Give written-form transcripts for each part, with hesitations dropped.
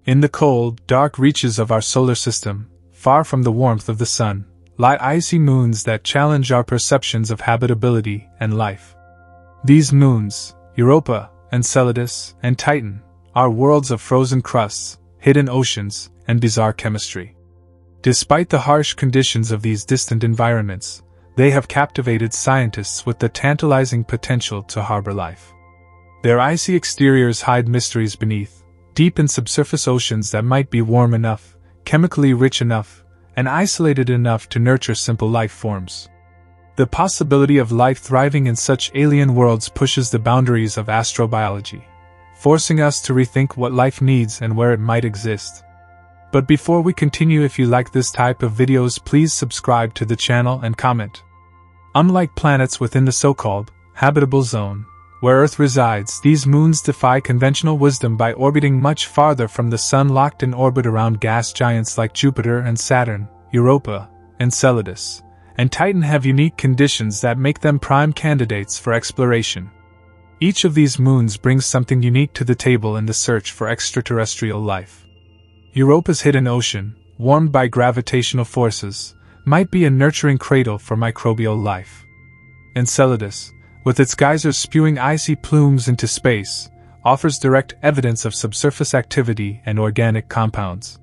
In the cold, dark reaches of our solar system, far from the warmth of the sun, lie icy moons that challenge our perceptions of habitability and life. These moons, Europa, Enceladus, and Titan, are worlds of frozen crusts, hidden oceans, and bizarre chemistry. Despite the harsh conditions of these distant environments, they have captivated scientists with the tantalizing potential to harbor life. Their icy exteriors hide mysteries beneath, deep in subsurface oceans that might be warm enough, chemically rich enough, and isolated enough to nurture simple life forms. The possibility of life thriving in such alien worlds pushes the boundaries of astrobiology, forcing us to rethink what life needs and where it might exist. But before we continue, if you like this type of videos, please subscribe to the channel and comment. Unlike planets within the so-called habitable zone, where Earth resides, these moons defy conventional wisdom by orbiting much farther from the Sun, locked in orbit around gas giants like Jupiter and Saturn. Europa, Enceladus, and Titan have unique conditions that make them prime candidates for exploration. Each of these moons brings something unique to the table in the search for extraterrestrial life. Europa's hidden ocean, warmed by gravitational forces, might be a nurturing cradle for microbial life. Enceladus, with its geysers spewing icy plumes into space, offers direct evidence of subsurface activity and organic compounds.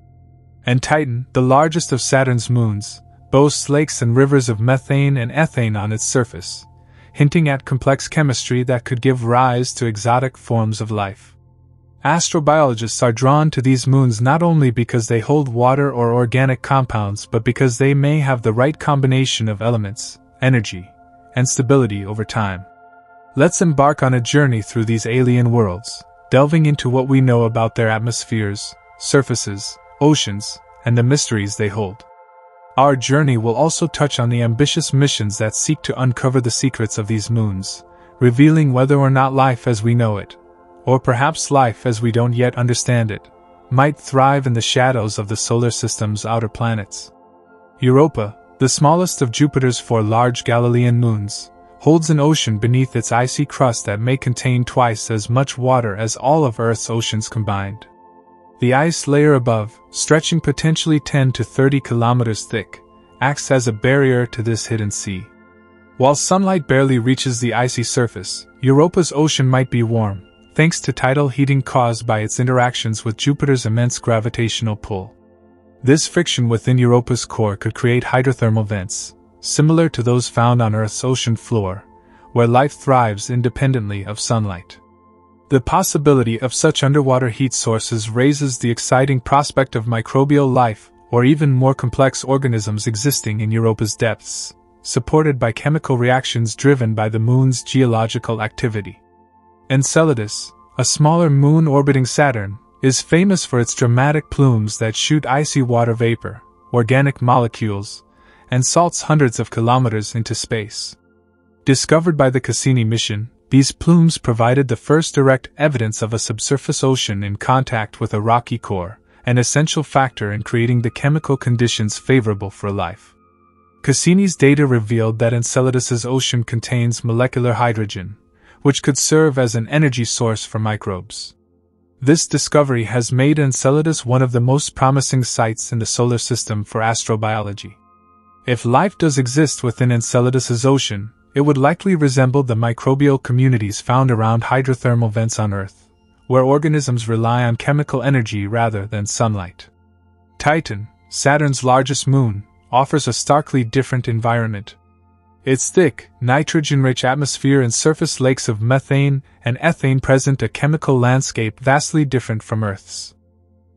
And Titan, the largest of Saturn's moons, boasts lakes and rivers of methane and ethane on its surface, hinting at complex chemistry that could give rise to exotic forms of life. Astrobiologists are drawn to these moons not only because they hold water or organic compounds, but because they may have the right combination of elements, energy, and stability over time. Let's embark on a journey through these alien worlds, delving into what we know about their atmospheres, surfaces, oceans, and the mysteries they hold. Our journey will also touch on the ambitious missions that seek to uncover the secrets of these moons, revealing whether or not life as we know it, or perhaps life as we don't yet understand it, might thrive in the shadows of the solar system's outer planets. Europa, the smallest of Jupiter's 4 large Galilean moons, holds an ocean beneath its icy crust that may contain twice as much water as all of Earth's oceans combined. The ice layer above, stretching potentially 10 to 30 kilometers thick, acts as a barrier to this hidden sea. While sunlight barely reaches the icy surface, Europa's ocean might be warm, thanks to tidal heating caused by its interactions with Jupiter's immense gravitational pull. This friction within Europa's core could create hydrothermal vents, similar to those found on Earth's ocean floor, where life thrives independently of sunlight. The possibility of such underwater heat sources raises the exciting prospect of microbial life, or even more complex organisms existing in Europa's depths, supported by chemical reactions driven by the moon's geological activity. Enceladus, a smaller moon orbiting Saturn, is famous for its dramatic plumes that shoot icy water vapor, organic molecules, and salts hundreds of kilometers into space. Discovered by the Cassini mission, these plumes provided the first direct evidence of a subsurface ocean in contact with a rocky core, an essential factor in creating the chemical conditions favorable for life. Cassini's data revealed that Enceladus's ocean contains molecular hydrogen, which could serve as an energy source for microbes. This discovery has made Enceladus one of the most promising sites in the solar system for astrobiology. If life does exist within Enceladus's ocean, it would likely resemble the microbial communities found around hydrothermal vents on Earth, where organisms rely on chemical energy rather than sunlight. Titan, Saturn's largest moon, offers a starkly different environment. Its thick, nitrogen-rich atmosphere and surface lakes of methane and ethane present a chemical landscape vastly different from Earth's.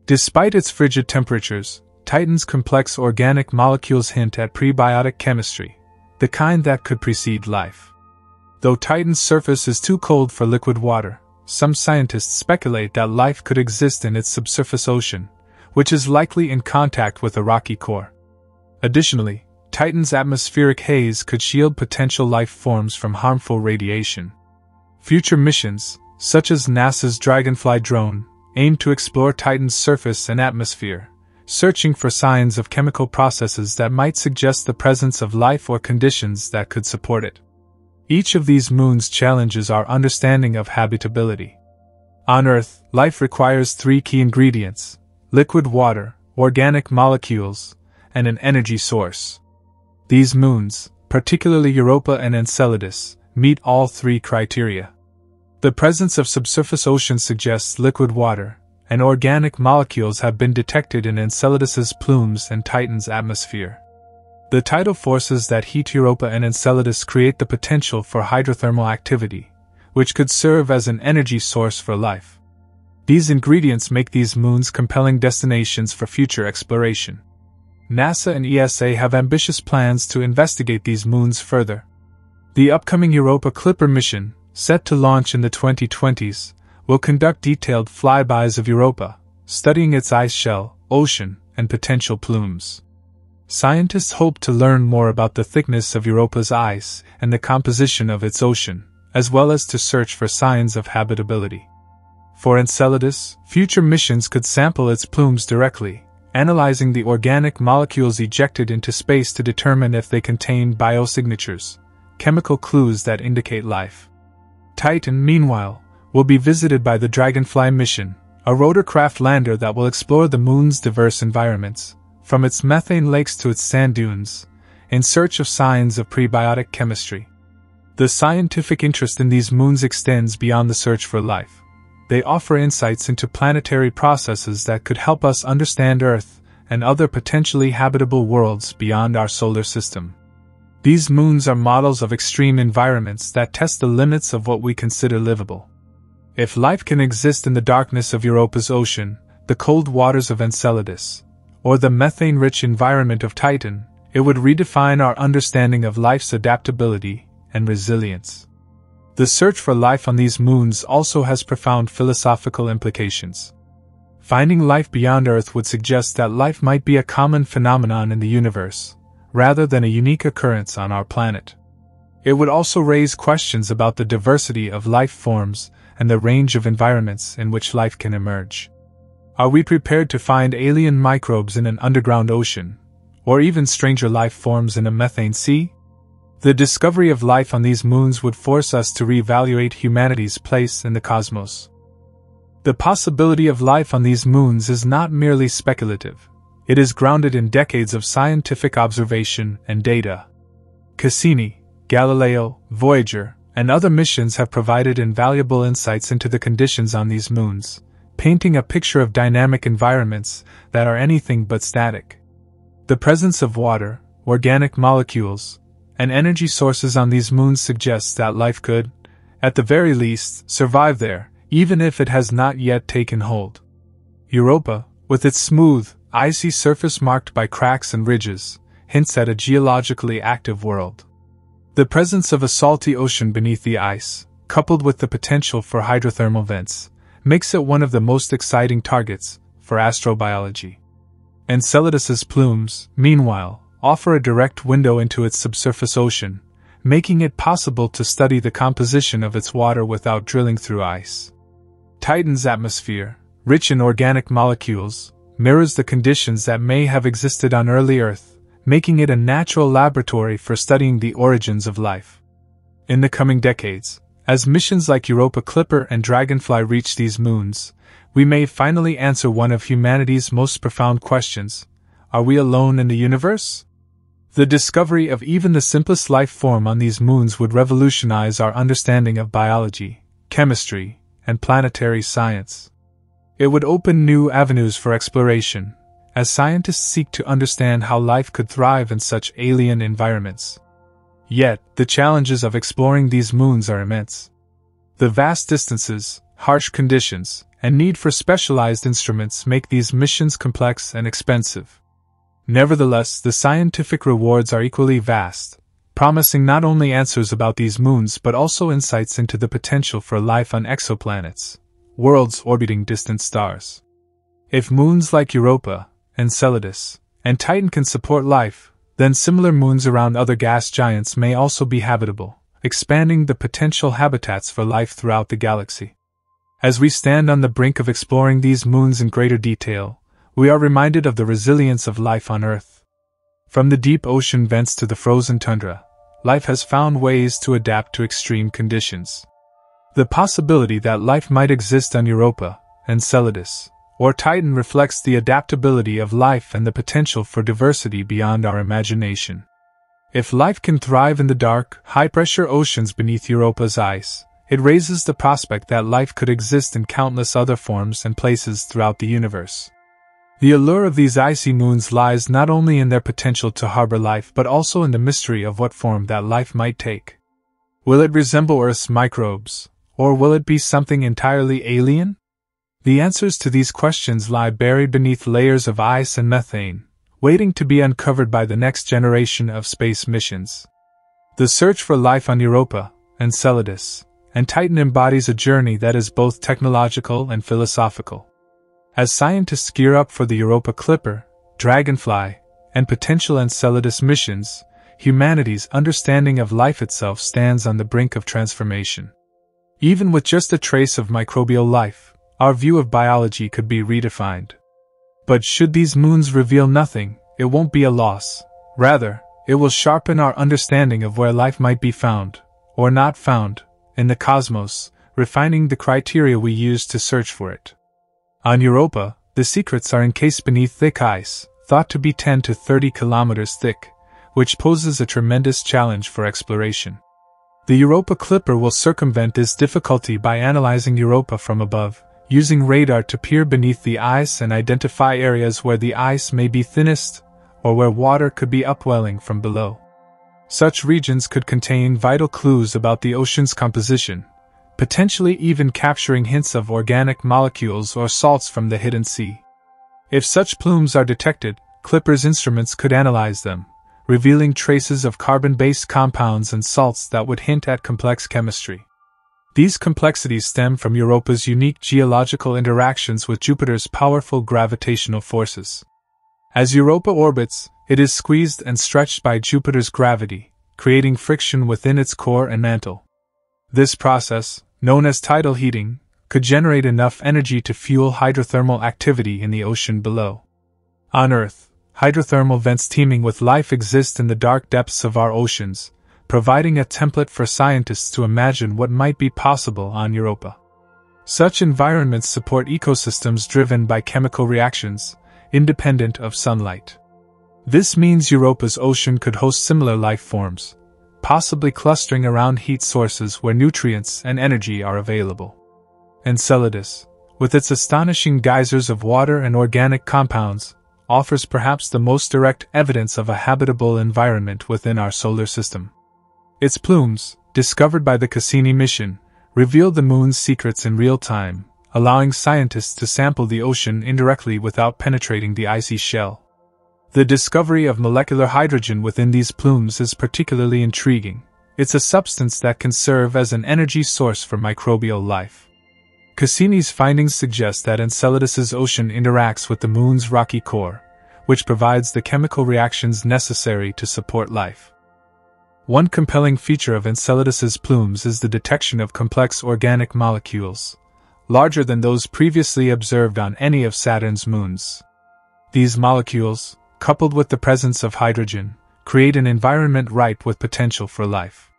Despite its frigid temperatures, Titan's complex organic molecules hint at prebiotic chemistry, the kind that could precede life. Though Titan's surface is too cold for liquid water, some scientists speculate that life could exist in its subsurface ocean, which is likely in contact with a rocky core. Additionally, Titan's atmospheric haze could shield potential life forms from harmful radiation. Future missions, such as NASA's Dragonfly drone, aim to explore Titan's surface and atmosphere, searching for signs of chemical processes that might suggest the presence of life or conditions that could support it. Each of these moons challenges our understanding of habitability. On Earth, life requires 3 key ingredients: liquid water, organic molecules, and an energy source. These moons, particularly Europa and Enceladus, meet all three criteria. The presence of subsurface oceans suggests liquid water, and organic molecules have been detected in Enceladus's plumes and Titan's atmosphere. The tidal forces that heat Europa and Enceladus create the potential for hydrothermal activity, which could serve as an energy source for life. These ingredients make these moons compelling destinations for future exploration. NASA and ESA have ambitious plans to investigate these moons further. The upcoming Europa Clipper mission, set to launch in the 2020s, will conduct detailed flybys of Europa, studying its ice shell, ocean, and potential plumes. Scientists hope to learn more about the thickness of Europa's ice and the composition of its ocean, as well as to search for signs of habitability. For Enceladus, future missions could sample its plumes directly, analyzing the organic molecules ejected into space to determine if they contain biosignatures, chemical clues that indicate life. Titan, meanwhile, will be visited by the Dragonfly mission, a rotorcraft lander that will explore the moon's diverse environments, from its methane lakes to its sand dunes, in search of signs of prebiotic chemistry. The scientific interest in these moons extends beyond the search for life. They offer insights into planetary processes that could help us understand Earth and other potentially habitable worlds beyond our solar system. These moons are models of extreme environments that test the limits of what we consider livable. If life can exist in the darkness of Europa's ocean, the cold waters of Enceladus, or the methane-rich environment of Titan, it would redefine our understanding of life's adaptability and resilience. The search for life on these moons also has profound philosophical implications. Finding life beyond Earth would suggest that life might be a common phenomenon in the universe, rather than a unique occurrence on our planet. It would also raise questions about the diversity of life forms and the range of environments in which life can emerge. Are we prepared to find alien microbes in an underground ocean, or even stranger life forms in a methane sea? The discovery of life on these moons would force us to reevaluate humanity's place in the cosmos. The possibility of life on these moons is not merely speculative. It is grounded in decades of scientific observation and data. Cassini, Galileo, Voyager, and other missions have provided invaluable insights into the conditions on these moons, painting a picture of dynamic environments that are anything but static. The presence of water, organic molecules, and energy sources on these moons suggests that life could, at the very least, survive there, even if it has not yet taken hold. Europa, with its smooth, icy surface marked by cracks and ridges, hints at a geologically active world. The presence of a salty ocean beneath the ice, coupled with the potential for hydrothermal vents, makes it one of the most exciting targets for astrobiology. Enceladus's plumes, meanwhile, offer a direct window into its subsurface ocean, making it possible to study the composition of its water without drilling through ice. Titan's atmosphere, rich in organic molecules, mirrors the conditions that may have existed on early Earth, making it a natural laboratory for studying the origins of life. In the coming decades, as missions like Europa Clipper and Dragonfly reach these moons, we may finally answer one of humanity's most profound questions: are we alone in the universe? The discovery of even the simplest life form on these moons would revolutionize our understanding of biology, chemistry, and planetary science. It would open new avenues for exploration, as scientists seek to understand how life could thrive in such alien environments. Yet, the challenges of exploring these moons are immense. The vast distances, harsh conditions, and need for specialized instruments make these missions complex and expensive. Nevertheless, the scientific rewards are equally vast, promising not only answers about these moons but also insights into the potential for life on exoplanets, worlds orbiting distant stars. If moons like Europa, Enceladus, and Titan can support life, then similar moons around other gas giants may also be habitable, expanding the potential habitats for life throughout the galaxy. As we stand on the brink of exploring these moons in greater detail, we are reminded of the resilience of life on Earth. From the deep ocean vents to the frozen tundra, life has found ways to adapt to extreme conditions. The possibility that life might exist on Europa, Enceladus, or Titan reflects the adaptability of life and the potential for diversity beyond our imagination. If life can thrive in the dark, high-pressure oceans beneath Europa's ice, it raises the prospect that life could exist in countless other forms and places throughout the universe. The allure of these icy moons lies not only in their potential to harbor life but also in the mystery of what form that life might take. Will it resemble Earth's microbes, or will it be something entirely alien? The answers to these questions lie buried beneath layers of ice and methane, waiting to be uncovered by the next generation of space missions. The search for life on Europa, Enceladus, and Titan embodies a journey that is both technological and philosophical. As scientists gear up for the Europa Clipper, Dragonfly, and potential Enceladus missions, humanity's understanding of life itself stands on the brink of transformation. Even with just a trace of microbial life, our view of biology could be redefined. But should these moons reveal nothing, it won't be a loss. Rather, it will sharpen our understanding of where life might be found, or not found, in the cosmos, refining the criteria we use to search for it. On Europa, the secrets are encased beneath thick ice, thought to be 10 to 30 kilometers thick, which poses a tremendous challenge for exploration. The Europa Clipper will circumvent this difficulty by analyzing Europa from above, using radar to peer beneath the ice and identify areas where the ice may be thinnest, or where water could be upwelling from below. Such regions could contain vital clues about the ocean's composition, potentially even capturing hints of organic molecules or salts from the hidden sea. If such plumes are detected, Clipper's instruments could analyze them, revealing traces of carbon-based compounds and salts that would hint at complex chemistry. These complexities stem from Europa's unique geological interactions with Jupiter's powerful gravitational forces. As Europa orbits, it is squeezed and stretched by Jupiter's gravity, creating friction within its core and mantle. This process, known as tidal heating, could generate enough energy to fuel hydrothermal activity in the ocean below. On Earth, hydrothermal vents teeming with life exist in the dark depths of our oceans, providing a template for scientists to imagine what might be possible on Europa. Such environments support ecosystems driven by chemical reactions, independent of sunlight. This means Europa's ocean could host similar life forms, possibly clustering around heat sources where nutrients and energy are available. Enceladus, with its astonishing geysers of water and organic compounds, offers perhaps the most direct evidence of a habitable environment within our solar system. Its plumes, discovered by the Cassini mission, reveal the moon's secrets in real time, allowing scientists to sample the ocean indirectly without penetrating the icy shell. The discovery of molecular hydrogen within these plumes is particularly intriguing. It's a substance that can serve as an energy source for microbial life. Cassini's findings suggest that Enceladus's ocean interacts with the moon's rocky core, which provides the chemical reactions necessary to support life. One compelling feature of Enceladus's plumes is the detection of complex organic molecules, larger than those previously observed on any of Saturn's moons. These molecules, coupled with the presence of hydrogen, create an environment ripe with potential for life.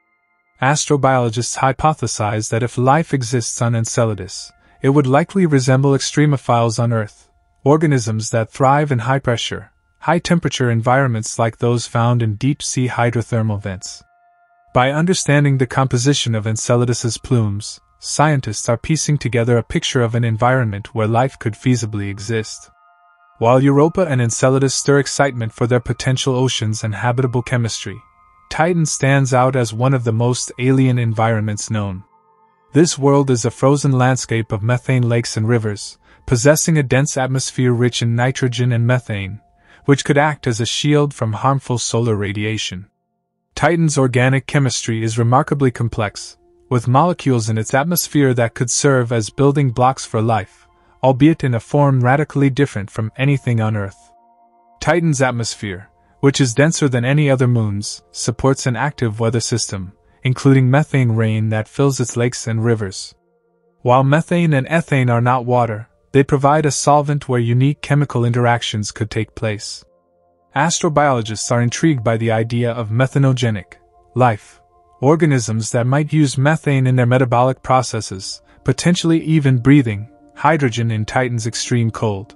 Astrobiologists hypothesize that if life exists on Enceladus, it would likely resemble extremophiles on Earth, organisms that thrive in high-pressure, high-temperature environments like those found in deep-sea hydrothermal vents. By understanding the composition of Enceladus's plumes, scientists are piecing together a picture of an environment where life could feasibly exist. While Europa and Enceladus stir excitement for their potential oceans and habitable chemistry, Titan stands out as one of the most alien environments known. This world is a frozen landscape of methane lakes and rivers, possessing a dense atmosphere rich in nitrogen and methane, which could act as a shield from harmful solar radiation. Titan's organic chemistry is remarkably complex, with molecules in its atmosphere that could serve as building blocks for life, albeit in a form radically different from anything on Earth. Titan's atmosphere, which is denser than any other moon's, supports an active weather system, including methane rain that fills its lakes and rivers. While methane and ethane are not water, they provide a solvent where unique chemical interactions could take place. Astrobiologists are intrigued by the idea of methanogenic life, organisms that might use methane in their metabolic processes, potentially even breathing, hydrogen in Titan's extreme cold.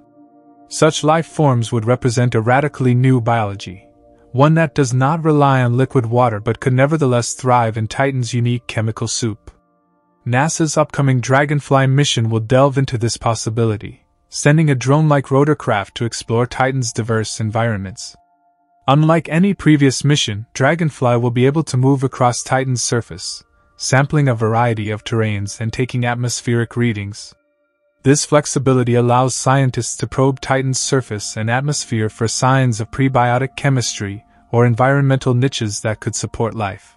Such life forms would represent a radically new biology, one that does not rely on liquid water but could nevertheless thrive in Titan's unique chemical soup. NASA's upcoming Dragonfly mission will delve into this possibility, sending a drone-like rotorcraft to explore Titan's diverse environments. Unlike any previous mission, Dragonfly will be able to move across Titan's surface, sampling a variety of terrains and taking atmospheric readings. This flexibility allows scientists to probe Titan's surface and atmosphere for signs of prebiotic chemistry or environmental niches that could support life.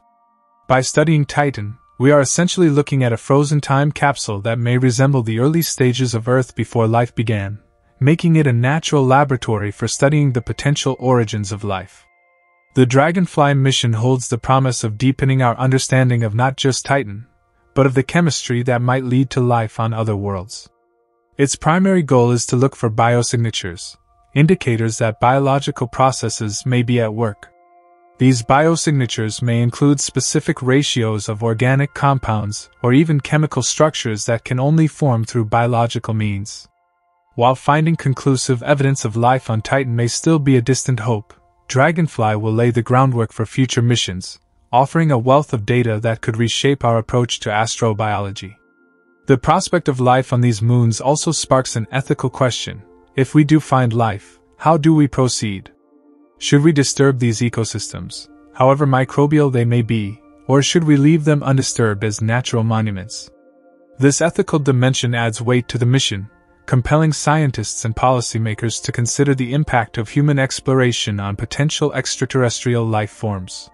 By studying Titan, we are essentially looking at a frozen time capsule that may resemble the early stages of Earth before life began, making it a natural laboratory for studying the potential origins of life. The Dragonfly mission holds the promise of deepening our understanding of not just Titan, but of the chemistry that might lead to life on other worlds. Its primary goal is to look for biosignatures, indicators that biological processes may be at work. These biosignatures may include specific ratios of organic compounds or even chemical structures that can only form through biological means. While finding conclusive evidence of life on Titan may still be a distant hope, Dragonfly will lay the groundwork for future missions, offering a wealth of data that could reshape our approach to astrobiology. The prospect of life on these moons also sparks an ethical question. If we do find life, how do we proceed? Should we disturb these ecosystems, however microbial they may be, or should we leave them undisturbed as natural monuments? This ethical dimension adds weight to the mission, compelling scientists and policymakers to consider the impact of human exploration on potential extraterrestrial life forms.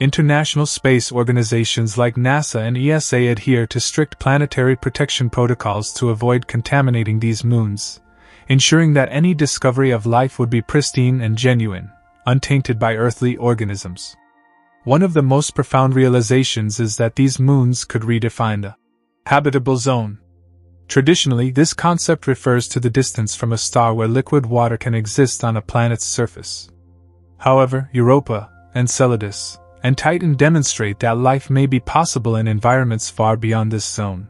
International space organizations like NASA and ESA adhere to strict planetary protection protocols to avoid contaminating these moons, ensuring that any discovery of life would be pristine and genuine, untainted by earthly organisms. One of the most profound realizations is that these moons could redefine the habitable zone. Traditionally, this concept refers to the distance from a star where liquid water can exist on a planet's surface. However, Europa, Enceladus, and Titan demonstrate that life may be possible in environments far beyond this zone.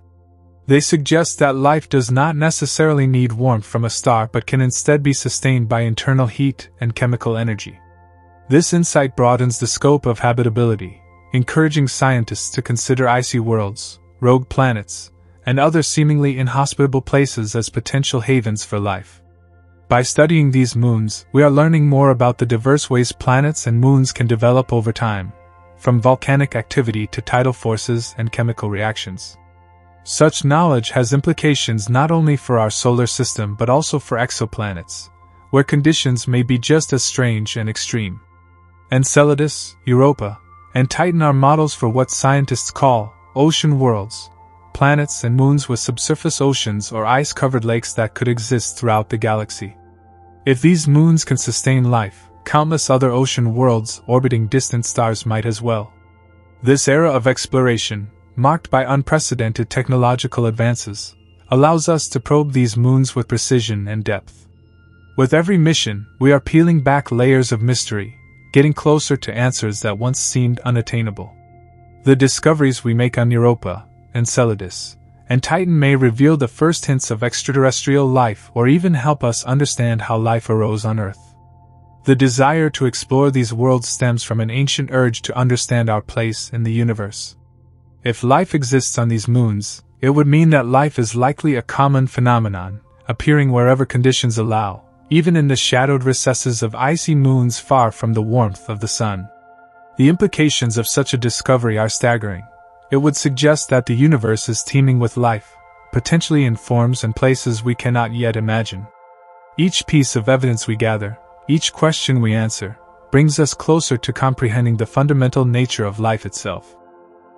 They suggest that life does not necessarily need warmth from a star but can instead be sustained by internal heat and chemical energy. This insight broadens the scope of habitability, encouraging scientists to consider icy worlds, rogue planets, and other seemingly inhospitable places as potential havens for life. By studying these moons, we are learning more about the diverse ways planets and moons can develop over time, from volcanic activity to tidal forces and chemical reactions. Such knowledge has implications not only for our solar system but also for exoplanets, where conditions may be just as strange and extreme. Enceladus, Europa, and Titan are models for what scientists call ocean worlds, planets and moons with subsurface oceans or ice-covered lakes that could exist throughout the galaxy. If these moons can sustain life, countless other ocean worlds orbiting distant stars might as well. This era of exploration, marked by unprecedented technological advances, allows us to probe these moons with precision and depth. With every mission, we are peeling back layers of mystery, getting closer to answers that once seemed unattainable. The discoveries we make on Europa, Enceladus, and Titan may reveal the first hints of extraterrestrial life or even help us understand how life arose on Earth. The desire to explore these worlds stems from an ancient urge to understand our place in the universe. If life exists on these moons, it would mean that life is likely a common phenomenon, appearing wherever conditions allow, even in the shadowed recesses of icy moons far from the warmth of the sun. The implications of such a discovery are staggering. It would suggest that the universe is teeming with life, potentially in forms and places we cannot yet imagine. Each piece of evidence we gather, each question we answer, brings us closer to comprehending the fundamental nature of life itself.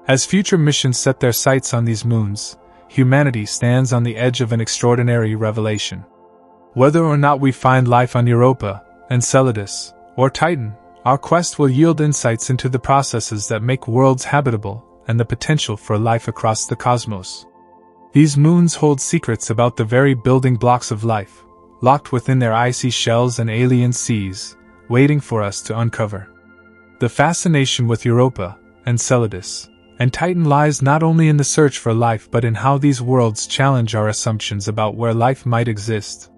As future missions set their sights on these moons, humanity stands on the edge of an extraordinary revelation. Whether or not we find life on Europa, Enceladus, or Titan, our quest will yield insights into the processes that make worlds habitable and the potential for life across the cosmos. These moons hold secrets about the very building blocks of life, locked within their icy shells and alien seas, waiting for us to uncover. The fascination with Europa, Enceladus, And Titan lies not only in the search for life but in how these worlds challenge our assumptions about where life might exist.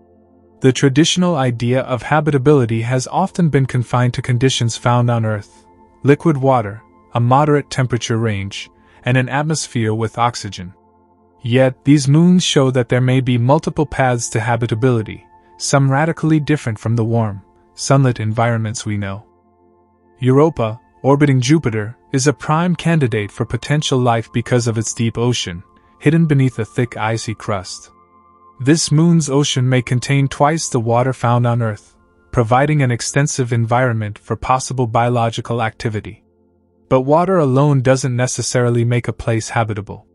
The traditional idea of habitability has often been confined to conditions found on Earth: liquid water, a moderate temperature range, and an atmosphere with oxygen. Yet, these moons show that there may be multiple paths to habitability, some radically different from the warm, sunlit environments we know. Europa, orbiting Jupiter, is a prime candidate for potential life because of its deep ocean, hidden beneath a thick icy crust. This moon's ocean may contain twice the water found on Earth, providing an extensive environment for possible biological activity. But water alone doesn't necessarily make a place habitable.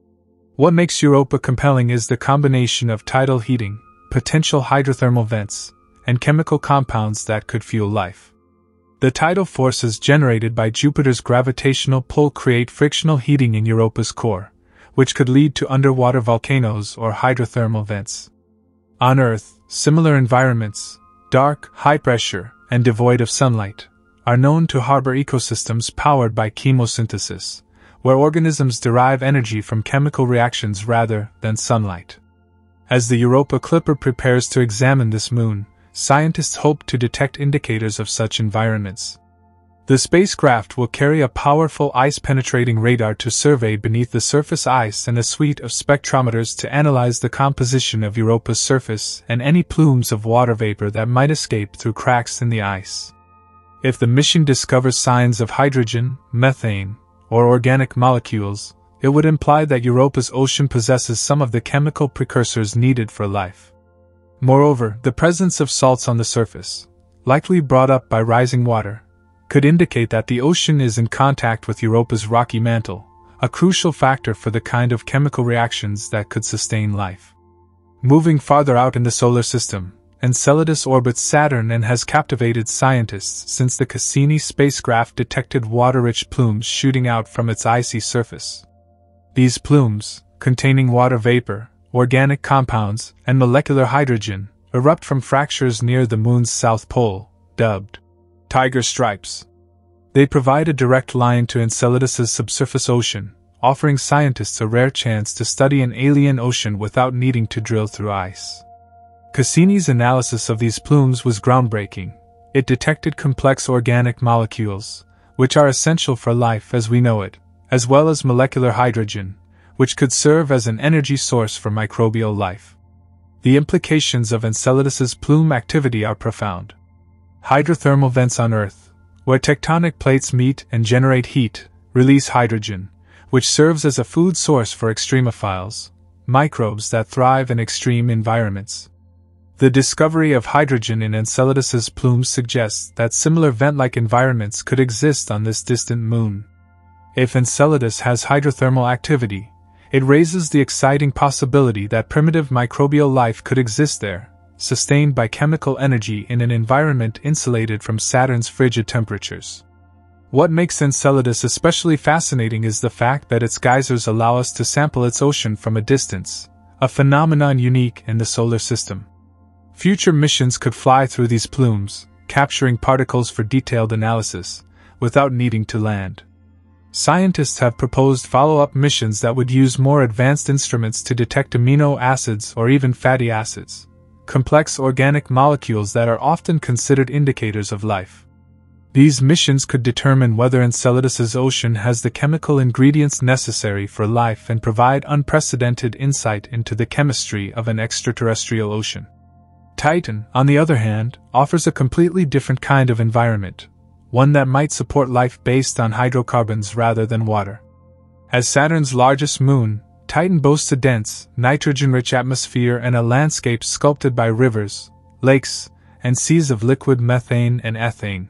What makes Europa compelling is the combination of tidal heating, potential hydrothermal vents, and chemical compounds that could fuel life. The tidal forces generated by Jupiter's gravitational pull create frictional heating in Europa's core, which could lead to underwater volcanoes or hydrothermal vents. On Earth, similar environments, dark, high pressure, and devoid of sunlight, are known to harbor ecosystems powered by chemosynthesis, where organisms derive energy from chemical reactions rather than sunlight. As the Europa Clipper prepares to examine this moon, scientists hope to detect indicators of such environments. The spacecraft will carry a powerful ice-penetrating radar to survey beneath the surface ice and a suite of spectrometers to analyze the composition of Europa's surface and any plumes of water vapor that might escape through cracks in the ice. If the mission discovers signs of hydrogen, methane, or organic molecules, it would imply that Europa's ocean possesses some of the chemical precursors needed for life. Moreover, the presence of salts on the surface, likely brought up by rising water, could indicate that the ocean is in contact with Europa's rocky mantle, a crucial factor for the kind of chemical reactions that could sustain life. Moving farther out in the solar system, Enceladus orbits Saturn and has captivated scientists since the Cassini spacecraft detected water-rich plumes shooting out from its icy surface. These plumes, containing water vapor, organic compounds, and molecular hydrogen, erupt from fractures near the Moon's south pole, dubbed tiger stripes. They provide a direct line to Enceladus's subsurface ocean, offering scientists a rare chance to study an alien ocean without needing to drill through ice. Cassini's analysis of these plumes was groundbreaking. It detected complex organic molecules, which are essential for life as we know it, as well as molecular hydrogen, which could serve as an energy source for microbial life. The implications of Enceladus's plume activity are profound. Hydrothermal vents on Earth, where tectonic plates meet and generate heat, release hydrogen, which serves as a food source for extremophiles, microbes that thrive in extreme environments. The discovery of hydrogen in Enceladus's plumes suggests that similar vent-like environments could exist on this distant moon. If Enceladus has hydrothermal activity, it raises the exciting possibility that primitive microbial life could exist there, sustained by chemical energy in an environment insulated from Saturn's frigid temperatures. What makes Enceladus especially fascinating is the fact that its geysers allow us to sample its ocean from a distance, a phenomenon unique in the solar system. Future missions could fly through these plumes, capturing particles for detailed analysis, without needing to land. Scientists have proposed follow-up missions that would use more advanced instruments to detect amino acids or even fatty acids, complex organic molecules that are often considered indicators of life. These missions could determine whether Enceladus's ocean has the chemical ingredients necessary for life and provide unprecedented insight into the chemistry of an extraterrestrial ocean. Titan, on the other hand, offers a completely different kind of environment, one that might support life based on hydrocarbons rather than water. As Saturn's largest moon, Titan boasts a dense, nitrogen-rich atmosphere and a landscape sculpted by rivers, lakes, and seas of liquid methane and ethane.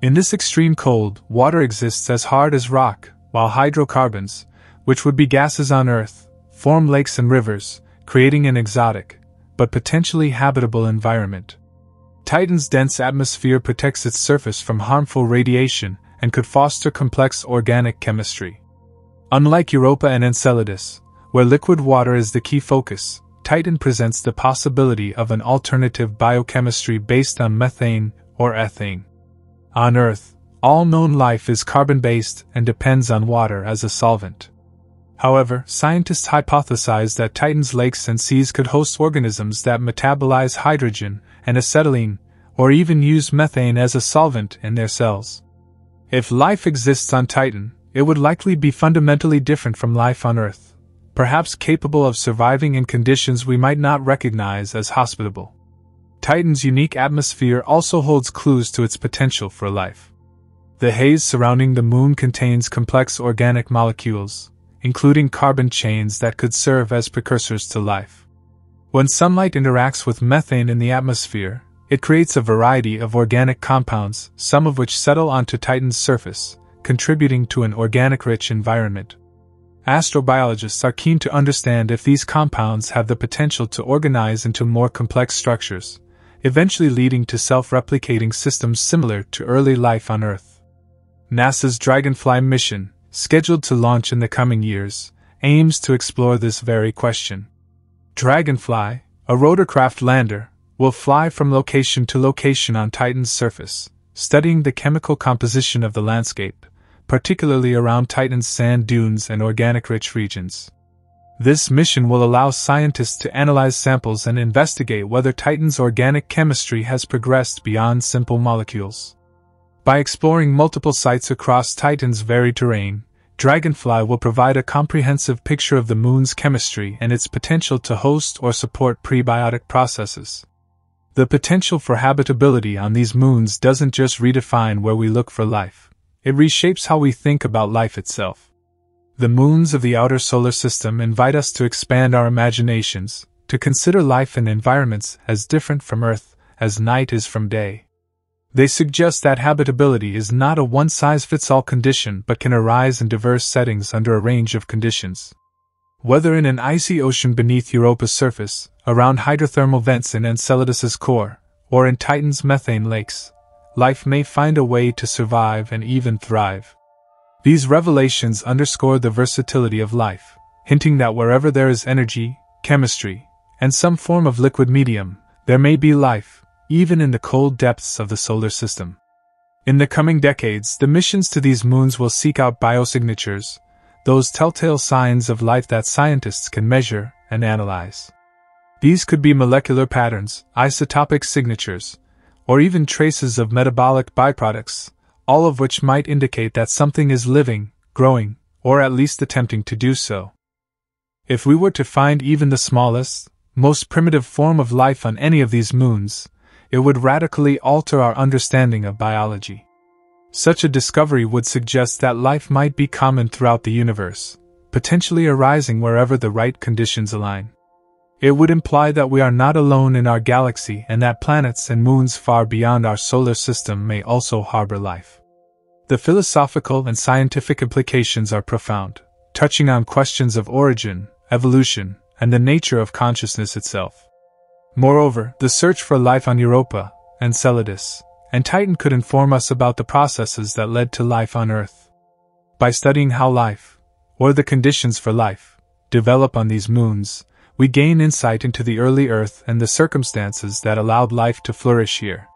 In this extreme cold, water exists as hard as rock, while hydrocarbons, which would be gases on Earth, form lakes and rivers, creating an exotic, but potentially habitable environment. Titan's dense atmosphere protects its surface from harmful radiation and could foster complex organic chemistry. Unlike Europa and Enceladus, where liquid water is the key focus, Titan presents the possibility of an alternative biochemistry based on methane or ethane. On Earth, All known life is carbon-based and depends on water as a solvent. However, scientists hypothesize that Titan's lakes and seas could host organisms that metabolize hydrogen and acetylene, or even use methane as a solvent in their cells. If life exists on Titan, it would likely be fundamentally different from life on Earth, perhaps capable of surviving in conditions we might not recognize as hospitable. Titan's unique atmosphere also holds clues to its potential for life. The haze surrounding the Moon contains complex organic molecules, including carbon chains that could serve as precursors to life. When sunlight interacts with methane in the atmosphere, it creates a variety of organic compounds, some of which settle onto Titan's surface, contributing to an organic-rich environment. Astrobiologists are keen to understand if these compounds have the potential to organize into more complex structures, eventually leading to self-replicating systems similar to early life on Earth. NASA's Dragonfly mission, scheduled to launch in the coming years, aims to explore this very question. Dragonfly, a rotorcraft lander, will fly from location to location on Titan's surface, studying the chemical composition of the landscape, particularly around Titan's sand dunes and organic-rich regions. This mission will allow scientists to analyze samples and investigate whether Titan's organic chemistry has progressed beyond simple molecules. By exploring multiple sites across Titan's varied terrain, Dragonfly will provide a comprehensive picture of the Moon's chemistry and its potential to host or support prebiotic processes. The potential for habitability on these moons doesn't just redefine where we look for life, it reshapes how we think about life itself. The moons of the outer solar system invite us to expand our imaginations, to consider life in environments as different from Earth as night is from day. They suggest that habitability is not a one-size-fits-all condition but can arise in diverse settings under a range of conditions. Whether in an icy ocean beneath Europa's surface, around hydrothermal vents in Enceladus's core, or in Titan's methane lakes, life may find a way to survive and even thrive. These revelations underscore the versatility of life, hinting that wherever there is energy, chemistry, and some form of liquid medium, there may be life, even in the cold depths of the solar system. In the coming decades, the missions to these moons will seek out biosignatures, those telltale signs of life that scientists can measure and analyze. These could be molecular patterns, isotopic signatures, or even traces of metabolic byproducts, all of which might indicate that something is living, growing, or at least attempting to do so. If we were to find even the smallest, most primitive form of life on any of these moons, it would radically alter our understanding of biology. Such a discovery would suggest that life might be common throughout the universe, potentially arising wherever the right conditions align. It would imply that we are not alone in our galaxy and that planets and moons far beyond our solar system may also harbor life. The philosophical and scientific implications are profound, touching on questions of origin, evolution, and the nature of consciousness itself. Moreover, the search for life on Europa, Enceladus, and Titan could inform us about the processes that led to life on Earth. By studying how life, or the conditions for life, develop on these moons, we gain insight into the early Earth and the circumstances that allowed life to flourish here.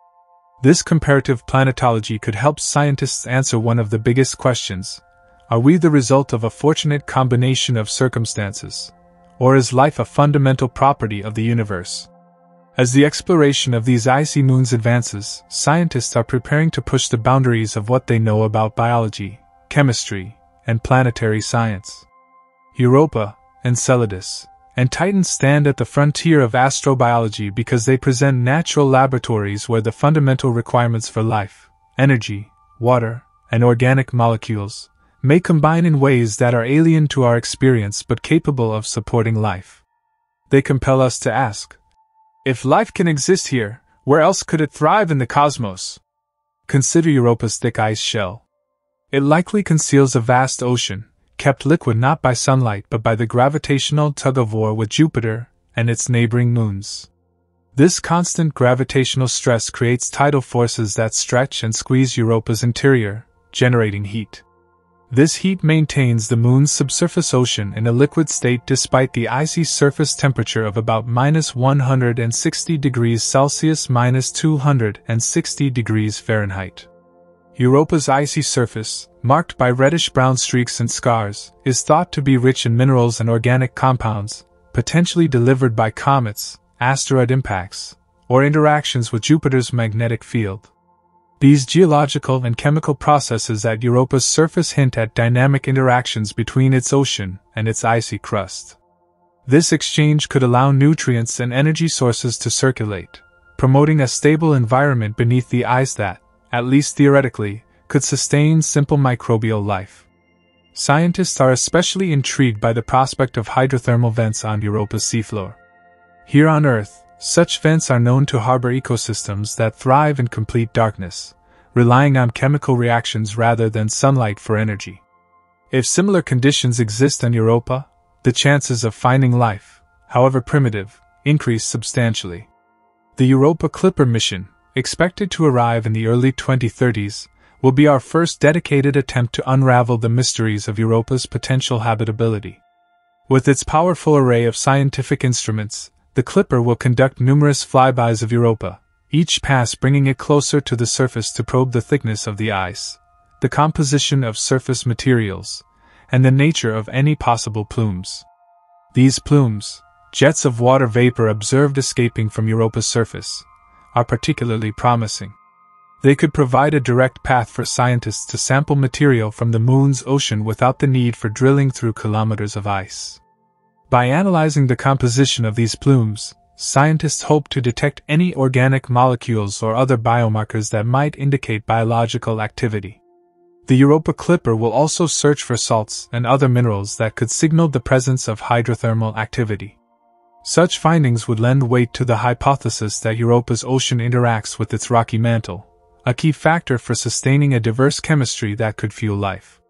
This comparative planetology could help scientists answer one of the biggest questions: are we the result of a fortunate combination of circumstances, or is life a fundamental property of the universe? As the exploration of these icy moons advances, scientists are preparing to push the boundaries of what they know about biology, chemistry, and planetary science. Europa, Enceladus, and Titan stand at the frontier of astrobiology because they present natural laboratories where the fundamental requirements for life, energy, water, and organic molecules, may combine in ways that are alien to our experience but capable of supporting life. They compel us to ask, if life can exist here, where else could it thrive in the cosmos? Consider Europa's thick ice shell. It likely conceals a vast ocean, kept liquid not by sunlight but by the gravitational tug-of-war with Jupiter and its neighboring moons. This constant gravitational stress creates tidal forces that stretch and squeeze Europa's interior, generating heat. This heat maintains the Moon's subsurface ocean in a liquid state despite the icy surface temperature of about -160 degrees Celsius (-260 degrees Fahrenheit). Europa's icy surface, marked by reddish-brown streaks and scars, is thought to be rich in minerals and organic compounds, potentially delivered by comets, asteroid impacts, or interactions with Jupiter's magnetic field. These geological and chemical processes at Europa's surface hint at dynamic interactions between its ocean and its icy crust. This exchange could allow nutrients and energy sources to circulate, promoting a stable environment beneath the ice that, at least theoretically, could sustain simple microbial life. Scientists are especially intrigued by the prospect of hydrothermal vents on Europa's seafloor. Here on Earth, such vents are known to harbor ecosystems that thrive in complete darkness, relying on chemical reactions rather than sunlight for energy. If similar conditions exist on Europa, the chances of finding life, however primitive, increase substantially. The Europa Clipper mission, expected to arrive in the early 2030s, will be our first dedicated attempt to unravel the mysteries of Europa's potential habitability. With its powerful array of scientific instruments, the Clipper will conduct numerous flybys of Europa, each pass bringing it closer to the surface to probe the thickness of the ice, the composition of surface materials, and the nature of any possible plumes. These plumes, jets of water vapor observed escaping from Europa's surface, are particularly promising. They could provide a direct path for scientists to sample material from the Moon's ocean without the need for drilling through kilometers of ice. By analyzing the composition of these plumes, scientists hope to detect any organic molecules or other biomarkers that might indicate biological activity. The Europa Clipper will also search for salts and other minerals that could signal the presence of hydrothermal activity. Such findings would lend weight to the hypothesis that Europa's ocean interacts with its rocky mantle, a key factor for sustaining a diverse chemistry that could fuel life.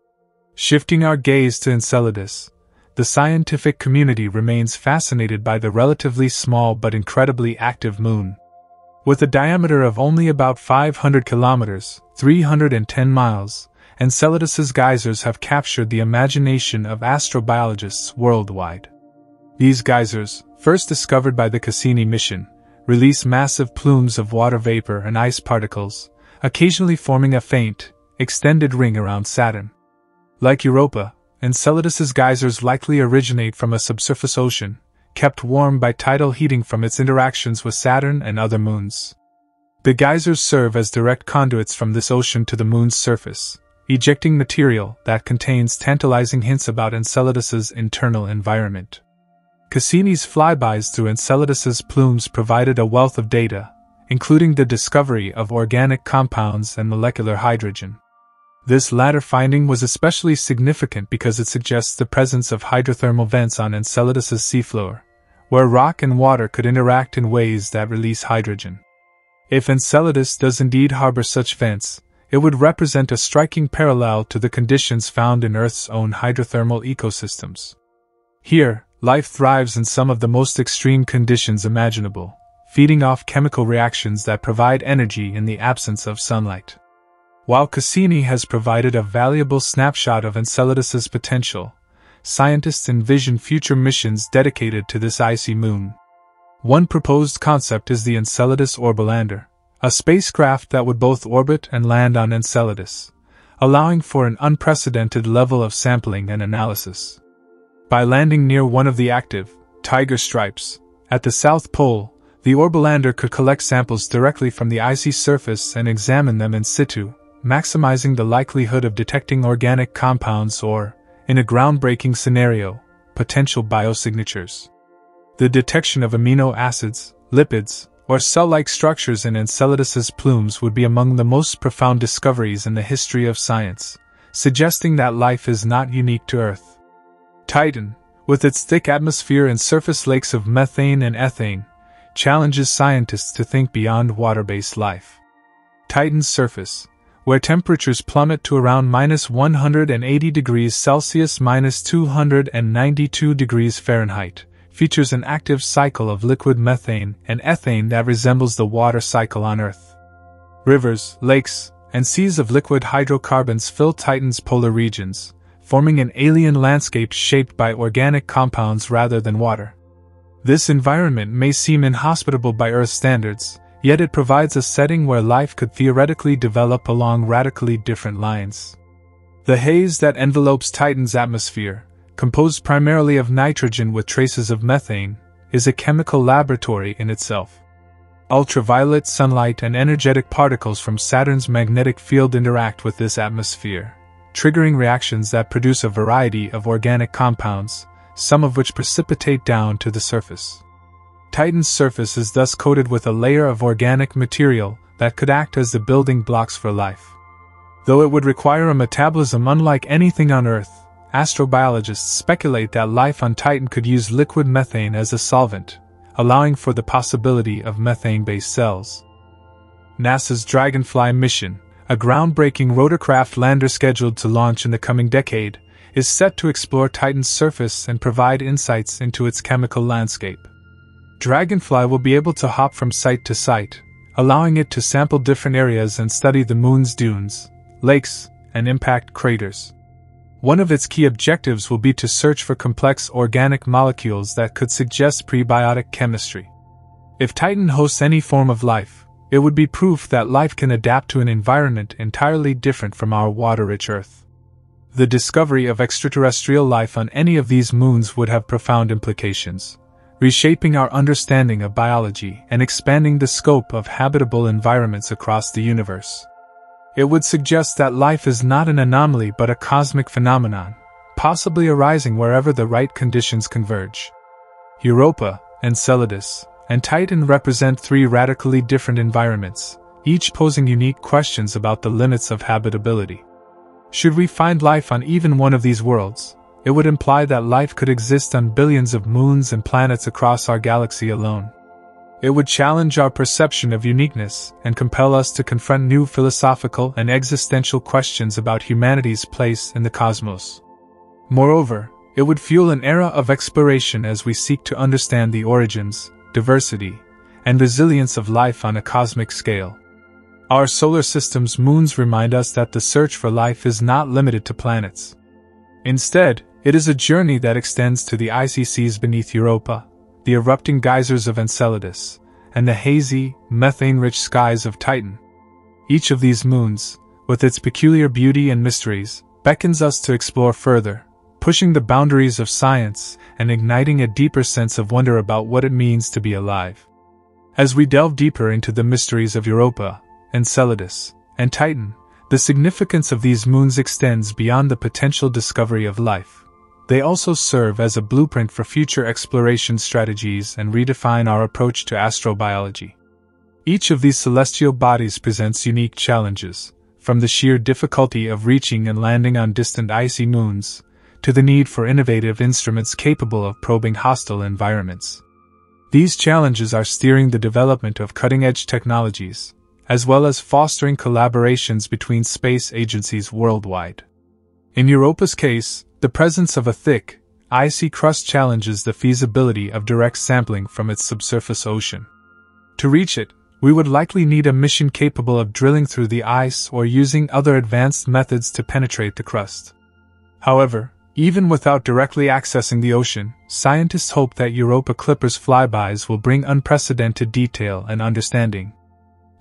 Shifting our gaze to Enceladus, the scientific community remains fascinated by the relatively small but incredibly active Moon. With a diameter of only about 500 kilometers, 310 miles, Enceladus's geysers have captured the imagination of astrobiologists worldwide. These geysers, first discovered by the Cassini mission, release massive plumes of water vapor and ice particles, occasionally forming a faint, extended ring around Saturn. Like Europa, Enceladus's geysers likely originate from a subsurface ocean, kept warm by tidal heating from its interactions with Saturn and other moons. The geysers serve as direct conduits from this ocean to the Moon's surface, ejecting material that contains tantalizing hints about Enceladus's internal environment. Cassini's flybys through Enceladus's plumes provided a wealth of data, including the discovery of organic compounds and molecular hydrogen. This latter finding was especially significant because it suggests the presence of hydrothermal vents on Enceladus's seafloor, where rock and water could interact in ways that release hydrogen. If Enceladus does indeed harbor such vents, it would represent a striking parallel to the conditions found in Earth's own hydrothermal ecosystems. Here, life thrives in some of the most extreme conditions imaginable, feeding off chemical reactions that provide energy in the absence of sunlight. While Cassini has provided a valuable snapshot of Enceladus's potential, scientists envision future missions dedicated to this icy moon. One proposed concept is the Enceladus Orbolander, a spacecraft that would both orbit and land on Enceladus, allowing for an unprecedented level of sampling and analysis. By landing near one of the active, tiger stripes, at the South Pole, the Orbolander could collect samples directly from the icy surface and examine them in situ, maximizing the likelihood of detecting organic compounds or, in a groundbreaking scenario, potential biosignatures. The detection of amino acids, lipids, or cell-like structures in Enceladus's plumes would be among the most profound discoveries in the history of science, suggesting that life is not unique to Earth. Titan, with its thick atmosphere and surface lakes of methane and ethane, challenges scientists to think beyond water-based life. Titan's surface, where temperatures plummet to around -180 degrees Celsius -292 degrees Fahrenheit, features an active cycle of liquid methane and ethane that resembles the water cycle on Earth. Rivers, lakes, and seas of liquid hydrocarbons fill Titan's polar regions, forming an alien landscape shaped by organic compounds rather than water. This environment may seem inhospitable by Earth standards, yet it provides a setting where life could theoretically develop along radically different lines. The haze that envelopes Titan's atmosphere, composed primarily of nitrogen with traces of methane, is a chemical laboratory in itself. Ultraviolet sunlight and energetic particles from Saturn's magnetic field interact with this atmosphere, triggering reactions that produce a variety of organic compounds, some of which precipitate down to the surface. Titan's surface is thus coated with a layer of organic material that could act as the building blocks for life. Though it would require a metabolism unlike anything on Earth, astrobiologists speculate that life on Titan could use liquid methane as a solvent, allowing for the possibility of methane-based cells. NASA's Dragonfly mission, a groundbreaking rotorcraft lander scheduled to launch in the coming decade, is set to explore Titan's surface and provide insights into its chemical landscape. Dragonfly will be able to hop from site to site, allowing it to sample different areas and study the moon's dunes, lakes, and impact craters. One of its key objectives will be to search for complex organic molecules that could suggest prebiotic chemistry. If Titan hosts any form of life, it would be proof that life can adapt to an environment entirely different from our water-rich Earth. The discovery of extraterrestrial life on any of these moons would have profound implications, reshaping our understanding of biology and expanding the scope of habitable environments across the universe. It would suggest that life is not an anomaly but a cosmic phenomenon, possibly arising wherever the right conditions converge. Europa, Enceladus, and Titan represent three radically different environments, each posing unique questions about the limits of habitability. Should we find life on even one of these worlds, it would imply that life could exist on billions of moons and planets across our galaxy alone. It would challenge our perception of uniqueness and compel us to confront new philosophical and existential questions about humanity's place in the cosmos. Moreover, it would fuel an era of exploration as we seek to understand the origins, diversity, and resilience of life on a cosmic scale. Our solar system's moons remind us that the search for life is not limited to planets. Instead, it is a journey that extends to the icy seas beneath Europa, the erupting geysers of Enceladus, and the hazy, methane-rich skies of Titan. Each of these moons, with its peculiar beauty and mysteries, beckons us to explore further, pushing the boundaries of science and igniting a deeper sense of wonder about what it means to be alive. As we delve deeper into the mysteries of Europa, Enceladus, and Titan, the significance of these moons extends beyond the potential discovery of life. They also serve as a blueprint for future exploration strategies and redefine our approach to astrobiology. Each of these celestial bodies presents unique challenges, from the sheer difficulty of reaching and landing on distant icy moons, to the need for innovative instruments capable of probing hostile environments. These challenges are steering the development of cutting-edge technologies, as well as fostering collaborations between space agencies worldwide. In Europa's case, the presence of a thick, icy crust challenges the feasibility of direct sampling from its subsurface ocean. To reach it, we would likely need a mission capable of drilling through the ice or using other advanced methods to penetrate the crust. However, even without directly accessing the ocean, scientists hope that Europa Clipper's flybys will bring unprecedented detail and understanding.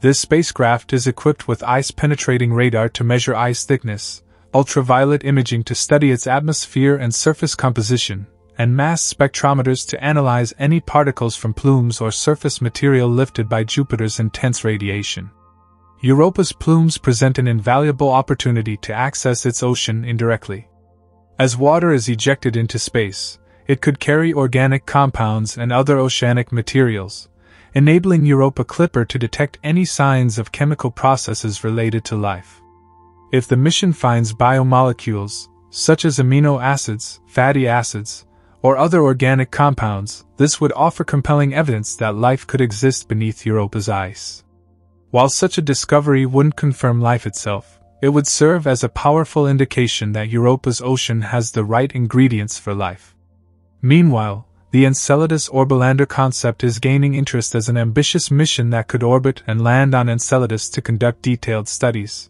This spacecraft is equipped with ice-penetrating radar to measure ice thickness, ultraviolet imaging to study its atmosphere and surface composition, and mass spectrometers to analyze any particles from plumes or surface material lifted by Jupiter's intense radiation. Europa's plumes present an invaluable opportunity to access its ocean indirectly. As water is ejected into space, it could carry organic compounds and other oceanic materials, enabling Europa Clipper to detect any signs of chemical processes related to life. If the mission finds biomolecules, such as amino acids, fatty acids, or other organic compounds, this would offer compelling evidence that life could exist beneath Europa's ice. While such a discovery wouldn't confirm life itself, it would serve as a powerful indication that Europa's ocean has the right ingredients for life. Meanwhile, the Enceladus Orbolander concept is gaining interest as an ambitious mission that could orbit and land on Enceladus to conduct detailed studies.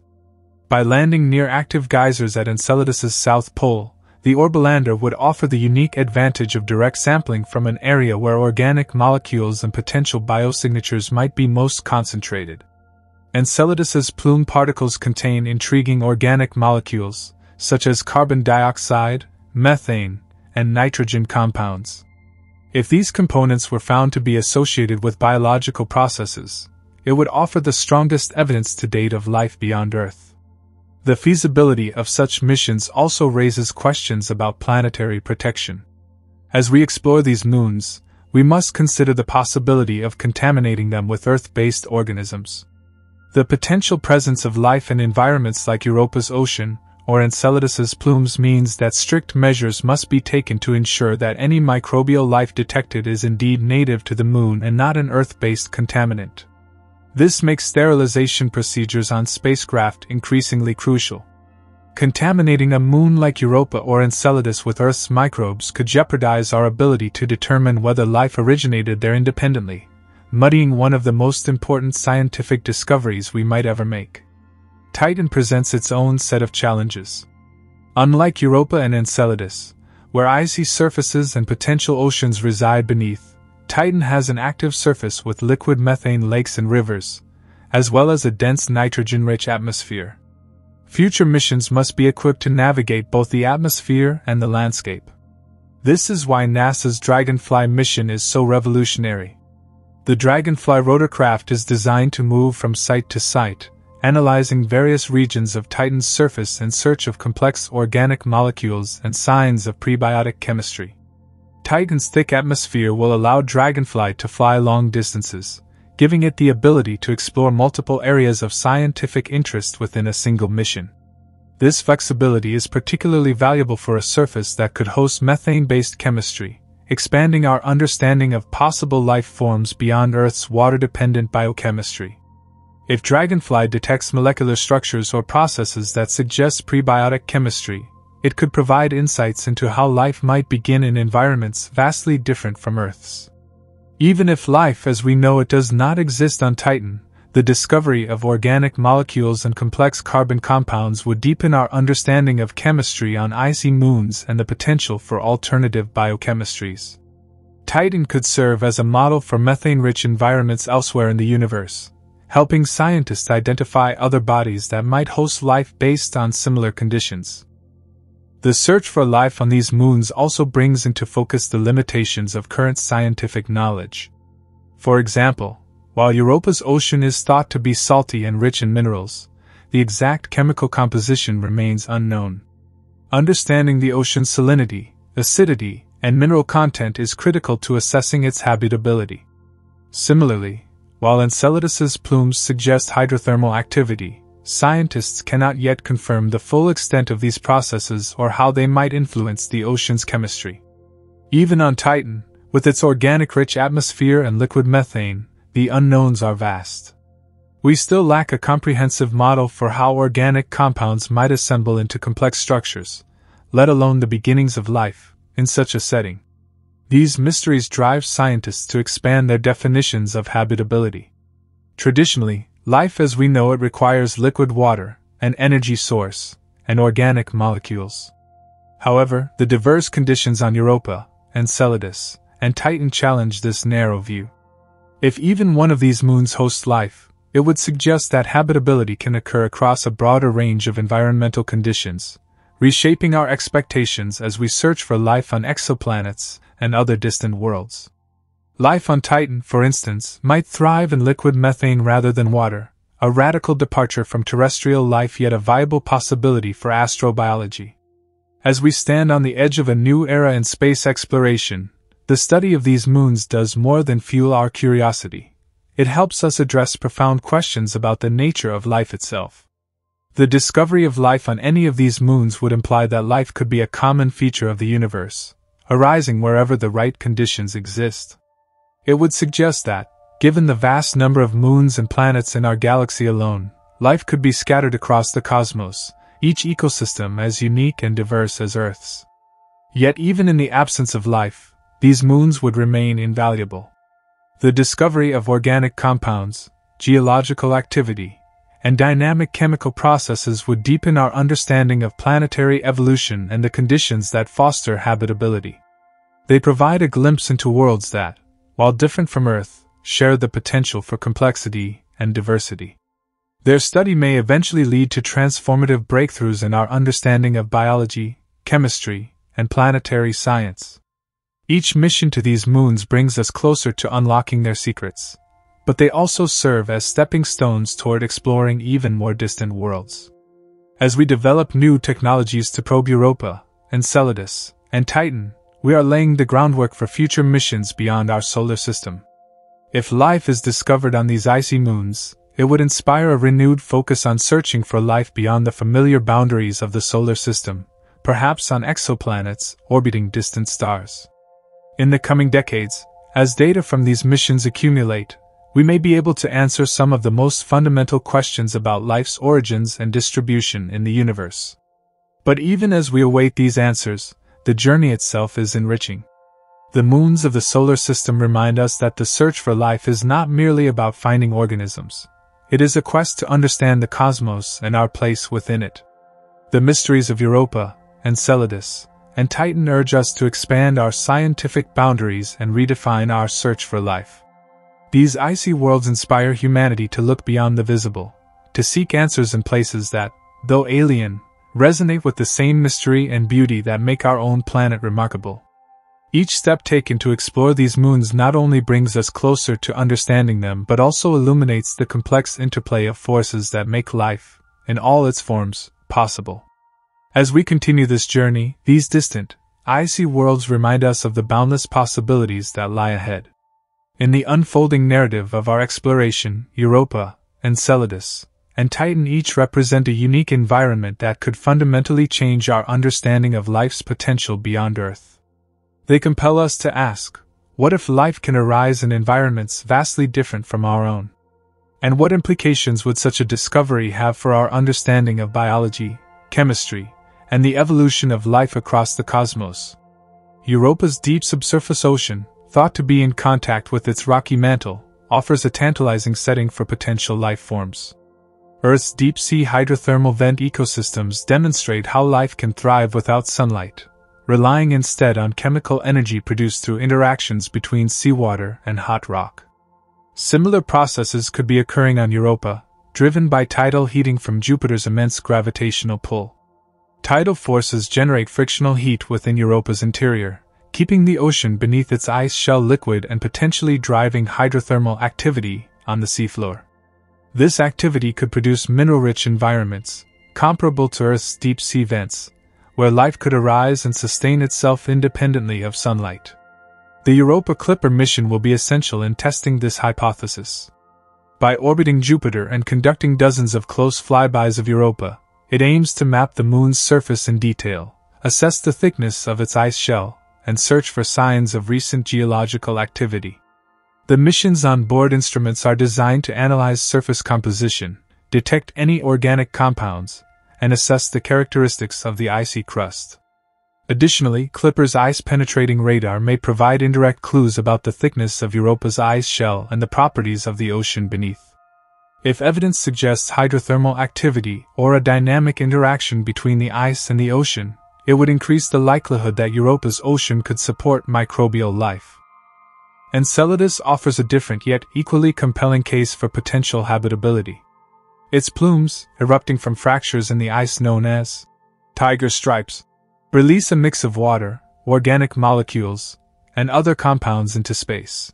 By landing near active geysers at Enceladus's south pole, the Orbolander would offer the unique advantage of direct sampling from an area where organic molecules and potential biosignatures might be most concentrated. Enceladus's plume particles contain intriguing organic molecules, such as carbon dioxide, methane, and nitrogen compounds. If these components were found to be associated with biological processes, it would offer the strongest evidence to date of life beyond Earth. The feasibility of such missions also raises questions about planetary protection. As we explore these moons, we must consider the possibility of contaminating them with Earth-based organisms. The potential presence of life in environments like Europa's ocean or Enceladus's plumes means that strict measures must be taken to ensure that any microbial life detected is indeed native to the Moon and not an Earth-based contaminant. This makes sterilization procedures on spacecraft increasingly crucial. Contaminating a moon like Europa or Enceladus with Earth's microbes could jeopardize our ability to determine whether life originated there independently, muddying one of the most important scientific discoveries we might ever make. Titan presents its own set of challenges. Unlike Europa and Enceladus, where icy surfaces and potential oceans reside beneath, Titan has an active surface with liquid methane lakes and rivers, as well as a dense nitrogen-rich atmosphere. Future missions must be equipped to navigate both the atmosphere and the landscape. This is why NASA's Dragonfly mission is so revolutionary. The Dragonfly rotorcraft is designed to move from site to site, analyzing various regions of Titan's surface in search of complex organic molecules and signs of prebiotic chemistry. Titan's thick atmosphere will allow Dragonfly to fly long distances, giving it the ability to explore multiple areas of scientific interest within a single mission. This flexibility is particularly valuable for a surface that could host methane-based chemistry, expanding our understanding of possible life forms beyond Earth's water-dependent biochemistry. If Dragonfly detects molecular structures or processes that suggest prebiotic chemistry, it could provide insights into how life might begin in environments vastly different from Earth's. Even if life as we know it does not exist on Titan, the discovery of organic molecules and complex carbon compounds would deepen our understanding of chemistry on icy moons and the potential for alternative biochemistries. Titan could serve as a model for methane-rich environments elsewhere in the universe, helping scientists identify other bodies that might host life based on similar conditions. The search for life on these moons also brings into focus the limitations of current scientific knowledge. For example, while Europa's ocean is thought to be salty and rich in minerals, the exact chemical composition remains unknown. Understanding the ocean's salinity, acidity, and mineral content is critical to assessing its habitability. Similarly, while Enceladus's plumes suggest hydrothermal activity, scientists cannot yet confirm the full extent of these processes or how they might influence the ocean's chemistry. Even on Titan, with its organic-rich atmosphere and liquid methane, the unknowns are vast. We still lack a comprehensive model for how organic compounds might assemble into complex structures, let alone the beginnings of life, in such a setting. These mysteries drive scientists to expand their definitions of habitability. Traditionally, life as we know it requires liquid water, an energy source, and organic molecules. However, the diverse conditions on Europa, Enceladus, and Titan challenge this narrow view. If even one of these moons hosts life, it would suggest that habitability can occur across a broader range of environmental conditions, reshaping our expectations as we search for life on exoplanets and other distant worlds. Life on Titan, for instance, might thrive in liquid methane rather than water, a radical departure from terrestrial life yet a viable possibility for astrobiology. As we stand on the edge of a new era in space exploration, the study of these moons does more than fuel our curiosity. It helps us address profound questions about the nature of life itself. The discovery of life on any of these moons would imply that life could be a common feature of the universe, arising wherever the right conditions exist. It would suggest that, given the vast number of moons and planets in our galaxy alone, life could be scattered across the cosmos, each ecosystem as unique and diverse as Earth's. Yet even in the absence of life, these moons would remain invaluable. The discovery of organic compounds, geological activity, and dynamic chemical processes would deepen our understanding of planetary evolution and the conditions that foster habitability. They provide a glimpse into worlds that, while different from Earth, share the potential for complexity and diversity. Their study may eventually lead to transformative breakthroughs in our understanding of biology, chemistry, and planetary science. Each mission to these moons brings us closer to unlocking their secrets, but they also serve as stepping stones toward exploring even more distant worlds. As we develop new technologies to probe Europa, Enceladus, and Titan, we are laying the groundwork for future missions beyond our solar system. If life is discovered on these icy moons, it would inspire a renewed focus on searching for life beyond the familiar boundaries of the solar system, perhaps on exoplanets orbiting distant stars. In the coming decades, as data from these missions accumulate, we may be able to answer some of the most fundamental questions about life's origins and distribution in the universe. But even as we await these answers, the journey itself is enriching. The moons of the solar system remind us that the search for life is not merely about finding organisms. It is a quest to understand the cosmos and our place within it. The mysteries of Europa, Enceladus, and Titan urge us to expand our scientific boundaries and redefine our search for life. These icy worlds inspire humanity to look beyond the visible, to seek answers in places that, though alien, resonate with the same mystery and beauty that make our own planet remarkable. Each step taken to explore these moons not only brings us closer to understanding them but also illuminates the complex interplay of forces that make life, in all its forms, possible. As we continue this journey, these distant, icy worlds remind us of the boundless possibilities that lie ahead. In the unfolding narrative of our exploration, Europa, Enceladus, and Titan each represent a unique environment that could fundamentally change our understanding of life's potential beyond Earth. They compel us to ask, what if life can arise in environments vastly different from our own? And what implications would such a discovery have for our understanding of biology, chemistry, and the evolution of life across the cosmos? Europa's deep subsurface ocean, thought to be in contact with its rocky mantle, offers a tantalizing setting for potential life forms. Earth's deep-sea hydrothermal vent ecosystems demonstrate how life can thrive without sunlight, relying instead on chemical energy produced through interactions between seawater and hot rock. Similar processes could be occurring on Europa, driven by tidal heating from Jupiter's immense gravitational pull. Tidal forces generate frictional heat within Europa's interior, keeping the ocean beneath its ice shell liquid and potentially driving hydrothermal activity on the seafloor. This activity could produce mineral-rich environments, comparable to Earth's deep-sea vents, where life could arise and sustain itself independently of sunlight. The Europa Clipper mission will be essential in testing this hypothesis. By orbiting Jupiter and conducting dozens of close flybys of Europa, it aims to map the Moon's surface in detail, assess the thickness of its ice shell, and search for signs of recent geological activity. The mission's onboard instruments are designed to analyze surface composition, detect any organic compounds, and assess the characteristics of the icy crust. Additionally, Clipper's ice-penetrating radar may provide indirect clues about the thickness of Europa's ice shell and the properties of the ocean beneath. If evidence suggests hydrothermal activity or a dynamic interaction between the ice and the ocean, it would increase the likelihood that Europa's ocean could support microbial life. Enceladus offers a different yet equally compelling case for potential habitability. Its plumes, erupting from fractures in the ice known as tiger stripes, release a mix of water, organic molecules, and other compounds into space.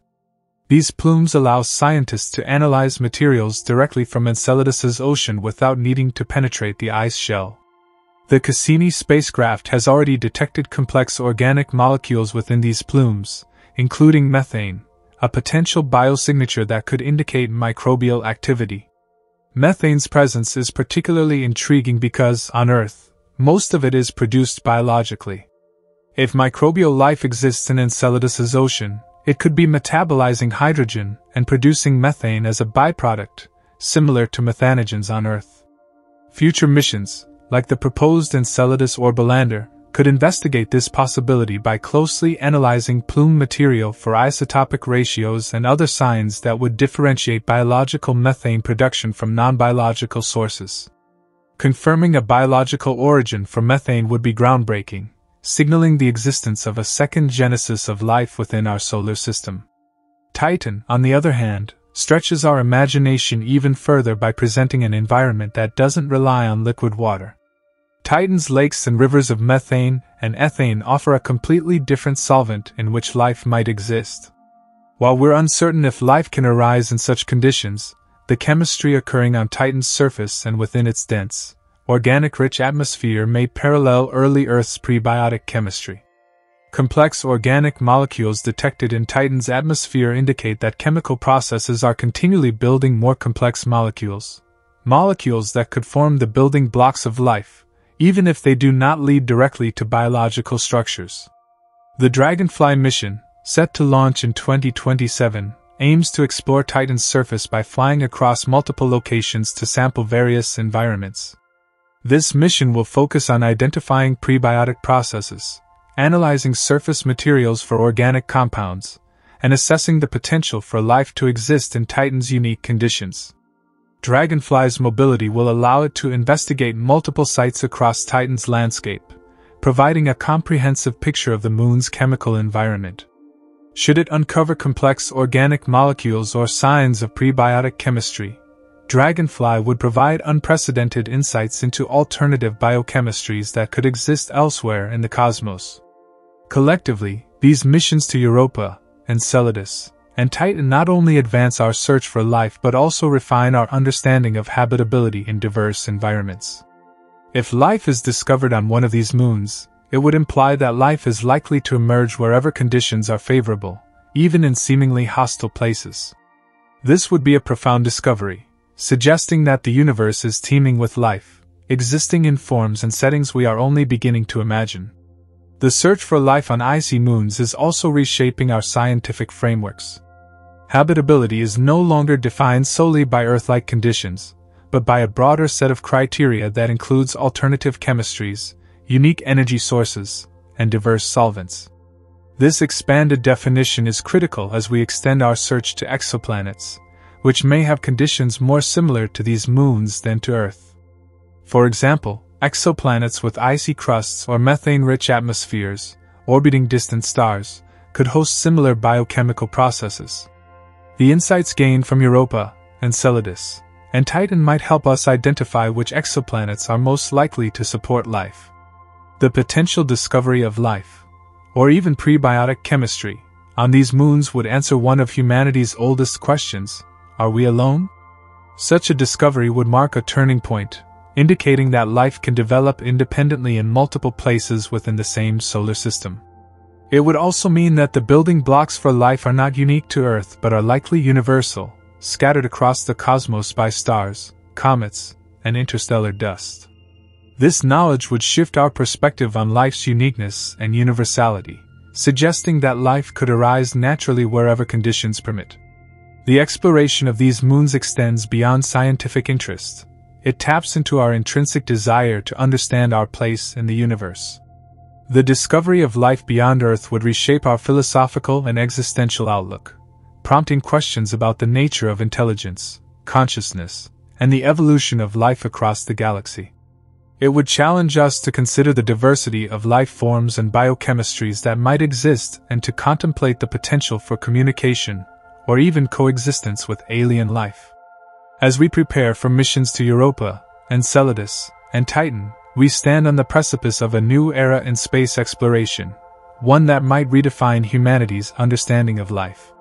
These plumes allow scientists to analyze materials directly from Enceladus's ocean without needing to penetrate the ice shell. The Cassini spacecraft has already detected complex organic molecules within these plumes, including methane, a potential biosignature that could indicate microbial activity. Methane's presence is particularly intriguing because, on Earth, most of it is produced biologically. If microbial life exists in Enceladus's ocean, it could be metabolizing hydrogen and producing methane as a byproduct, similar to methanogens on Earth. Future missions, like the proposed Enceladus Orbolander, could investigate this possibility by closely analyzing plume material for isotopic ratios and other signs that would differentiate biological methane production from non-biological sources. Confirming a biological origin for methane would be groundbreaking, signaling the existence of a second genesis of life within our solar system. Titan, on the other hand, stretches our imagination even further by presenting an environment that doesn't rely on liquid water. Titan's lakes and rivers of methane and ethane offer a completely different solvent in which life might exist. While we're uncertain if life can arise in such conditions, the chemistry occurring on Titan's surface and within its dense, organic-rich atmosphere may parallel early Earth's prebiotic chemistry. Complex organic molecules detected in Titan's atmosphere indicate that chemical processes are continually building more complex molecules that could form the building blocks of life, even if they do not lead directly to biological structures. The Dragonfly mission, set to launch in 2027, aims to explore Titan's surface by flying across multiple locations to sample various environments. This mission will focus on identifying prebiotic processes, analyzing surface materials for organic compounds, and assessing the potential for life to exist in Titan's unique conditions. Dragonfly's mobility will allow it to investigate multiple sites across Titan's landscape, providing a comprehensive picture of the Moon's chemical environment. Should it uncover complex organic molecules or signs of prebiotic chemistry, Dragonfly would provide unprecedented insights into alternative biochemistries that could exist elsewhere in the cosmos. Collectively, these missions to Europa, Enceladus, and Titan not only advance our search for life but also refine our understanding of habitability in diverse environments. If life is discovered on one of these moons, it would imply that life is likely to emerge wherever conditions are favorable, even in seemingly hostile places. This would be a profound discovery, suggesting that the universe is teeming with life, existing in forms and settings we are only beginning to imagine. The search for life on icy moons is also reshaping our scientific frameworks. Habitability is no longer defined solely by Earth-like conditions, but by a broader set of criteria that includes alternative chemistries, unique energy sources, and diverse solvents. This expanded definition is critical as we extend our search to exoplanets, which may have conditions more similar to these moons than to Earth. For example, exoplanets with icy crusts or methane-rich atmospheres, orbiting distant stars, could host similar biochemical processes. The insights gained from Europa, Enceladus, and Titan might help us identify which exoplanets are most likely to support life. The potential discovery of life, or even prebiotic chemistry, on these moons would answer one of humanity's oldest questions: are we alone? Such a discovery would mark a turning point, indicating that life can develop independently in multiple places within the same solar system. It would also mean that the building blocks for life are not unique to Earth but are likely universal, scattered across the cosmos by stars, comets, and interstellar dust. This knowledge would shift our perspective on life's uniqueness and universality, suggesting that life could arise naturally wherever conditions permit. The exploration of these moons extends beyond scientific interest. It taps into our intrinsic desire to understand our place in the universe. The discovery of life beyond Earth would reshape our philosophical and existential outlook, prompting questions about the nature of intelligence, consciousness, and the evolution of life across the galaxy. It would challenge us to consider the diversity of life forms and biochemistries that might exist and to contemplate the potential for communication, or even coexistence with alien life. As we prepare for missions to Europa, Enceladus, and Titan, we stand on the precipice of a new era in space exploration, one that might redefine humanity's understanding of life.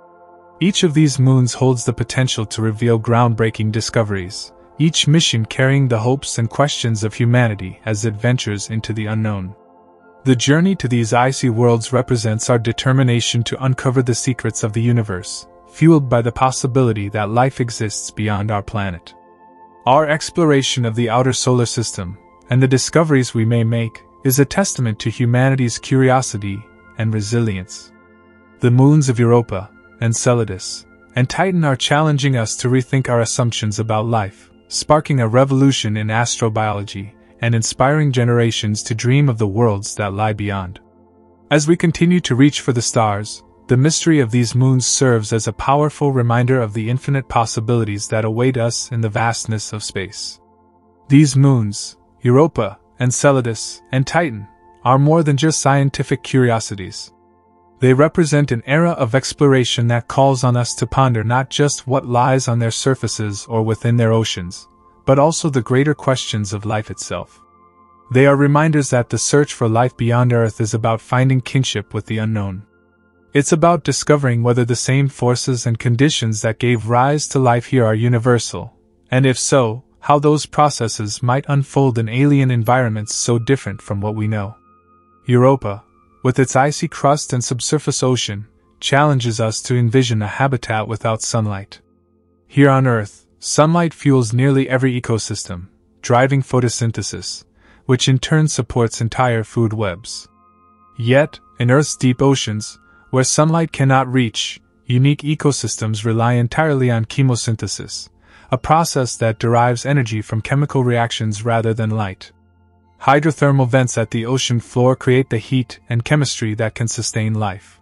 Each of these moons holds the potential to reveal groundbreaking discoveries, each mission carrying the hopes and questions of humanity as it ventures into the unknown. The journey to these icy worlds represents our determination to uncover the secrets of the universe, fueled by the possibility that life exists beyond our planet. Our exploration of the outer solar system, and the discoveries we may make, is a testament to humanity's curiosity and resilience. The moons of Europa, Enceladus, and Titan are challenging us to rethink our assumptions about life, sparking a revolution in astrobiology and inspiring generations to dream of the worlds that lie beyond. As we continue to reach for the stars, the mystery of these moons serves as a powerful reminder of the infinite possibilities that await us in the vastness of space. These moons, Europa, Enceladus, and Titan, are more than just scientific curiosities. They represent an era of exploration that calls on us to ponder not just what lies on their surfaces or within their oceans, but also the greater questions of life itself. They are reminders that the search for life beyond Earth is about finding kinship with the unknown. It's about discovering whether the same forces and conditions that gave rise to life here are universal, and if so, how those processes might unfold in alien environments so different from what we know. Europa, with its icy crust and subsurface ocean, challenges us to envision a habitat without sunlight. Here on Earth, sunlight fuels nearly every ecosystem, driving photosynthesis, which in turn supports entire food webs. Yet, in Earth's deep oceans, where sunlight cannot reach, unique ecosystems rely entirely on chemosynthesis, a process that derives energy from chemical reactions rather than light. Hydrothermal vents at the ocean floor create the heat and chemistry that can sustain life.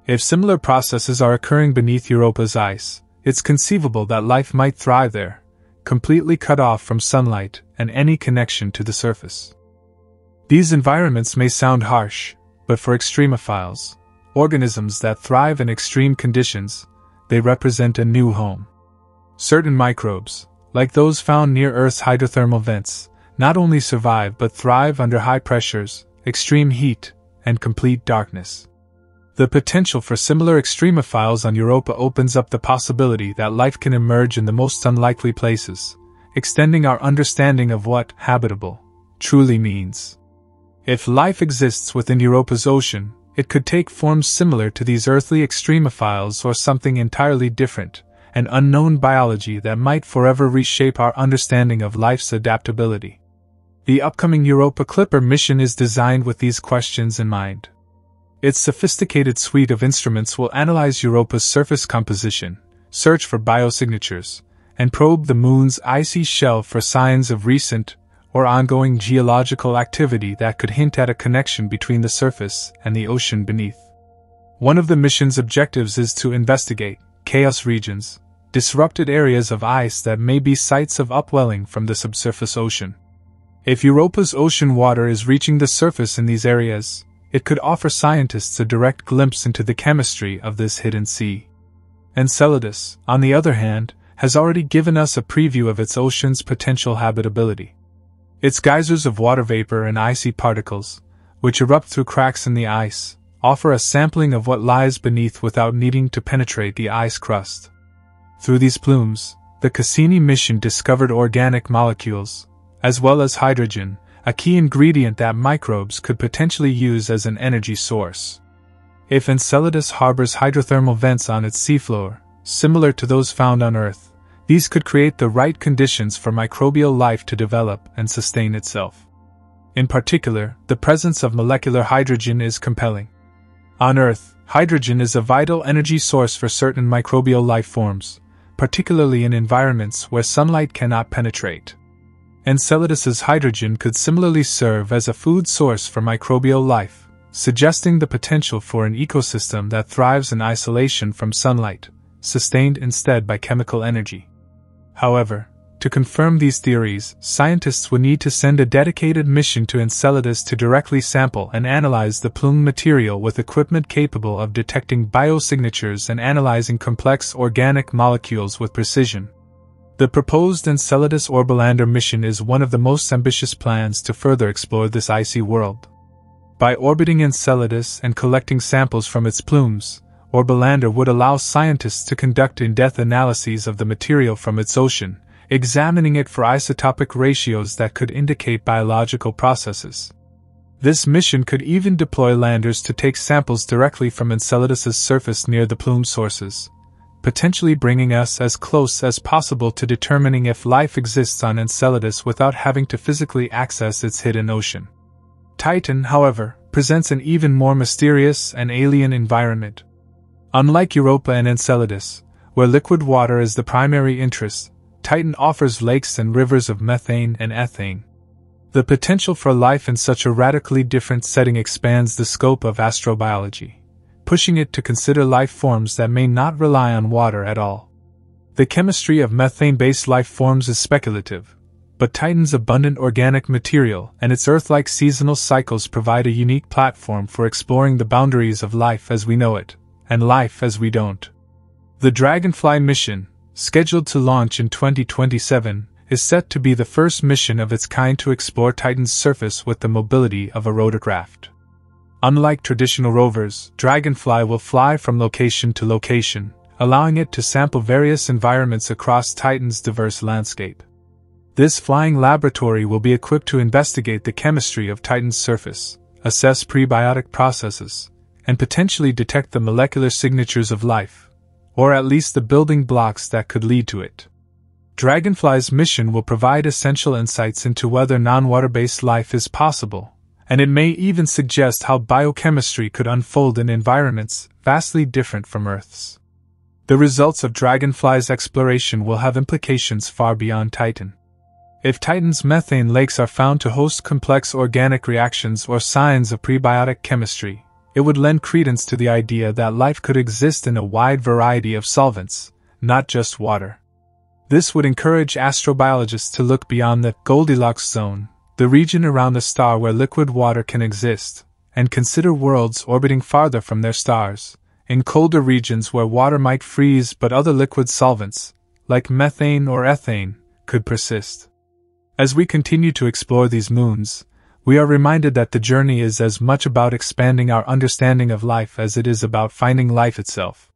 If similar processes are occurring beneath Europa's ice, it's conceivable that life might thrive there, completely cut off from sunlight and any connection to the surface. These environments may sound harsh, but for extremophiles, organisms that thrive in extreme conditions, they represent a new home. Certain microbes, like those found near Earth's hydrothermal vents, not only survive but thrive under high pressures, extreme heat, and complete darkness. The potential for similar extremophiles on Europa opens up the possibility that life can emerge in the most unlikely places, extending our understanding of what habitable truly means. If life exists within Europa's ocean, it could take forms similar to these earthly extremophiles or something entirely different, an unknown biology that might forever reshape our understanding of life's adaptability. The upcoming Europa Clipper mission is designed with these questions in mind. Its sophisticated suite of instruments will analyze Europa's surface composition, search for biosignatures, and probe the moon's icy shell for signs of recent or ongoing geological activity that could hint at a connection between the surface and the ocean beneath. One of the mission's objectives is to investigate chaos regions, disrupted areas of ice that may be sites of upwelling from the subsurface ocean. If Europa's ocean water is reaching the surface in these areas, it could offer scientists a direct glimpse into the chemistry of this hidden sea. Enceladus, on the other hand, has already given us a preview of its ocean's potential habitability. Its geysers of water vapor and icy particles, which erupt through cracks in the ice, offer a sampling of what lies beneath without needing to penetrate the ice crust. Through these plumes, the Cassini mission discovered organic molecules, as well as hydrogen, a key ingredient that microbes could potentially use as an energy source. If Enceladus harbors hydrothermal vents on its seafloor, similar to those found on Earth, these could create the right conditions for microbial life to develop and sustain itself. In particular, the presence of molecular hydrogen is compelling. On Earth, hydrogen is a vital energy source for certain microbial life forms, particularly in environments where sunlight cannot penetrate. Enceladus's hydrogen could similarly serve as a food source for microbial life, suggesting the potential for an ecosystem that thrives in isolation from sunlight, sustained instead by chemical energy. However, to confirm these theories, scientists would need to send a dedicated mission to Enceladus to directly sample and analyze the plume material with equipment capable of detecting biosignatures and analyzing complex organic molecules with precision. The proposed Enceladus Orbolander mission is one of the most ambitious plans to further explore this icy world. By orbiting Enceladus and collecting samples from its plumes, Orbolander would allow scientists to conduct in-depth analyses of the material from its ocean, examining it for isotopic ratios that could indicate biological processes. This mission could even deploy landers to take samples directly from Enceladus's surface near the plume sources, potentially bringing us as close as possible to determining if life exists on Enceladus without having to physically access its hidden ocean. Titan, however, presents an even more mysterious and alien environment. Unlike Europa and Enceladus, where liquid water is the primary interest, Titan offers lakes and rivers of methane and ethane. The potential for life in such a radically different setting expands the scope of astrobiology, pushing it to consider life forms that may not rely on water at all. The chemistry of methane-based life forms is speculative, but Titan's abundant organic material and its Earth-like seasonal cycles provide a unique platform for exploring the boundaries of life as we know it, and life as we don't. The Dragonfly mission, scheduled to launch in 2027, is set to be the first mission of its kind to explore Titan's surface with the mobility of a rotorcraft. Unlike traditional rovers, Dragonfly will fly from location to location, allowing it to sample various environments across Titan's diverse landscape. This flying laboratory will be equipped to investigate the chemistry of Titan's surface, assess prebiotic processes, and potentially detect the molecular signatures of life, or at least the building blocks that could lead to it. Dragonfly's mission will provide essential insights into whether non-water-based life is possible, and it may even suggest how biochemistry could unfold in environments vastly different from Earth's. The results of Dragonfly's exploration will have implications far beyond Titan. If Titan's methane lakes are found to host complex organic reactions or signs of prebiotic chemistry, it would lend credence to the idea that life could exist in a wide variety of solvents, not just water. This would encourage astrobiologists to look beyond the Goldilocks zone, the region around a star where liquid water can exist, and consider worlds orbiting farther from their stars, in colder regions where water might freeze but other liquid solvents, like methane or ethane, could persist. As we continue to explore these moons, we are reminded that the journey is as much about expanding our understanding of life as it is about finding life itself.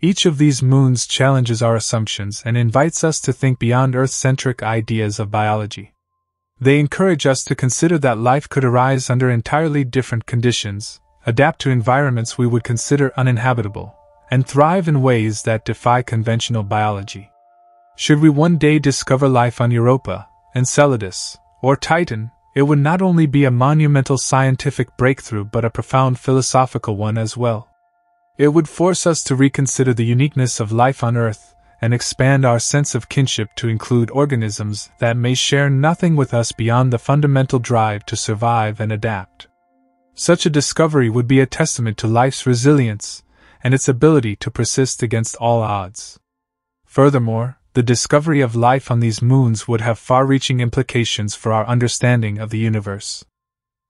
Each of these moons challenges our assumptions and invites us to think beyond Earth-centric ideas of biology. They encourage us to consider that life could arise under entirely different conditions, adapt to environments we would consider uninhabitable, and thrive in ways that defy conventional biology. Should we one day discover life on Europa, Enceladus, or Titan, it would not only be a monumental scientific breakthrough but a profound philosophical one as well. It would force us to reconsider the uniqueness of life on Earth and expand our sense of kinship to include organisms that may share nothing with us beyond the fundamental drive to survive and adapt. Such a discovery would be a testament to life's resilience and its ability to persist against all odds. Furthermore, the discovery of life on these moons would have far-reaching implications for our understanding of the universe.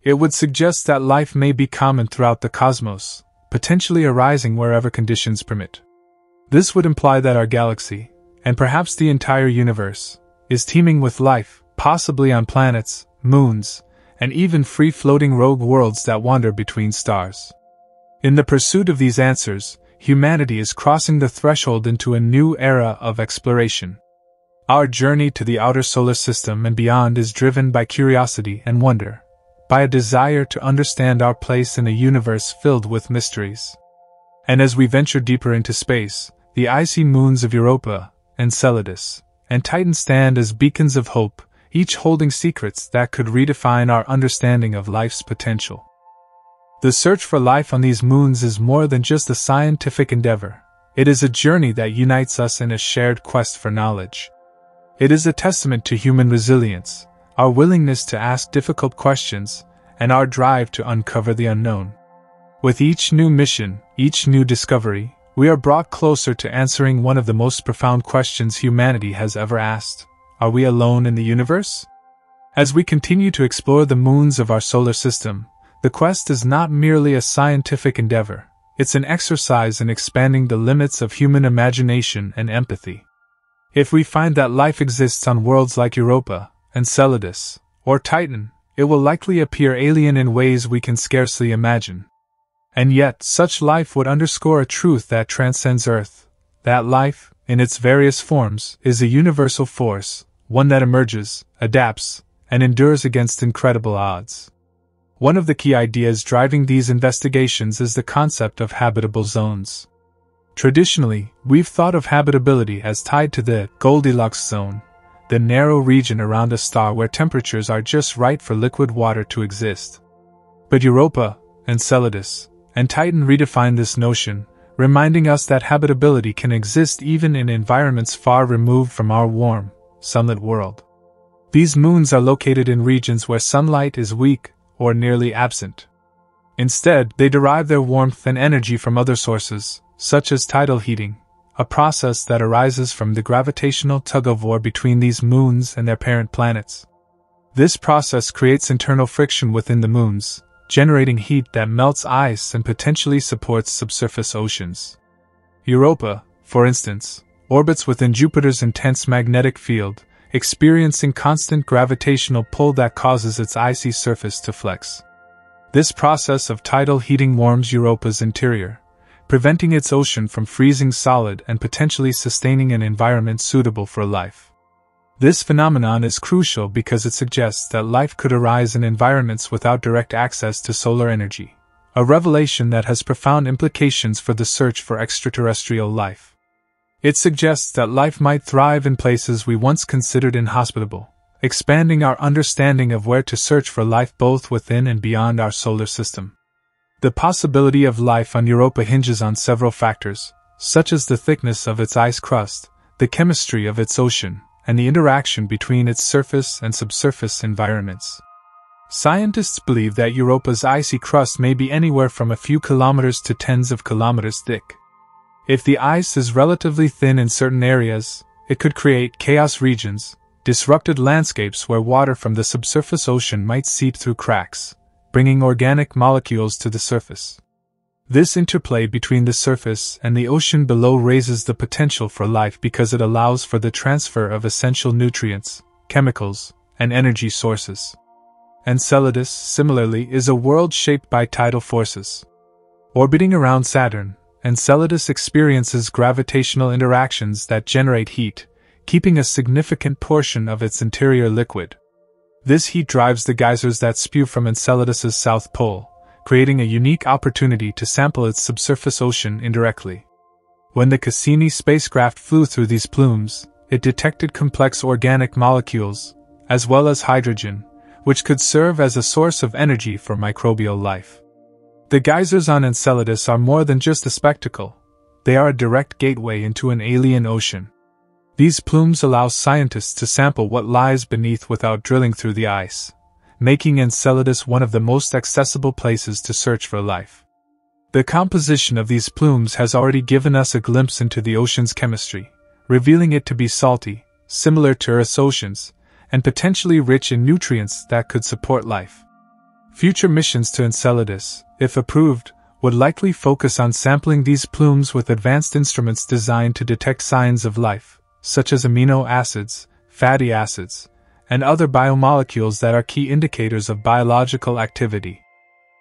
It would suggest that life may be common throughout the cosmos, potentially arising wherever conditions permit. This would imply that our galaxy, and perhaps the entire universe, is teeming with life, possibly on planets, moons, and even free-floating rogue worlds that wander between stars. In the pursuit of these answers, humanity is crossing the threshold into a new era of exploration. Our journey to the outer solar system and beyond is driven by curiosity and wonder, by a desire to understand our place in a universe filled with mysteries. And as we venture deeper into space, the icy moons of Europa, Enceladus, and Titan stand as beacons of hope, each holding secrets that could redefine our understanding of life's potential. The search for life on these moons is more than just a scientific endeavor. It is a journey that unites us in a shared quest for knowledge. It is a testament to human resilience, our willingness to ask difficult questions, and our drive to uncover the unknown. With each new mission, each new discovery, we are brought closer to answering one of the most profound questions humanity has ever asked. Are we alone in the universe? As we continue to explore the moons of our solar system, the quest is not merely a scientific endeavor, it's an exercise in expanding the limits of human imagination and empathy. If we find that life exists on worlds like Europa, Enceladus, or Titan, it will likely appear alien in ways we can scarcely imagine. And yet, such life would underscore a truth that transcends Earth, that life, in its various forms, is a universal force, one that emerges, adapts, and endures against incredible odds. One of the key ideas driving these investigations is the concept of habitable zones. Traditionally, we've thought of habitability as tied to the Goldilocks zone, the narrow region around a star where temperatures are just right for liquid water to exist. But Europa, Enceladus, and Titan redefine this notion, reminding us that habitability can exist even in environments far removed from our warm, sunlit world. These moons are located in regions where sunlight is weak or nearly absent. Instead, they derive their warmth and energy from other sources, such as tidal heating, a process that arises from the gravitational tug-of-war between these moons and their parent planets. This process creates internal friction within the moons, generating heat that melts ice and potentially supports subsurface oceans. Europa, for instance, orbits within Jupiter's intense magnetic field, experiencing constant gravitational pull that causes its icy surface to flex. This process of tidal heating warms Europa's interior, preventing its ocean from freezing solid and potentially sustaining an environment suitable for life. This phenomenon is crucial because it suggests that life could arise in environments without direct access to solar energy, a revelation that has profound implications for the search for extraterrestrial life. It suggests that life might thrive in places we once considered inhospitable, expanding our understanding of where to search for life both within and beyond our solar system. The possibility of life on Europa hinges on several factors, such as the thickness of its ice crust, the chemistry of its ocean, and the interaction between its surface and subsurface environments. Scientists believe that Europa's icy crust may be anywhere from a few kilometers to tens of kilometers thick. If the ice is relatively thin in certain areas, it could create chaos regions, disrupted landscapes where water from the subsurface ocean might seep through cracks, bringing organic molecules to the surface. This interplay between the surface and the ocean below raises the potential for life because it allows for the transfer of essential nutrients, chemicals, and energy sources. Enceladus, similarly, is a world shaped by tidal forces. Orbiting around Saturn, Enceladus experiences gravitational interactions that generate heat, keeping a significant portion of its interior liquid. This heat drives the geysers that spew from Enceladus's south pole, creating a unique opportunity to sample its subsurface ocean indirectly. When the Cassini spacecraft flew through these plumes, it detected complex organic molecules, as well as hydrogen, which could serve as a source of energy for microbial life. The geysers on Enceladus are more than just a spectacle, they are a direct gateway into an alien ocean. These plumes allow scientists to sample what lies beneath without drilling through the ice, making Enceladus one of the most accessible places to search for life. The composition of these plumes has already given us a glimpse into the ocean's chemistry, revealing it to be salty, similar to Earth's oceans, and potentially rich in nutrients that could support life. Future missions to Enceladus, if approved, would likely focus on sampling these plumes with advanced instruments designed to detect signs of life, such as amino acids, fatty acids, and other biomolecules that are key indicators of biological activity.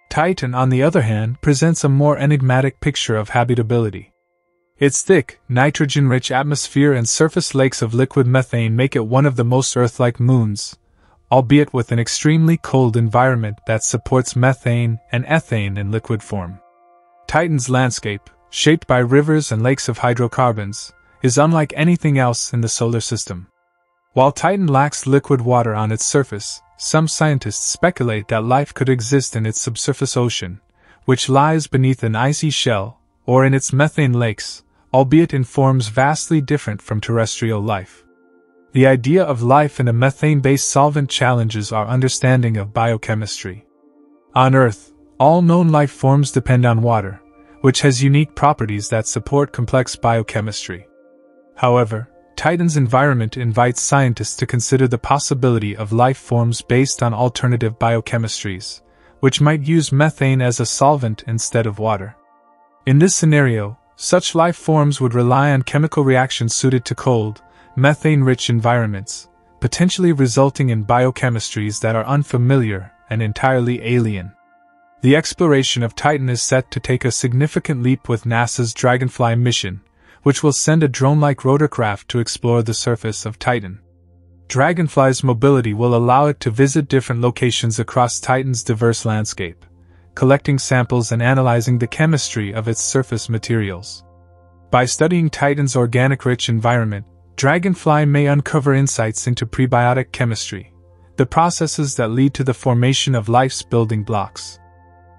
Titan, on the other hand, presents a more enigmatic picture of habitability. Its thick, nitrogen-rich atmosphere and surface lakes of liquid methane make it one of the most Earth-like moons, albeit with an extremely cold environment that supports methane and ethane in liquid form. Titan's landscape, shaped by rivers and lakes of hydrocarbons, is unlike anything else in the solar system. While Titan lacks liquid water on its surface, some scientists speculate that life could exist in its subsurface ocean, which lies beneath an icy shell, or in its methane lakes, albeit in forms vastly different from terrestrial life. The idea of life in a methane-based solvent challenges our understanding of biochemistry. On Earth, all known life forms depend on water, which has unique properties that support complex biochemistry. However, Titan's environment invites scientists to consider the possibility of life forms based on alternative biochemistries, which might use methane as a solvent instead of water. In this scenario, such life forms would rely on chemical reactions suited to cold, methane-rich environments, potentially resulting in biochemistries that are unfamiliar and entirely alien. The exploration of Titan is set to take a significant leap with NASA's Dragonfly mission, which will send a drone-like rotorcraft to explore the surface of Titan. Dragonfly's mobility will allow it to visit different locations across Titan's diverse landscape, collecting samples and analyzing the chemistry of its surface materials. By studying Titan's organic-rich environment, Dragonfly may uncover insights into prebiotic chemistry, the processes that lead to the formation of life's building blocks.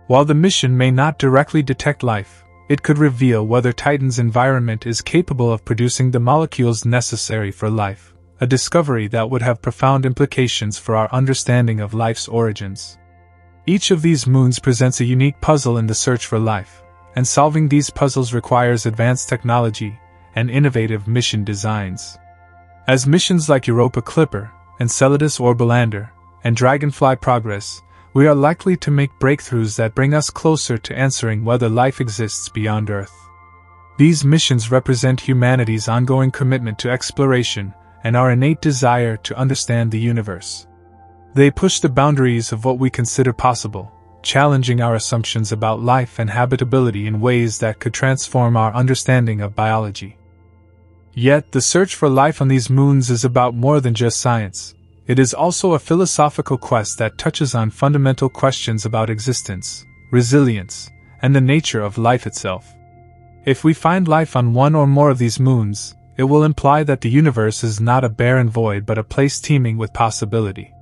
While the mission may not directly detect life, it could reveal whether Titan's environment is capable of producing the molecules necessary for life, a discovery that would have profound implications for our understanding of life's origins. Each of these moons presents a unique puzzle in the search for life, and solving these puzzles requires advanced technology and innovative mission designs. As missions like Europa Clipper, Enceladus Orbolander, and Dragonfly progress, we are likely to make breakthroughs that bring us closer to answering whether life exists beyond Earth. These missions represent humanity's ongoing commitment to exploration and our innate desire to understand the universe. They push the boundaries of what we consider possible, challenging our assumptions about life and habitability in ways that could transform our understanding of biology. Yet, the search for life on these moons is about more than just science. It is also a philosophical quest that touches on fundamental questions about existence, resilience, and the nature of life itself. If we find life on one or more of these moons, it will imply that the universe is not a barren void but a place teeming with possibility.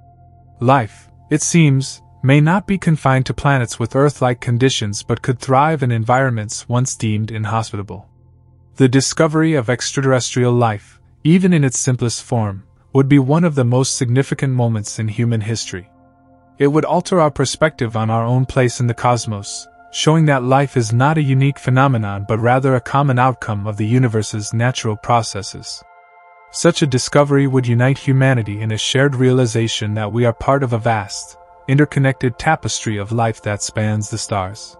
Life, it seems, may not be confined to planets with Earth-like conditions but could thrive in environments once deemed inhospitable. The discovery of extraterrestrial life, even in its simplest form, would be one of the most significant moments in human history. It would alter our perspective on our own place in the cosmos, showing that life is not a unique phenomenon but rather a common outcome of the universe's natural processes. Such a discovery would unite humanity in a shared realization that we are part of a vast, interconnected tapestry of life that spans the stars.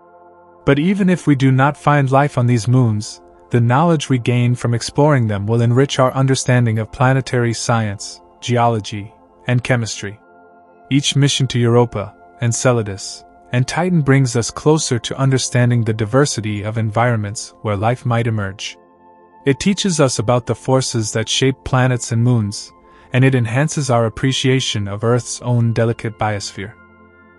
But even if we do not find life on these moons, the knowledge we gain from exploring them will enrich our understanding of planetary science, geology, and chemistry. Each mission to Europa, Enceladus, and Titan brings us closer to understanding the diversity of environments where life might emerge. It teaches us about the forces that shape planets and moons, and it enhances our appreciation of Earth's own delicate biosphere.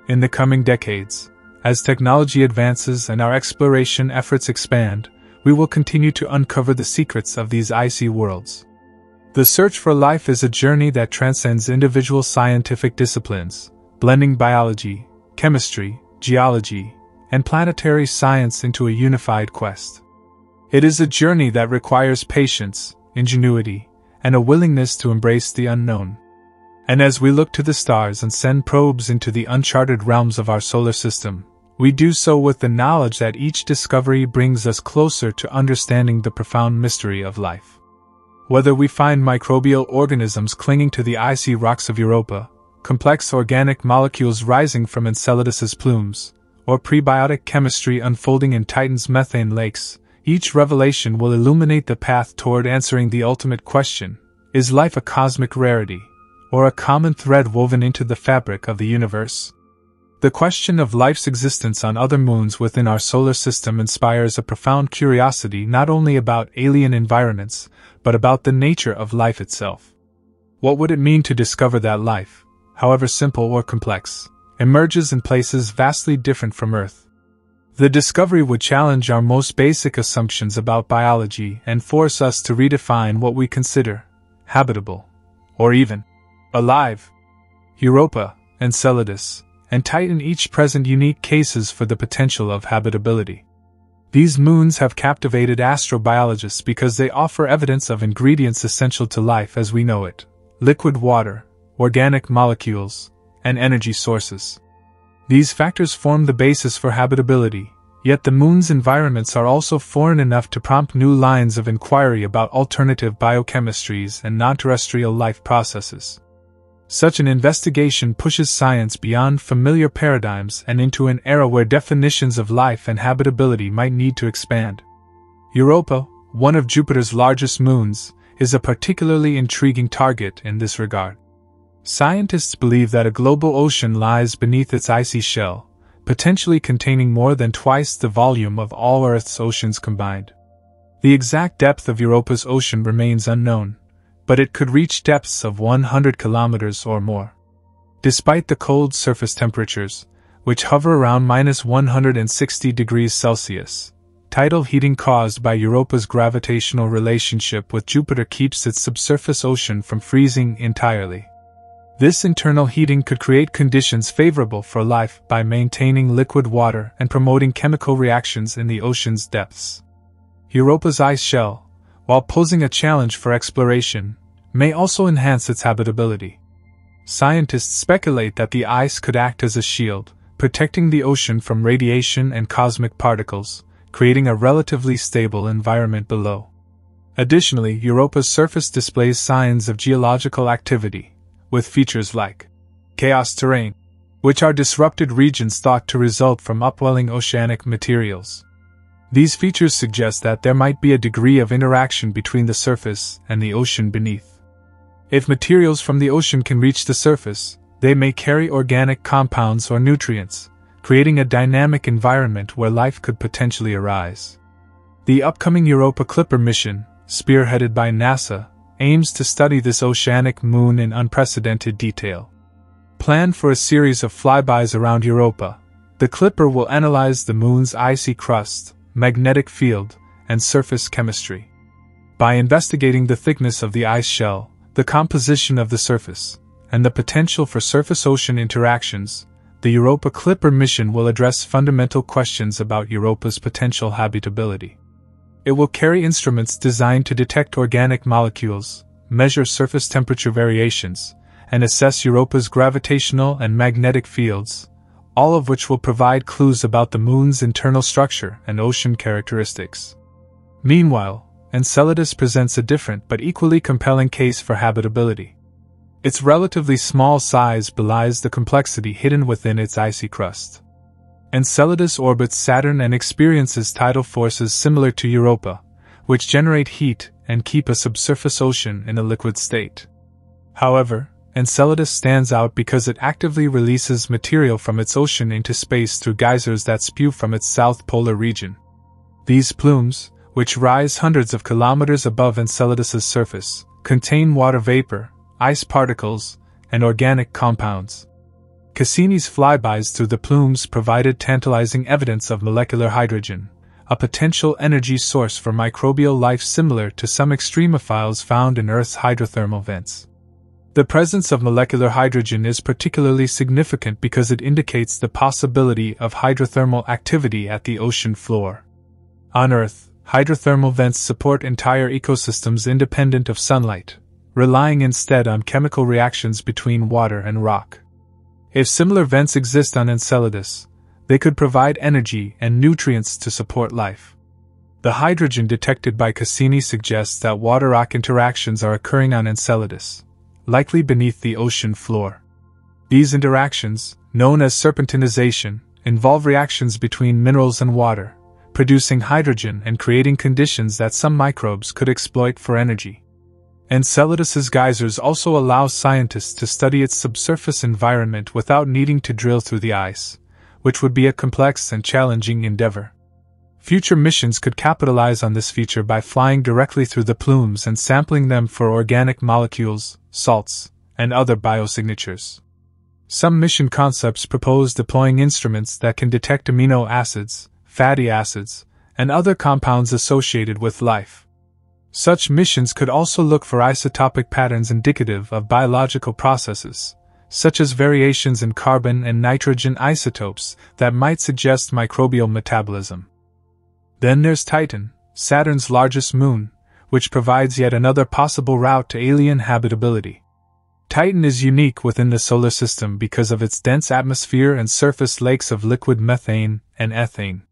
In the coming decades, as technology advances and our exploration efforts expand, we will continue to uncover the secrets of these icy worlds. The search for life is a journey that transcends individual scientific disciplines, blending biology, chemistry, geology, and planetary science into a unified quest. It is a journey that requires patience, ingenuity, and a willingness to embrace the unknown. And as we look to the stars and send probes into the uncharted realms of our solar system, we do so with the knowledge that each discovery brings us closer to understanding the profound mystery of life. Whether we find microbial organisms clinging to the icy rocks of Europa, complex organic molecules rising from Enceladus's plumes, or prebiotic chemistry unfolding in Titan's methane lakes, each revelation will illuminate the path toward answering the ultimate question: is life a cosmic rarity, or a common thread woven into the fabric of the universe? The question of life's existence on other moons within our solar system inspires a profound curiosity not only about alien environments, but about the nature of life itself. What would it mean to discover that life, however simple or complex, emerges in places vastly different from Earth? The discovery would challenge our most basic assumptions about biology and force us to redefine what we consider habitable, or even alive. Europa, Enceladus, and Titan each present unique cases for the potential of habitability. These moons have captivated astrobiologists because they offer evidence of ingredients essential to life as we know it: liquid water, organic molecules, and energy sources. These factors form the basis for habitability, yet the moon's environments are also foreign enough to prompt new lines of inquiry about alternative biochemistries and non-terrestrial life processes. Such an investigation pushes science beyond familiar paradigms and into an era where definitions of life and habitability might need to expand. Europa, one of Jupiter's largest moons, is a particularly intriguing target in this regard. Scientists believe that a global ocean lies beneath its icy shell, potentially containing more than twice the volume of all Earth's oceans combined. The exact depth of Europa's ocean remains unknown, but it could reach depths of 100 kilometers or more. Despite the cold surface temperatures, which hover around -160 degrees Celsius, tidal heating caused by Europa's gravitational relationship with Jupiter keeps its subsurface ocean from freezing entirely. This internal heating could create conditions favorable for life by maintaining liquid water and promoting chemical reactions in the ocean's depths. Europa's ice shell, while posing a challenge for exploration, may also enhance its habitability. Scientists speculate that the ice could act as a shield, protecting the ocean from radiation and cosmic particles, creating a relatively stable environment below. Additionally, Europa's surface displays signs of geological activity, with features like chaos terrain, which are disrupted regions thought to result from upwelling oceanic materials. These features suggest that there might be a degree of interaction between the surface and the ocean beneath. If materials from the ocean can reach the surface, they may carry organic compounds or nutrients, creating a dynamic environment where life could potentially arise. The upcoming Europa Clipper mission, spearheaded by NASA, aims to study this oceanic moon in unprecedented detail. Planned for a series of flybys around Europa, the Clipper will analyze the moon's icy crust, magnetic field, and surface chemistry. By investigating the thickness of the ice shell, the composition of the surface, and the potential for surface-ocean interactions, the Europa Clipper mission will address fundamental questions about Europa's potential habitability. It will carry instruments designed to detect organic molecules, measure surface temperature variations, and assess Europa's gravitational and magnetic fields, all of which will provide clues about the moon's internal structure and ocean characteristics. Meanwhile, Enceladus presents a different but equally compelling case for habitability. Its relatively small size belies the complexity hidden within its icy crust. Enceladus orbits Saturn and experiences tidal forces similar to Europa, which generate heat and keep a subsurface ocean in a liquid state. However, Enceladus stands out because it actively releases material from its ocean into space through geysers that spew from its south polar region. These plumes, which rise hundreds of kilometers above Enceladus's surface, contain water vapor, ice particles, and organic compounds. Cassini's flybys through the plumes provided tantalizing evidence of molecular hydrogen, a potential energy source for microbial life similar to some extremophiles found in Earth's hydrothermal vents. The presence of molecular hydrogen is particularly significant because it indicates the possibility of hydrothermal activity at the ocean floor. On Earth, hydrothermal vents support entire ecosystems independent of sunlight, relying instead on chemical reactions between water and rock. If similar vents exist on Enceladus, they could provide energy and nutrients to support life. The hydrogen detected by Cassini suggests that water-rock interactions are occurring on Enceladus, likely beneath the ocean floor. These interactions, known as serpentinization, involve reactions between minerals and water, producing hydrogen and creating conditions that some microbes could exploit for energy. Enceladus's geysers also allow scientists to study its subsurface environment without needing to drill through the ice, which would be a complex and challenging endeavor. Future missions could capitalize on this feature by flying directly through the plumes and sampling them for organic molecules, salts, and other biosignatures. Some mission concepts propose deploying instruments that can detect amino acids, fatty acids, and other compounds associated with life. Such missions could also look for isotopic patterns indicative of biological processes, such as variations in carbon and nitrogen isotopes that might suggest microbial metabolism. Then there's Titan, Saturn's largest moon, which provides yet another possible route to alien habitability. Titan is unique within the solar system because of its dense atmosphere and surface lakes of liquid methane and ethane.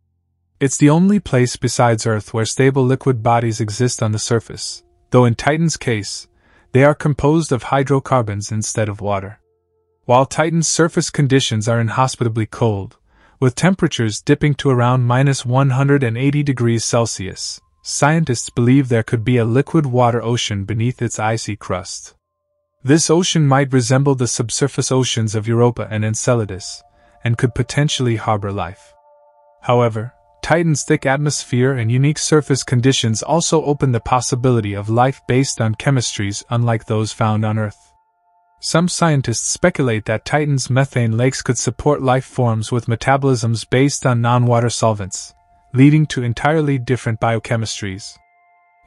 It's the only place besides Earth where stable liquid bodies exist on the surface, though in Titan's case, they are composed of hydrocarbons instead of water. While Titan's surface conditions are inhospitably cold, with temperatures dipping to around -180 degrees Celsius, scientists believe there could be a liquid water ocean beneath its icy crust. This ocean might resemble the subsurface oceans of Europa and Enceladus, and could potentially harbor life. However, Titan's thick atmosphere and unique surface conditions also open the possibility of life based on chemistries unlike those found on Earth. Some scientists speculate that Titan's methane lakes could support life forms with metabolisms based on non-water solvents, leading to entirely different biochemistries.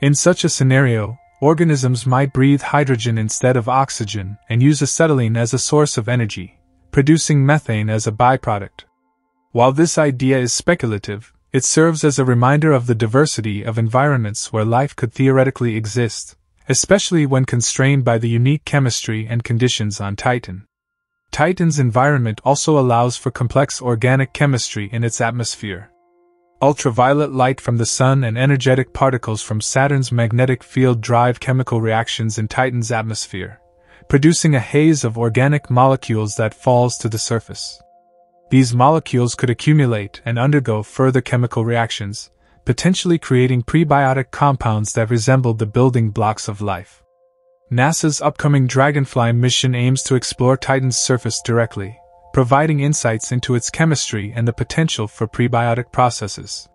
In such a scenario, organisms might breathe hydrogen instead of oxygen and use acetylene as a source of energy, producing methane as a byproduct. While this idea is speculative, it serves as a reminder of the diversity of environments where life could theoretically exist, especially when constrained by the unique chemistry and conditions on Titan. Titan's environment also allows for complex organic chemistry in its atmosphere. Ultraviolet light from the Sun and energetic particles from Saturn's magnetic field drive chemical reactions in Titan's atmosphere, producing a haze of organic molecules that falls to the surface. These molecules could accumulate and undergo further chemical reactions, potentially creating prebiotic compounds that resemble the building blocks of life. NASA's upcoming Dragonfly mission aims to explore Titan's surface directly, providing insights into its chemistry and the potential for prebiotic processes.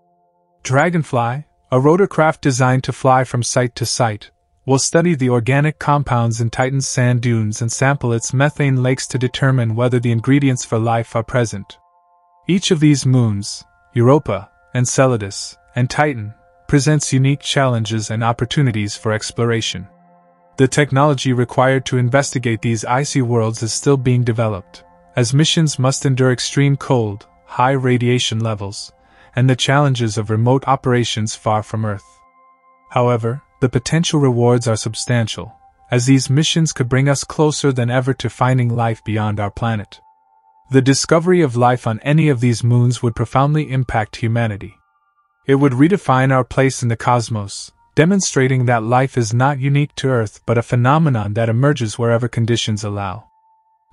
Dragonfly, a rotorcraft designed to fly from site to site, will study the organic compounds in Titan's sand dunes and sample its methane lakes to determine whether the ingredients for life are present. Each of these moons, Europa, Enceladus, and Titan, presents unique challenges and opportunities for exploration. The technology required to investigate these icy worlds is still being developed, as missions must endure extreme cold, high radiation levels, and the challenges of remote operations far from Earth. However, the potential rewards are substantial, as these missions could bring us closer than ever to finding life beyond our planet. The discovery of life on any of these moons would profoundly impact humanity. It would redefine our place in the cosmos, demonstrating that life is not unique to Earth but a phenomenon that emerges wherever conditions allow.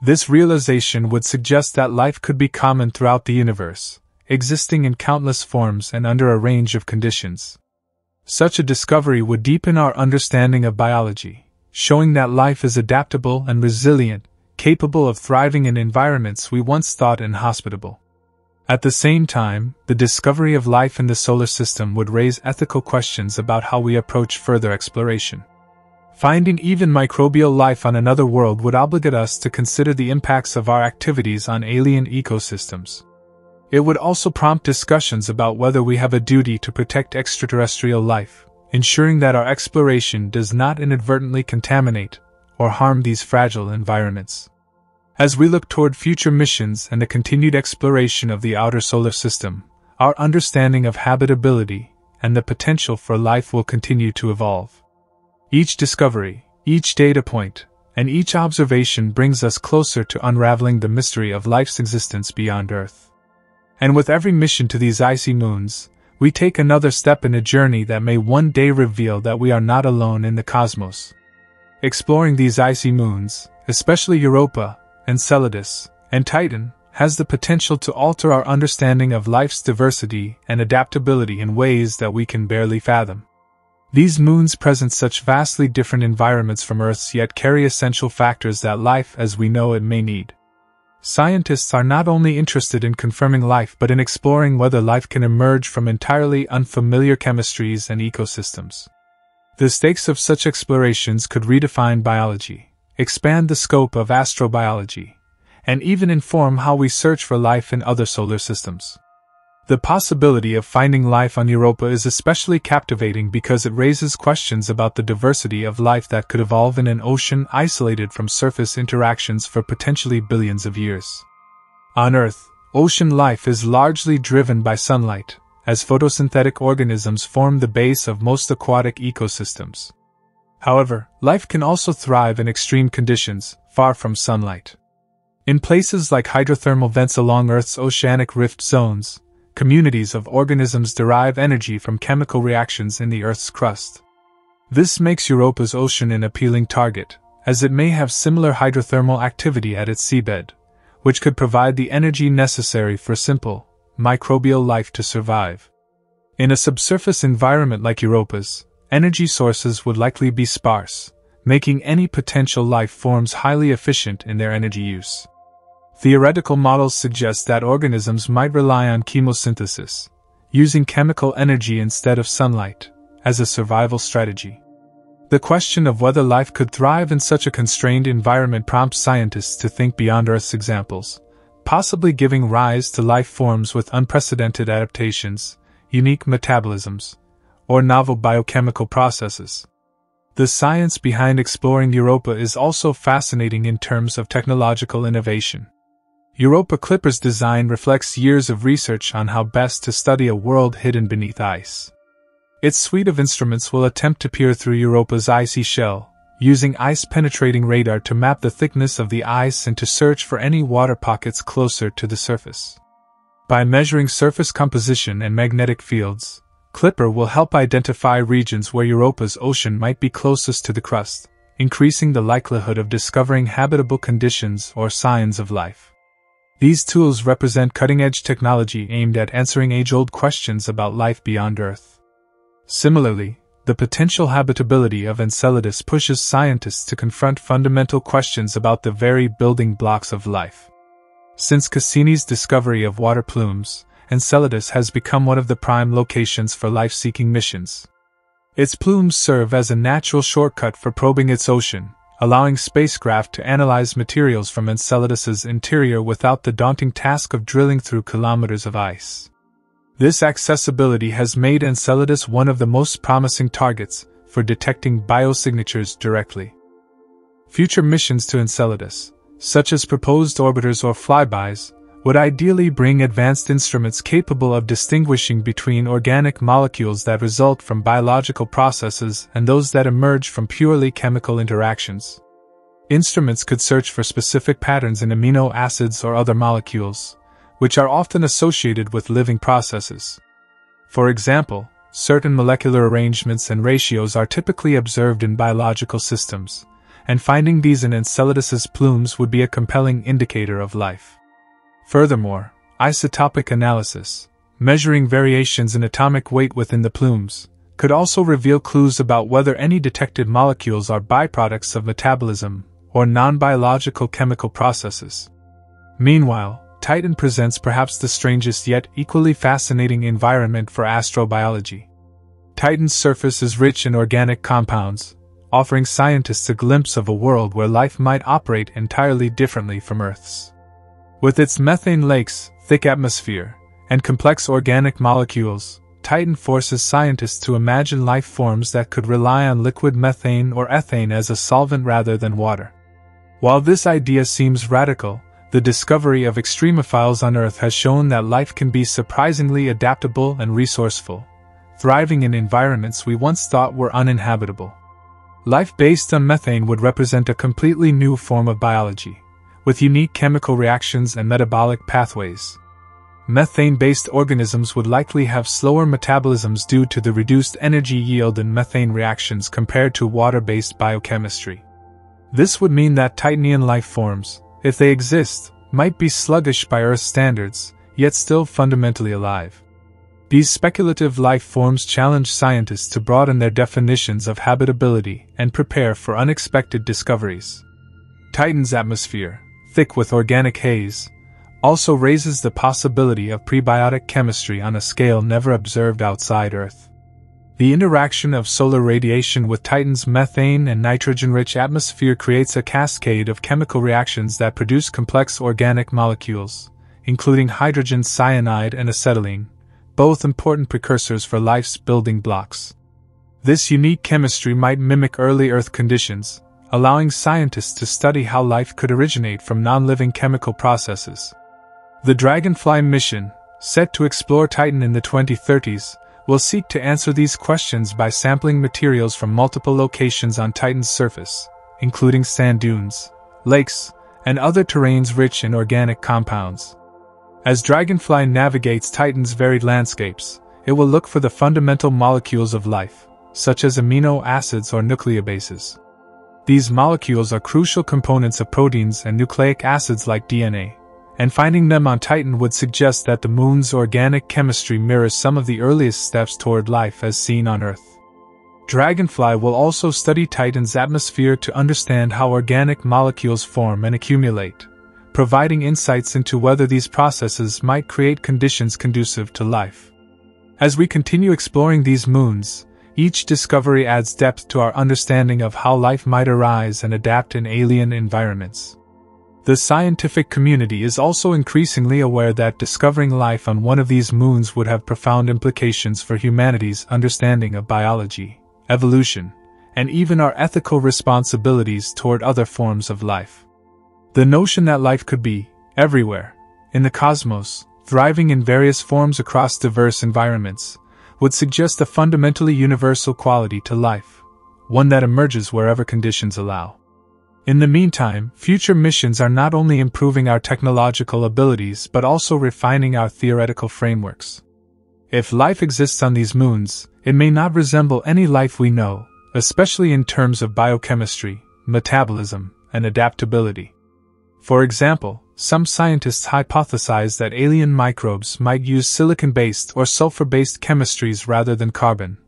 This realization would suggest that life could be common throughout the universe, existing in countless forms and under a range of conditions. Such a discovery would deepen our understanding of biology, showing that life is adaptable and resilient, capable of thriving in environments we once thought inhospitable. At the same time, the discovery of life in the solar system would raise ethical questions about how we approach further exploration. Finding even microbial life on another world would obligate us to consider the impacts of our activities on alien ecosystems. It would also prompt discussions about whether we have a duty to protect extraterrestrial life, ensuring that our exploration does not inadvertently contaminate or harm these fragile environments. As we look toward future missions and the continued exploration of the outer solar system, our understanding of habitability and the potential for life will continue to evolve. Each discovery, each data point, and each observation brings us closer to unraveling the mystery of life's existence beyond Earth. And with every mission to these icy moons, we take another step in a journey that may one day reveal that we are not alone in the cosmos. Exploring these icy moons, especially Europa, Enceladus, and Titan, has the potential to alter our understanding of life's diversity and adaptability in ways that we can barely fathom. These moons present such vastly different environments from Earth's yet carry essential factors that life as we know it may need. Scientists are not only interested in confirming life but in exploring whether life can emerge from entirely unfamiliar chemistries and ecosystems. The stakes of such explorations could redefine biology, expand the scope of astrobiology, and even inform how we search for life in other solar systems. The possibility of finding life on Europa is especially captivating because it raises questions about the diversity of life that could evolve in an ocean isolated from surface interactions for potentially billions of years. On Earth, ocean life is largely driven by sunlight, as photosynthetic organisms form the base of most aquatic ecosystems. However, life can also thrive in extreme conditions, far from sunlight. In places like hydrothermal vents along Earth's oceanic rift zones, communities of organisms derive energy from chemical reactions in the Earth's crust. This makes Europa's ocean an appealing target, as it may have similar hydrothermal activity at its seabed, which could provide the energy necessary for simple, microbial life to survive. In a subsurface environment like Europa's, energy sources would likely be sparse, making any potential life forms highly efficient in their energy use. Theoretical models suggest that organisms might rely on chemosynthesis, using chemical energy instead of sunlight, as a survival strategy. The question of whether life could thrive in such a constrained environment prompts scientists to think beyond Earth's examples, possibly giving rise to life forms with unprecedented adaptations, unique metabolisms, or novel biochemical processes. The science behind exploring Europa is also fascinating in terms of technological innovation. Europa Clipper's design reflects years of research on how best to study a world hidden beneath ice. Its suite of instruments will attempt to peer through Europa's icy shell, using ice-penetrating radar to map the thickness of the ice and to search for any water pockets closer to the surface. By measuring surface composition and magnetic fields, Clipper will help identify regions where Europa's ocean might be closest to the crust, increasing the likelihood of discovering habitable conditions or signs of life. These tools represent cutting-edge technology aimed at answering age-old questions about life beyond Earth. Similarly, the potential habitability of Enceladus pushes scientists to confront fundamental questions about the very building blocks of life. Since Cassini's discovery of water plumes, Enceladus has become one of the prime locations for life-seeking missions. Its plumes serve as a natural shortcut for probing its ocean, allowing spacecraft to analyze materials from Enceladus's interior without the daunting task of drilling through kilometers of ice. This accessibility has made Enceladus one of the most promising targets for detecting biosignatures directly. Future missions to Enceladus, such as proposed orbiters or flybys, would ideally bring advanced instruments capable of distinguishing between organic molecules that result from biological processes and those that emerge from purely chemical interactions. Instruments could search for specific patterns in amino acids or other molecules, which are often associated with living processes. For example, certain molecular arrangements and ratios are typically observed in biological systems, and finding these in Enceladus's plumes would be a compelling indicator of life. Furthermore, isotopic analysis, measuring variations in atomic weight within the plumes, could also reveal clues about whether any detected molecules are byproducts of metabolism or non-biological chemical processes. Meanwhile, Titan presents perhaps the strangest yet equally fascinating environment for astrobiology. Titan's surface is rich in organic compounds, offering scientists a glimpse of a world where life might operate entirely differently from Earth's. With its methane lakes, thick atmosphere, and complex organic molecules, Titan forces scientists to imagine life forms that could rely on liquid methane or ethane as a solvent rather than water. While this idea seems radical, the discovery of extremophiles on Earth has shown that life can be surprisingly adaptable and resourceful, thriving in environments we once thought were uninhabitable. Life based on methane would represent a completely new form of biology, with unique chemical reactions and metabolic pathways. Methane-based organisms would likely have slower metabolisms due to the reduced energy yield in methane reactions compared to water-based biochemistry. This would mean that Titanian life forms, if they exist, might be sluggish by Earth standards, yet still fundamentally alive. These speculative life forms challenge scientists to broaden their definitions of habitability and prepare for unexpected discoveries. Titan's atmosphere, thick with organic haze, also raises the possibility of prebiotic chemistry on a scale never observed outside Earth. The interaction of solar radiation with Titan's methane and nitrogen-rich atmosphere creates a cascade of chemical reactions that produce complex organic molecules, including hydrogen cyanide and acetylene, both important precursors for life's building blocks. This unique chemistry might mimic early Earth conditions, allowing scientists to study how life could originate from non-living chemical processes. The Dragonfly mission, set to explore Titan in the 2030s, will seek to answer these questions by sampling materials from multiple locations on Titan's surface, including sand dunes, lakes, and other terrains rich in organic compounds. As Dragonfly navigates Titan's varied landscapes, it will look for the fundamental molecules of life, such as amino acids or nucleobases. These molecules are crucial components of proteins and nucleic acids like DNA, and finding them on Titan would suggest that the moon's organic chemistry mirrors some of the earliest steps toward life as seen on Earth. Dragonfly will also study Titan's atmosphere to understand how organic molecules form and accumulate, providing insights into whether these processes might create conditions conducive to life. As we continue exploring these moons, each discovery adds depth to our understanding of how life might arise and adapt in alien environments. The scientific community is also increasingly aware that discovering life on one of these moons would have profound implications for humanity's understanding of biology, evolution, and even our ethical responsibilities toward other forms of life. The notion that life could be, everywhere, in the cosmos, thriving in various forms across diverse environments, would suggest a fundamentally universal quality to life, one that emerges wherever conditions allow. In the meantime, future missions are not only improving our technological abilities but also refining our theoretical frameworks. If life exists on these moons, it may not resemble any life we know, especially in terms of biochemistry, metabolism, and adaptability. For example, some scientists hypothesize that alien microbes might use silicon-based or sulfur-based chemistries rather than carbon,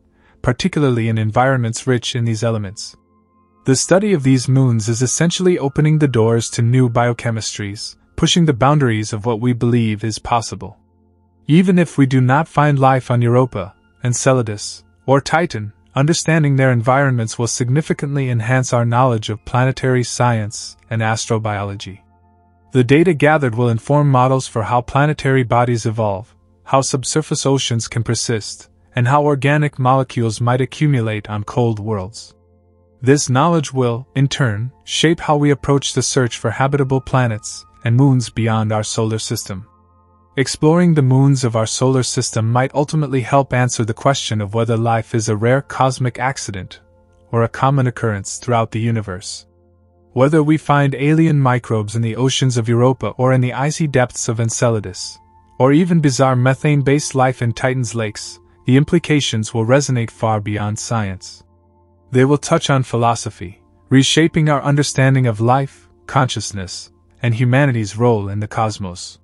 particularly in environments rich in these elements. The study of these moons is essentially opening the doors to new biochemistries, pushing the boundaries of what we believe is possible. Even if we do not find life on Europa, Enceladus, or Titan, understanding their environments will significantly enhance our knowledge of planetary science and astrobiology. The data gathered will inform models for how planetary bodies evolve, how subsurface oceans can persist, and how organic molecules might accumulate on cold worlds. This knowledge will, in turn, shape how we approach the search for habitable planets and moons beyond our solar system. Exploring the moons of our solar system might ultimately help answer the question of whether life is a rare cosmic accident or a common occurrence throughout the universe. Whether we find alien microbes in the oceans of Europa or in the icy depths of Enceladus, or even bizarre methane-based life in Titan's lakes, the implications will resonate far beyond science. They will touch on philosophy, reshaping our understanding of life, consciousness, and humanity's role in the cosmos.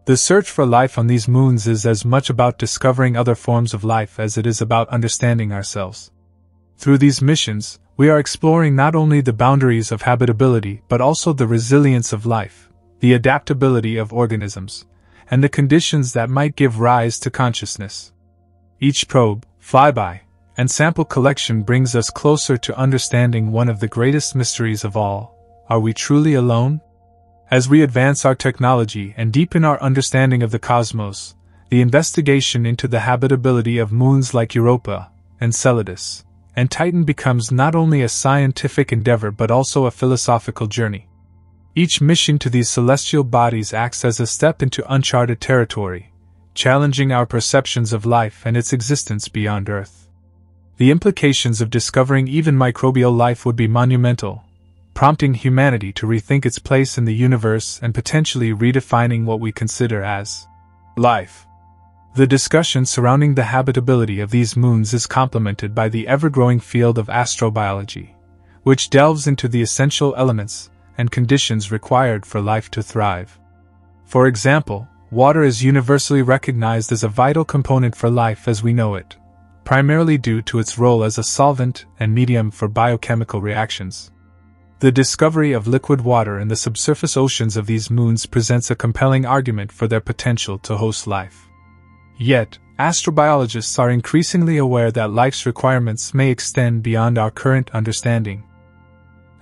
The search for life on these moons is as much about discovering other forms of life as it is about understanding ourselves. Through these missions, we are exploring not only the boundaries of habitability but also the resilience of life, the adaptability of organisms, and the conditions that might give rise to consciousness. Each probe, flyby, and sample collection brings us closer to understanding one of the greatest mysteries of all. Are we truly alone? As we advance our technology and deepen our understanding of the cosmos, the investigation into the habitability of moons like Europa, Enceladus, and Titan becomes not only a scientific endeavor but also a philosophical journey. Each mission to these celestial bodies acts as a step into uncharted territory, challenging our perceptions of life and its existence beyond Earth. The implications of discovering even microbial life would be monumental, prompting humanity to rethink its place in the universe and potentially redefining what we consider as life. The discussion surrounding the habitability of these moons is complemented by the ever-growing field of astrobiology, which delves into the essential elements and conditions required for life to thrive. For example, water is universally recognized as a vital component for life as we know it, primarily due to its role as a solvent and medium for biochemical reactions. The discovery of liquid water in the subsurface oceans of these moons presents a compelling argument for their potential to host life. Yet, astrobiologists are increasingly aware that life's requirements may extend beyond our current understanding.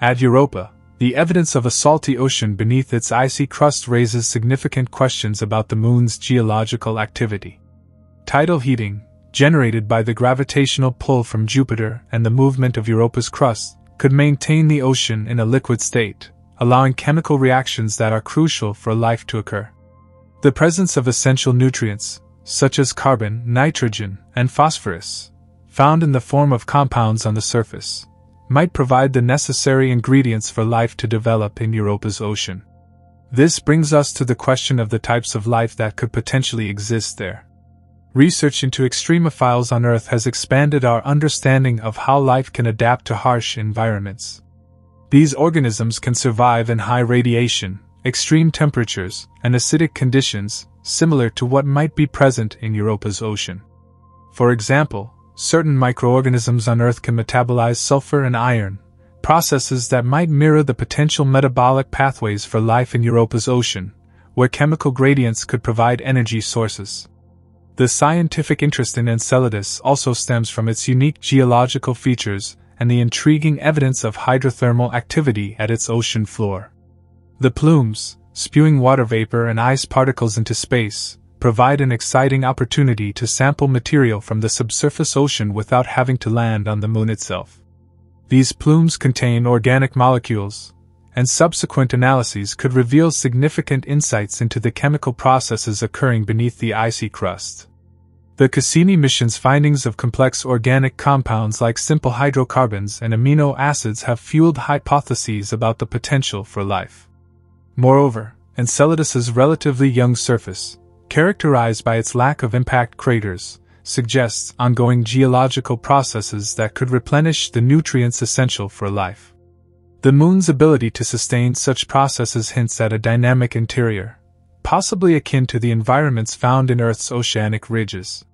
At Europa, the evidence of a salty ocean beneath its icy crust raises significant questions about the moon's geological activity. Tidal heating, generated by the gravitational pull from Jupiter and the movement of Europa's crust, could maintain the ocean in a liquid state, allowing chemical reactions that are crucial for life to occur. The presence of essential nutrients, such as carbon, nitrogen, and phosphorus, found in the form of compounds on the surface, might provide the necessary ingredients for life to develop in Europa's ocean. This brings us to the question of the types of life that could potentially exist there. Research into extremophiles on Earth has expanded our understanding of how life can adapt to harsh environments. These organisms can survive in high radiation, extreme temperatures, and acidic conditions, similar to what might be present in Europa's ocean. For example, certain microorganisms on Earth can metabolize sulfur and iron, processes that might mirror the potential metabolic pathways for life in Europa's ocean, where chemical gradients could provide energy sources. The scientific interest in Enceladus also stems from its unique geological features and the intriguing evidence of hydrothermal activity at its ocean floor. The plumes, spewing water vapor and ice particles into space, provide an exciting opportunity to sample material from the subsurface ocean without having to land on the moon itself. These plumes contain organic molecules, and subsequent analyses could reveal significant insights into the chemical processes occurring beneath the icy crust. The Cassini mission's findings of complex organic compounds like simple hydrocarbons and amino acids have fueled hypotheses about the potential for life. Moreover, Enceladus's relatively young surface, characterized by its lack of impact craters, suggests ongoing geological processes that could replenish the nutrients essential for life. The Moon's ability to sustain such processes hints at a dynamic interior, possibly akin to the environments found in Earth's oceanic ridges.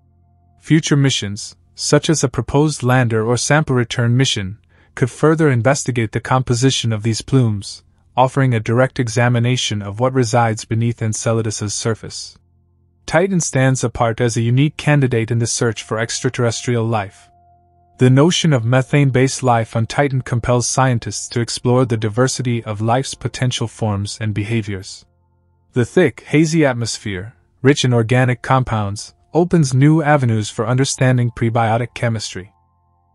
Future missions, such as a proposed lander or sample return mission, could further investigate the composition of these plumes, offering a direct examination of what resides beneath Enceladus's surface. Titan stands apart as a unique candidate in the search for extraterrestrial life. The notion of methane-based life on Titan compels scientists to explore the diversity of life's potential forms and behaviors. The thick, hazy atmosphere, rich in organic compounds, opens new avenues for understanding prebiotic chemistry.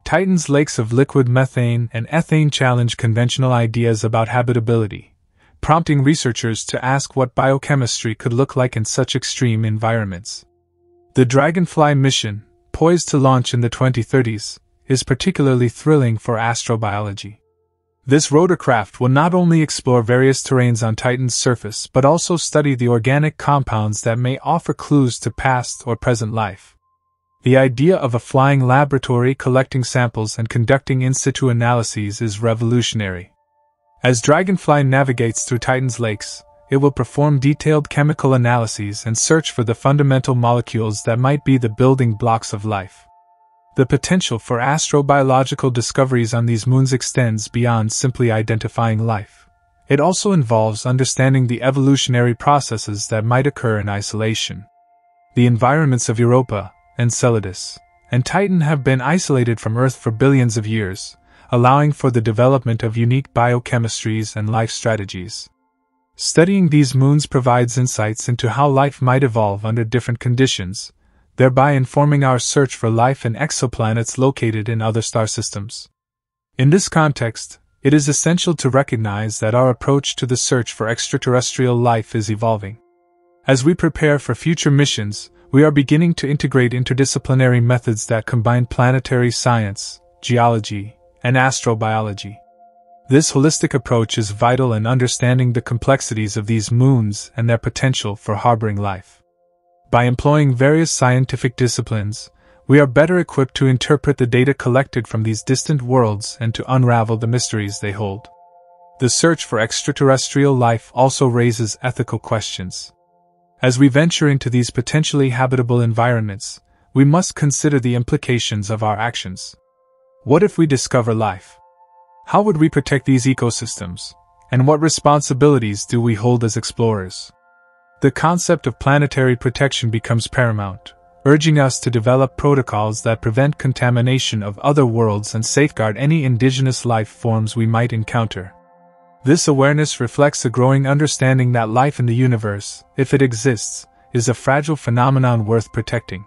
Titan's lakes of liquid methane and ethane challenge conventional ideas about habitability, prompting researchers to ask what biochemistry could look like in such extreme environments. The Dragonfly mission, poised to launch in the 2030s, is particularly thrilling for astrobiology. This rotorcraft will not only explore various terrains on Titan's surface but also study the organic compounds that may offer clues to past or present life. The idea of a flying laboratory collecting samples and conducting in situ analyses is revolutionary. As Dragonfly navigates through Titan's lakes, it will perform detailed chemical analyses and search for the fundamental molecules that might be the building blocks of life. The potential for astrobiological discoveries on these moons extends beyond simply identifying life. It also involves understanding the evolutionary processes that might occur in isolation. The environments of Europa, Enceladus, and Titan have been isolated from Earth for billions of years, allowing for the development of unique biochemistries and life strategies. Studying these moons provides insights into how life might evolve under different conditions, thereby informing our search for life in exoplanets located in other star systems. In this context, it is essential to recognize that our approach to the search for extraterrestrial life is evolving. As we prepare for future missions, we are beginning to integrate interdisciplinary methods that combine planetary science, geology, and astrobiology. This holistic approach is vital in understanding the complexities of these moons and their potential for harboring life. By employing various scientific disciplines, we are better equipped to interpret the data collected from these distant worlds and to unravel the mysteries they hold. The search for extraterrestrial life also raises ethical questions. As we venture into these potentially habitable environments, we must consider the implications of our actions. What if we discover life? How would we protect these ecosystems? And what responsibilities do we hold as explorers? The concept of planetary protection becomes paramount, urging us to develop protocols that prevent contamination of other worlds and safeguard any indigenous life forms we might encounter. This awareness reflects a growing understanding that life in the universe, if it exists, is a fragile phenomenon worth protecting.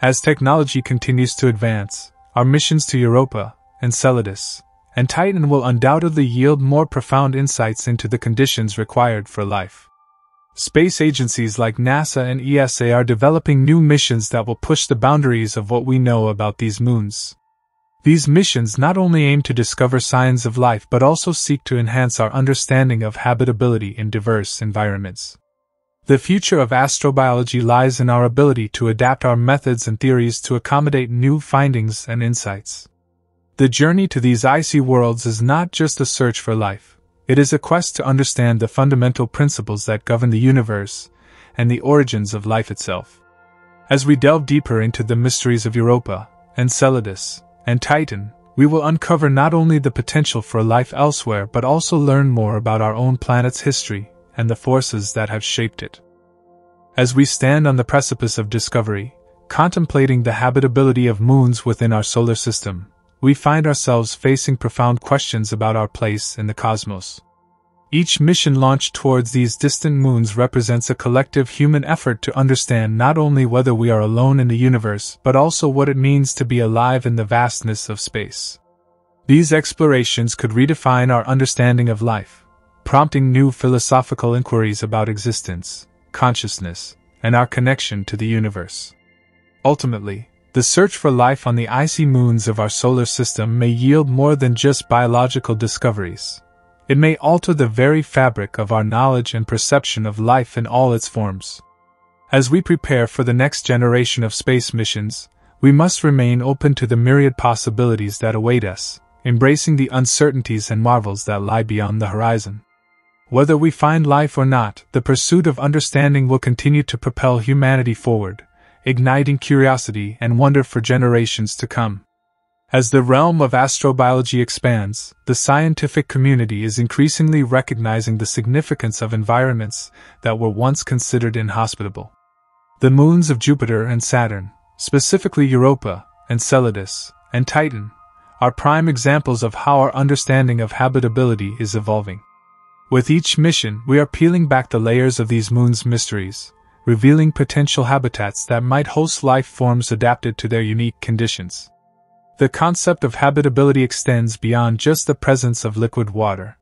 As technology continues to advance, our missions to Europa, Enceladus, and Titan will undoubtedly yield more profound insights into the conditions required for life. Space agencies like NASA and ESA are developing new missions that will push the boundaries of what we know about these moons. These missions not only aim to discover signs of life but also seek to enhance our understanding of habitability in diverse environments. The future of astrobiology lies in our ability to adapt our methods and theories to accommodate new findings and insights. The journey to these icy worlds is not just a search for life. It is a quest to understand the fundamental principles that govern the universe and the origins of life itself. As we delve deeper into the mysteries of Europa, Enceladus, and Titan, we will uncover not only the potential for life elsewhere but also learn more about our own planet's history and the forces that have shaped it. As we stand on the precipice of discovery, contemplating the habitability of moons within our solar system, we find ourselves facing profound questions about our place in the cosmos. Each mission launched towards these distant moons represents a collective human effort to understand not only whether we are alone in the universe but also what it means to be alive in the vastness of space. These explorations could redefine our understanding of life, prompting new philosophical inquiries about existence, consciousness, and our connection to the universe. Ultimately, the search for life on the icy moons of our solar system may yield more than just biological discoveries. It may alter the very fabric of our knowledge and perception of life in all its forms. As we prepare for the next generation of space missions, we must remain open to the myriad possibilities that await us, embracing the uncertainties and marvels that lie beyond the horizon. Whether we find life or not, the pursuit of understanding will continue to propel humanity forward, igniting curiosity and wonder for generations to come. As the realm of astrobiology expands, the scientific community is increasingly recognizing the significance of environments that were once considered inhospitable. The moons of Jupiter and Saturn, specifically Europa, Enceladus, and Titan, are prime examples of how our understanding of habitability is evolving. With each mission, we are peeling back the layers of these moons' mysteries, revealing potential habitats that might host life forms adapted to their unique conditions. The concept of habitability extends beyond just the presence of liquid water.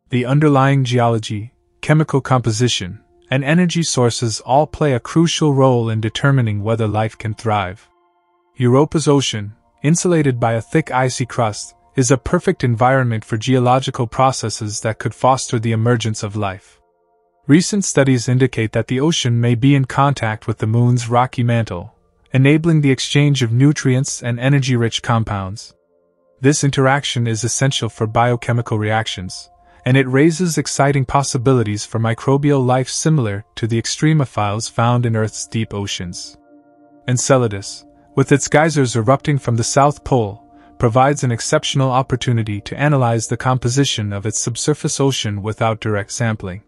The underlying geology, chemical composition, and energy sources all play a crucial role in determining whether life can thrive. Europa's ocean, insulated by a thick icy crust, is a perfect environment for geological processes that could foster the emergence of life. Recent studies indicate that the ocean may be in contact with the moon's rocky mantle, enabling the exchange of nutrients and energy-rich compounds. This interaction is essential for biochemical reactions, and it raises exciting possibilities for microbial life similar to the extremophiles found in Earth's deep oceans. Enceladus, with its geysers erupting from the South Pole, provides an exceptional opportunity to analyze the composition of its subsurface ocean without direct sampling.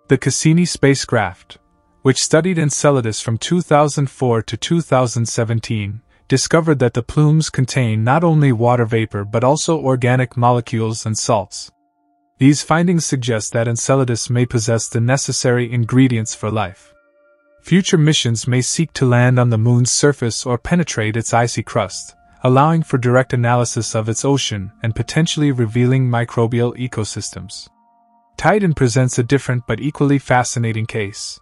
The Cassini spacecraft, which studied Enceladus from 2004 to 2017, discovered that the plumes contain not only water vapor but also organic molecules and salts. These findings suggest that Enceladus may possess the necessary ingredients for life. Future missions may seek to land on the moon's surface or penetrate its icy crust, allowing for direct analysis of its ocean and potentially revealing microbial ecosystems. Titan presents a different but equally fascinating case.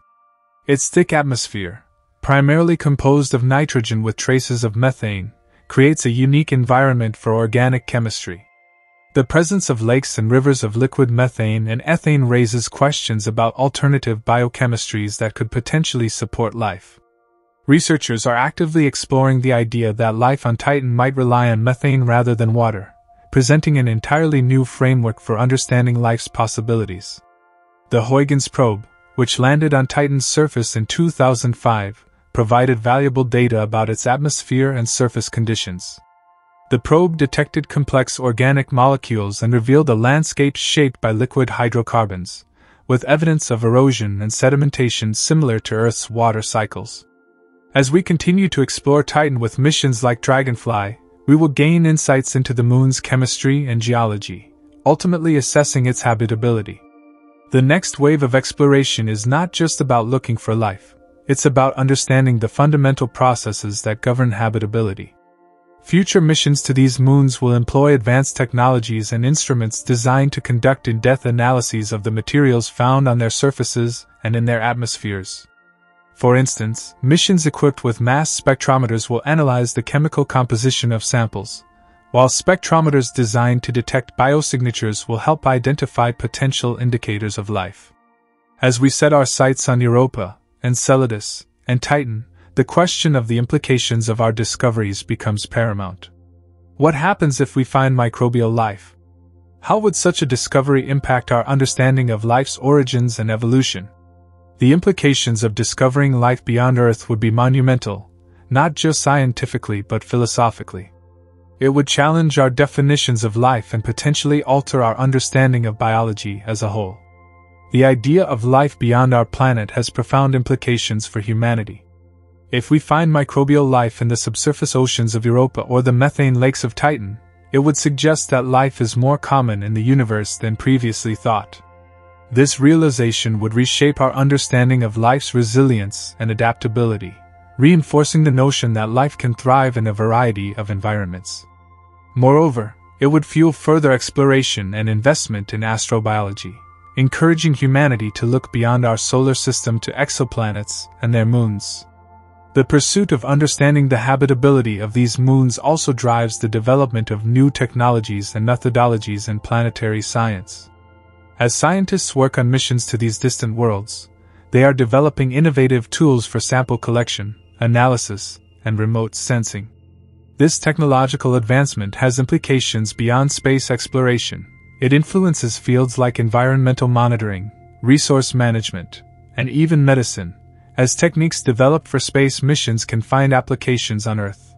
Its thick atmosphere, primarily composed of nitrogen with traces of methane, creates a unique environment for organic chemistry. The presence of lakes and rivers of liquid methane and ethane raises questions about alternative biochemistries that could potentially support life. Researchers are actively exploring the idea that life on Titan might rely on methane rather than water, presenting an entirely new framework for understanding life's possibilities. The Huygens probe, which landed on Titan's surface in 2005, provided valuable data about its atmosphere and surface conditions. The probe detected complex organic molecules and revealed a landscape shaped by liquid hydrocarbons, with evidence of erosion and sedimentation similar to Earth's water cycles. As we continue to explore Titan with missions like Dragonfly, we will gain insights into the moon's chemistry and geology, ultimately assessing its habitability. The next wave of exploration is not just about looking for life, it's about understanding the fundamental processes that govern habitability. Future missions to these moons will employ advanced technologies and instruments designed to conduct in-depth analyses of the materials found on their surfaces and in their atmospheres. For instance, missions equipped with mass spectrometers will analyze the chemical composition of samples, while spectrometers designed to detect biosignatures will help identify potential indicators of life. As we set our sights on Europa, Enceladus, and Titan, the question of the implications of our discoveries becomes paramount. What happens if we find microbial life? How would such a discovery impact our understanding of life's origins and evolution? The implications of discovering life beyond Earth would be monumental, not just scientifically but philosophically. It would challenge our definitions of life and potentially alter our understanding of biology as a whole. The idea of life beyond our planet has profound implications for humanity. If we find microbial life in the subsurface oceans of Europa or the methane lakes of Titan, it would suggest that life is more common in the universe than previously thought. This realization would reshape our understanding of life's resilience and adaptability, reinforcing the notion that life can thrive in a variety of environments. Moreover, it would fuel further exploration and investment in astrobiology, encouraging humanity to look beyond our solar system to exoplanets and their moons. The pursuit of understanding the habitability of these moons also drives the development of new technologies and methodologies in planetary science. As scientists work on missions to these distant worlds, they are developing innovative tools for sample collection, analysis, and remote sensing. This technological advancement has implications beyond space exploration. It influences fields like environmental monitoring, resource management, and even medicine, as techniques developed for space missions can find applications on Earth.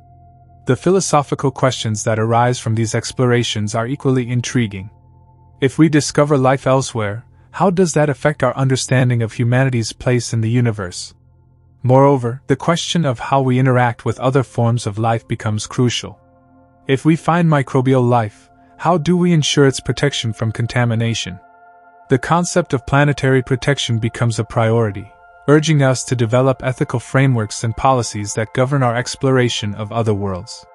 The philosophical questions that arise from these explorations are equally intriguing. If we discover life elsewhere, how does that affect our understanding of humanity's place in the universe? Moreover, the question of how we interact with other forms of life becomes crucial. If we find microbial life, how do we ensure its protection from contamination? The concept of planetary protection becomes a priority, urging us to develop ethical frameworks and policies that govern our exploration of other worlds.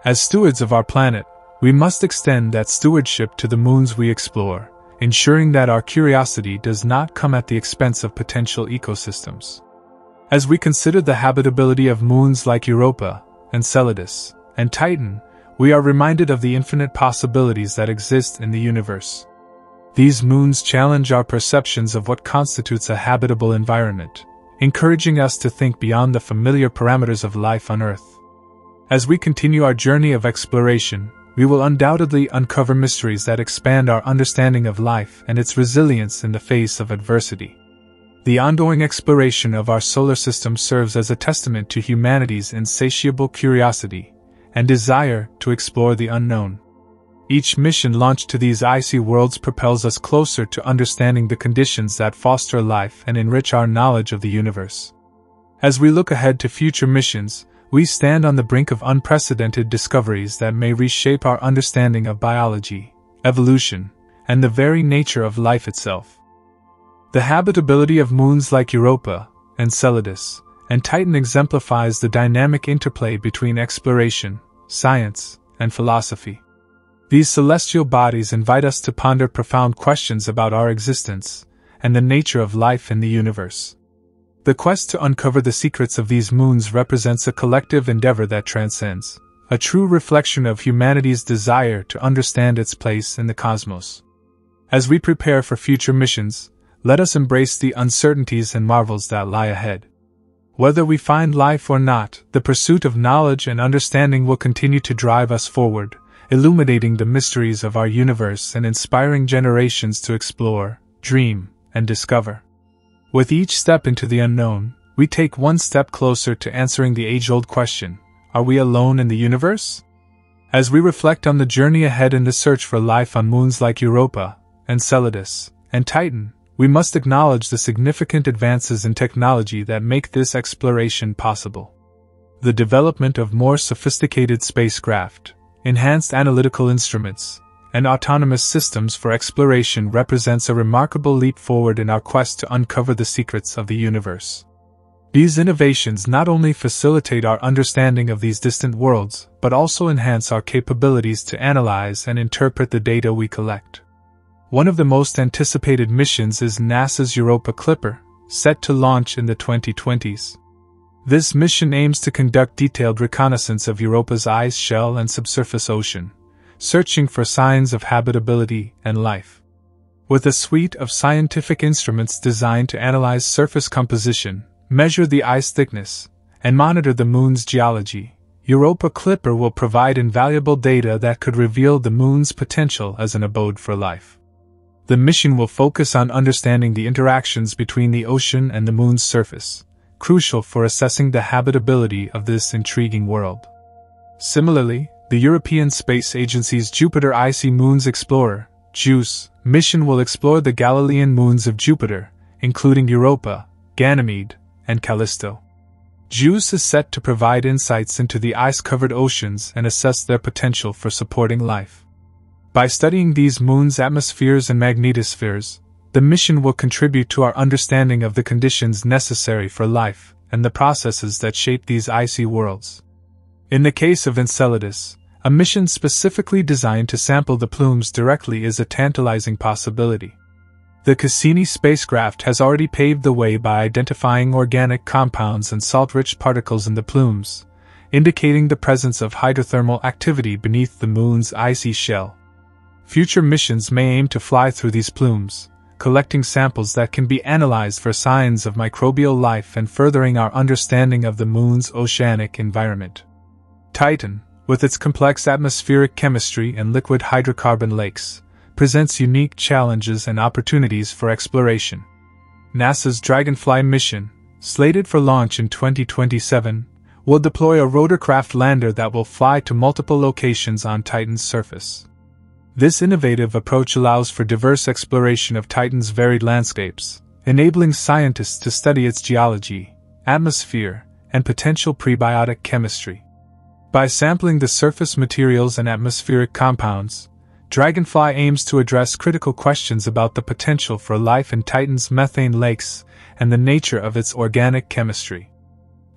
As stewards of our planet, we must extend that stewardship to the moons we explore, ensuring that our curiosity does not come at the expense of potential ecosystems. As we consider the habitability of moons like Europa, Enceladus, and Titan, we are reminded of the infinite possibilities that exist in the universe. These moons challenge our perceptions of what constitutes a habitable environment, encouraging us to think beyond the familiar parameters of life on Earth. As we continue our journey of exploration, we will undoubtedly uncover mysteries that expand our understanding of life and its resilience in the face of adversity. The ongoing exploration of our solar system serves as a testament to humanity's insatiable curiosity and desire to explore the unknown. Each mission launched to these icy worlds propels us closer to understanding the conditions that foster life and enrich our knowledge of the universe. As we look ahead to future missions, we stand on the brink of unprecedented discoveries that may reshape our understanding of biology, evolution, and the very nature of life itself. The habitability of moons like Europa, Enceladus, and Titan exemplifies the dynamic interplay between exploration, science, and philosophy. These celestial bodies invite us to ponder profound questions about our existence and the nature of life in the universe. The quest to uncover the secrets of these moons represents a collective endeavor that transcends, a true reflection of humanity's desire to understand its place in the cosmos. As we prepare for future missions, let us embrace the uncertainties and marvels that lie ahead. Whether we find life or not, the pursuit of knowledge and understanding will continue to drive us forward, illuminating the mysteries of our universe and inspiring generations to explore, dream, and discover. With each step into the unknown, we take one step closer to answering the age-old question, are we alone in the universe? As we reflect on the journey ahead in the search for life on moons like Europa, Enceladus, and Titan, we must acknowledge the significant advances in technology that make this exploration possible. The development of more sophisticated spacecraft, enhanced analytical instruments, and autonomous systems for exploration represents a remarkable leap forward in our quest to uncover the secrets of the universe. These innovations not only facilitate our understanding of these distant worlds, but also enhance our capabilities to analyze and interpret the data we collect. One of the most anticipated missions is NASA's Europa Clipper, set to launch in the 2020s. This mission aims to conduct detailed reconnaissance of Europa's ice shell and subsurface ocean, searching for signs of habitability and life. With a suite of scientific instruments designed to analyze surface composition, measure the ice thickness, and monitor the moon's geology, Europa Clipper will provide invaluable data that could reveal the moon's potential as an abode for life. The mission will focus on understanding the interactions between the ocean and the moon's surface, crucial for assessing the habitability of this intriguing world. Similarly, the European Space Agency's Jupiter Icy Moons Explorer (JUICE) mission will explore the Galilean moons of Jupiter, including Europa, Ganymede, and Callisto. JUICE is set to provide insights into the ice-covered oceans and assess their potential for supporting life. By studying these moons' atmospheres and magnetospheres, the mission will contribute to our understanding of the conditions necessary for life and the processes that shape these icy worlds. In the case of Enceladus, a mission specifically designed to sample the plumes directly is a tantalizing possibility. The Cassini spacecraft has already paved the way by identifying organic compounds and salt-rich particles in the plumes, indicating the presence of hydrothermal activity beneath the Moon's icy shell. Future missions may aim to fly through these plumes, collecting samples that can be analyzed for signs of microbial life and furthering our understanding of the Moon's oceanic environment. Titan, with its complex atmospheric chemistry and liquid hydrocarbon lakes, presents unique challenges and opportunities for exploration. NASA's Dragonfly mission, slated for launch in 2027, will deploy a rotorcraft lander that will fly to multiple locations on Titan's surface. This innovative approach allows for diverse exploration of Titan's varied landscapes, enabling scientists to study its geology, atmosphere, and potential prebiotic chemistry. By sampling the surface materials and atmospheric compounds, Dragonfly aims to address critical questions about the potential for life in Titan's methane lakes and the nature of its organic chemistry.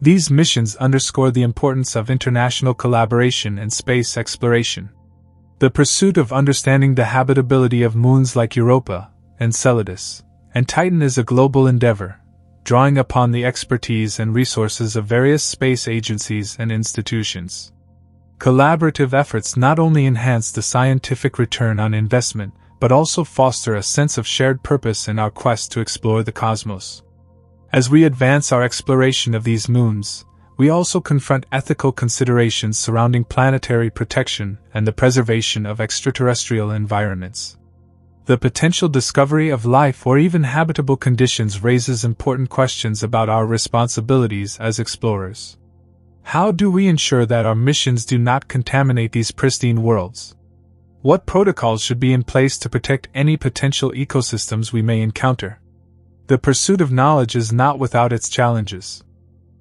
These missions underscore the importance of international collaboration in space exploration. The pursuit of understanding the habitability of moons like Europa, Enceladus, and Titan is a global endeavor, drawing upon the expertise and resources of various space agencies and institutions. Collaborative efforts not only enhance the scientific return on investment, but also foster a sense of shared purpose in our quest to explore the cosmos. As we advance our exploration of these moons, we also confront ethical considerations surrounding planetary protection and the preservation of extraterrestrial environments. The potential discovery of life or even habitable conditions raises important questions about our responsibilities as explorers. How do we ensure that our missions do not contaminate these pristine worlds? What protocols should be in place to protect any potential ecosystems we may encounter? The pursuit of knowledge is not without its challenges.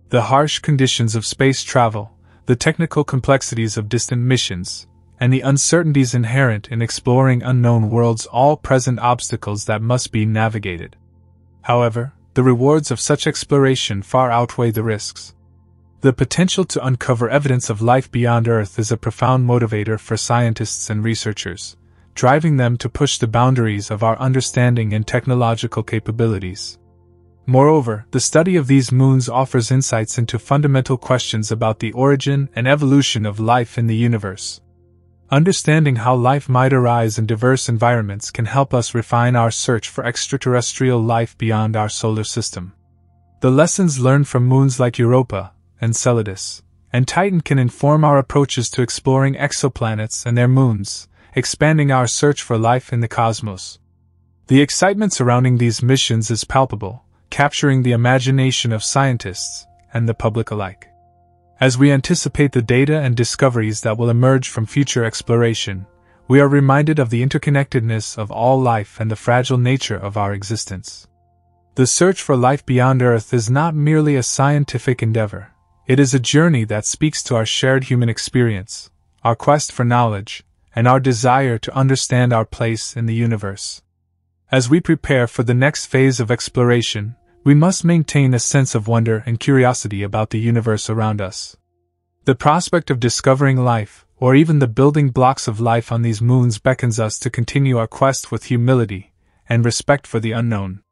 The harsh conditions of space travel, the technical complexities of distant missions, and the uncertainties inherent in exploring unknown worlds all present obstacles that must be navigated. However, the rewards of such exploration far outweigh the risks. The potential to uncover evidence of life beyond Earth is a profound motivator for scientists and researchers, driving them to push the boundaries of our understanding and technological capabilities. Moreover, the study of these moons offers insights into fundamental questions about the origin and evolution of life in the universe. Understanding how life might arise in diverse environments can help us refine our search for extraterrestrial life beyond our solar system. The lessons learned from moons like Europa, Enceladus, and Titan can inform our approaches to exploring exoplanets and their moons, expanding our search for life in the cosmos. The excitement surrounding these missions is palpable, capturing the imagination of scientists and the public alike. As we anticipate the data and discoveries that will emerge from future exploration, we are reminded of the interconnectedness of all life and the fragile nature of our existence. The search for life beyond Earth is not merely a scientific endeavor. It is a journey that speaks to our shared human experience, our quest for knowledge, and our desire to understand our place in the universe. As we prepare for the next phase of exploration, we must maintain a sense of wonder and curiosity about the universe around us. The prospect of discovering life, or even the building blocks of life on these moons, beckons us to continue our quest with humility and respect for the unknown.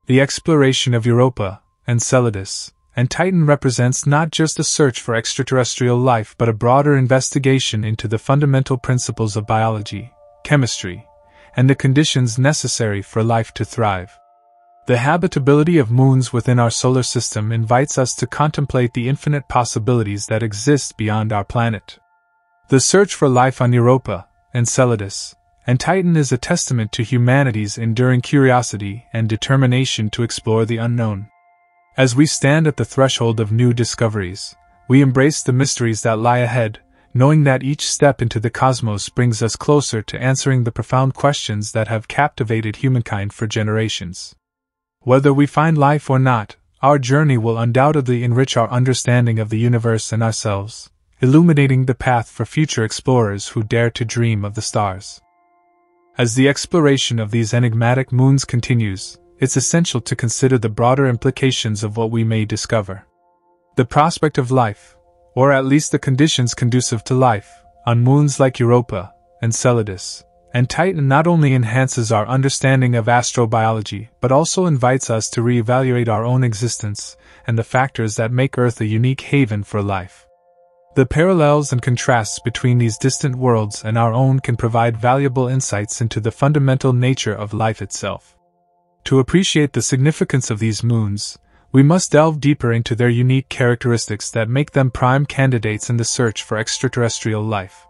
The exploration of Europa, Enceladus, and Titan represents not just a search for extraterrestrial life but a broader investigation into the fundamental principles of biology, chemistry, and the conditions necessary for life to thrive. The habitability of moons within our solar system invites us to contemplate the infinite possibilities that exist beyond our planet. The search for life on Europa, Enceladus, and Titan is a testament to humanity's enduring curiosity and determination to explore the unknown. As we stand at the threshold of new discoveries, we embrace the mysteries that lie ahead, knowing that each step into the cosmos brings us closer to answering the profound questions that have captivated humankind for generations. Whether we find life or not, our journey will undoubtedly enrich our understanding of the universe and ourselves, illuminating the path for future explorers who dare to dream of the stars. As the exploration of these enigmatic moons continues, it's essential to consider the broader implications of what we may discover. The prospect of life, or at least the conditions conducive to life, on moons like Europa, Enceladus, And Titan not only enhances our understanding of astrobiology, but also invites us to reevaluate our own existence and the factors that make Earth a unique haven for life. The parallels and contrasts between these distant worlds and our own can provide valuable insights into the fundamental nature of life itself. To appreciate the significance of these moons, we must delve deeper into their unique characteristics that make them prime candidates in the search for extraterrestrial life.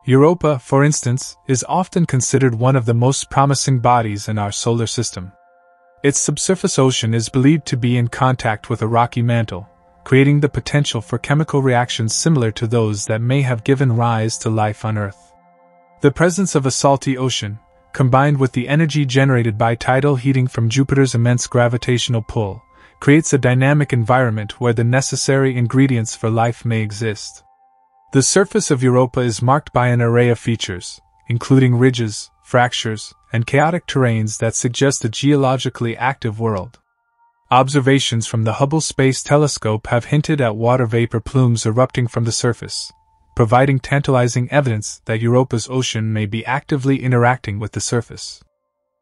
Europa, for instance, is often considered one of the most promising bodies in our solar system. Its subsurface ocean is believed to be in contact with a rocky mantle, creating the potential for chemical reactions similar to those that may have given rise to life on Earth. The presence of a salty ocean, combined with the energy generated by tidal heating from Jupiter's immense gravitational pull, creates a dynamic environment where the necessary ingredients for life may exist. The surface of Europa is marked by an array of features, including ridges, fractures, and chaotic terrains that suggest a geologically active world. Observations from the Hubble Space Telescope have hinted at water vapor plumes erupting from the surface, providing tantalizing evidence that Europa's ocean may be actively interacting with the surface.